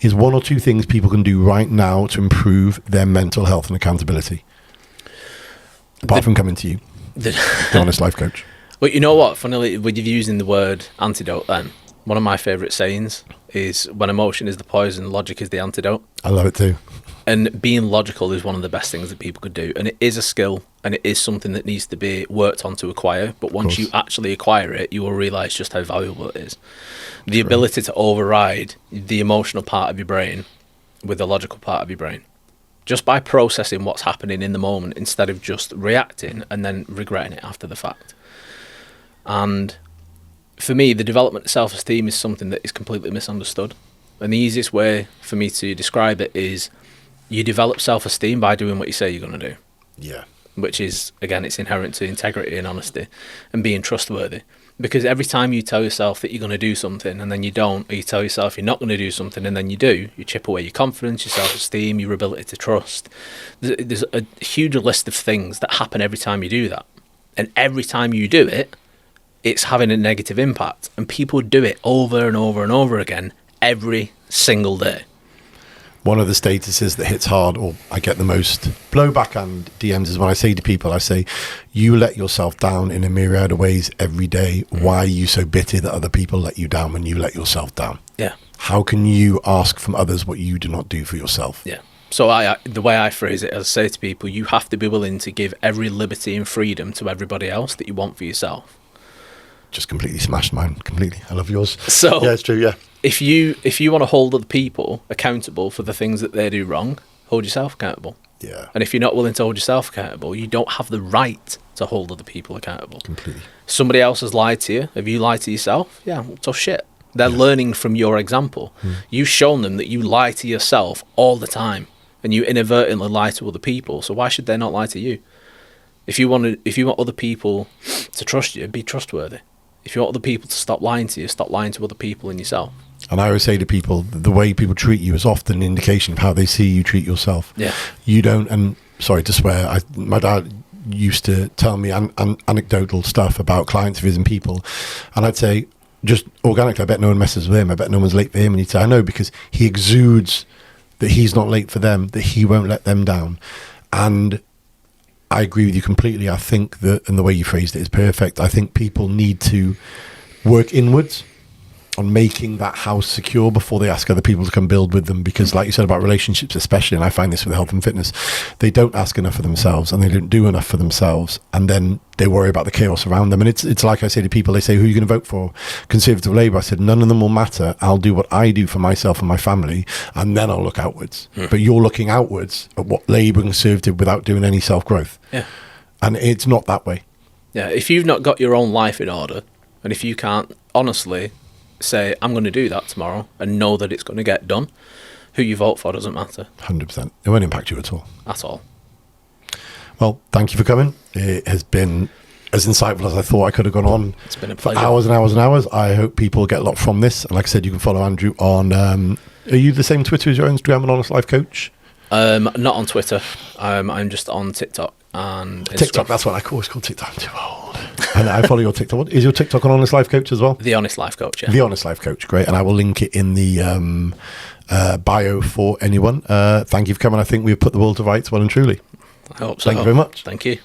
is one or two things people can do right now to improve their mental health and accountability? Apart from coming to you, the Honest Life Coach. Well, you know what? Funnily, with you using the word antidote, then one of my favourite sayings is, "When emotion is the poison, logic is the antidote." I love it too. And being logical is one of the best things that people could do, and it is a skill, and it is something that needs to be worked on to acquire. But once you actually acquire it, you will realise just how valuable it is. The ability to override the emotional part of your brain with the logical part of your brain, just by processing what's happening in the moment instead of just reacting and then regretting it after the fact. And for me, the development of self-esteem is something that is completely misunderstood. And the easiest way for me to describe it is you develop self-esteem by doing what you say you're going to do. Yeah. Which is, again, it's inherent to integrity and honesty and being trustworthy. Because every time you tell yourself that you're going to do something and then you don't, or you tell yourself you're not going to do something and then you do, you chip away your confidence, your self-esteem, your ability to trust. There's a huge list of things that happen every time you do that. And every time you do it, it's having a negative impact. And people do it over and over and over again every single day. One of the statuses that hits hard, or I get the most blowback and DMs, is when I say to people, I say, you let yourself down in a myriad of ways every day. Why are you so bitter that other people let you down when you let yourself down? Yeah. How can you ask from others what you do not do for yourself? Yeah. So the way I phrase it, I say to people, you have to be willing to give every liberty and freedom to everybody else that you want for yourself. Just completely smashed mine, completely. I love yours. So yeah, it's true, yeah. If you want to hold other people accountable for the things that they do wrong, hold yourself accountable. Yeah. And if you're not willing to hold yourself accountable, you don't have the right to hold other people accountable. Completely. Somebody else has lied to you. Have you lied to yourself? Yeah, well, tough shit. They're learning from your example. You've shown them that you lie to yourself all the time, and you inadvertently lie to other people. So why should they not lie to you? If you want other people to trust you, be trustworthy. If you want other people to stop lying to you, stop lying to other people and yourself. And I always say to people, the way people treat you is often an indication of how they see you treat yourself. Yeah. You don't, and sorry to swear, my dad used to tell me anecdotal stuff about clients of his and people. And I'd say, just organically, I bet no one messes with him. I bet no one's late for him. And he'd say, I know, because he exudes that he's not late for them, that he won't let them down. And I agree with you completely. I think that, and the way you phrased it is perfect. I think people need to work inwards on making that house secure before they ask other people to come build with them. Because like you said about relationships especially, and I find this with health and fitness, they don't ask enough for themselves and they don't do enough for themselves, and then they worry about the chaos around them. And it's like I say to people, they say, who are you going to vote for? Conservative, Labour? I said, none of them will matter. I'll do what I do for myself and my family, and then I'll look outwards. But you're looking outwards at what Labour and Conservative without doing any self-growth. Yeah. And it's not that way. Yeah, if you've not got your own life in order, and if you can't honestly say, I'm going to do that tomorrow, and know that it's going to get done, who you vote for doesn't matter. 100%. It won't impact you at all. At all. Well, thank you for coming. It has been as insightful as I thought. I could have gone on It's been a for pleasure. hours and hours and hours. I hope people get a lot from this. And like I said, you can follow Andrew on... are you the same Twitter as your Instagram and Honest Life Coach? Not on Twitter. I'm just on TikTok and Instagram. TikTok, that's what I call. It's called TikTok. I'm too old. And I follow your TikTok. Is your TikTok on Honest Life Coach as well? The Honest Life Coach, yeah. The Honest Life Coach, great. And I will link it in the bio for anyone. Thank you for coming. I think we've put the world to rights well and truly. I hope so. Thank you very much. Thank you.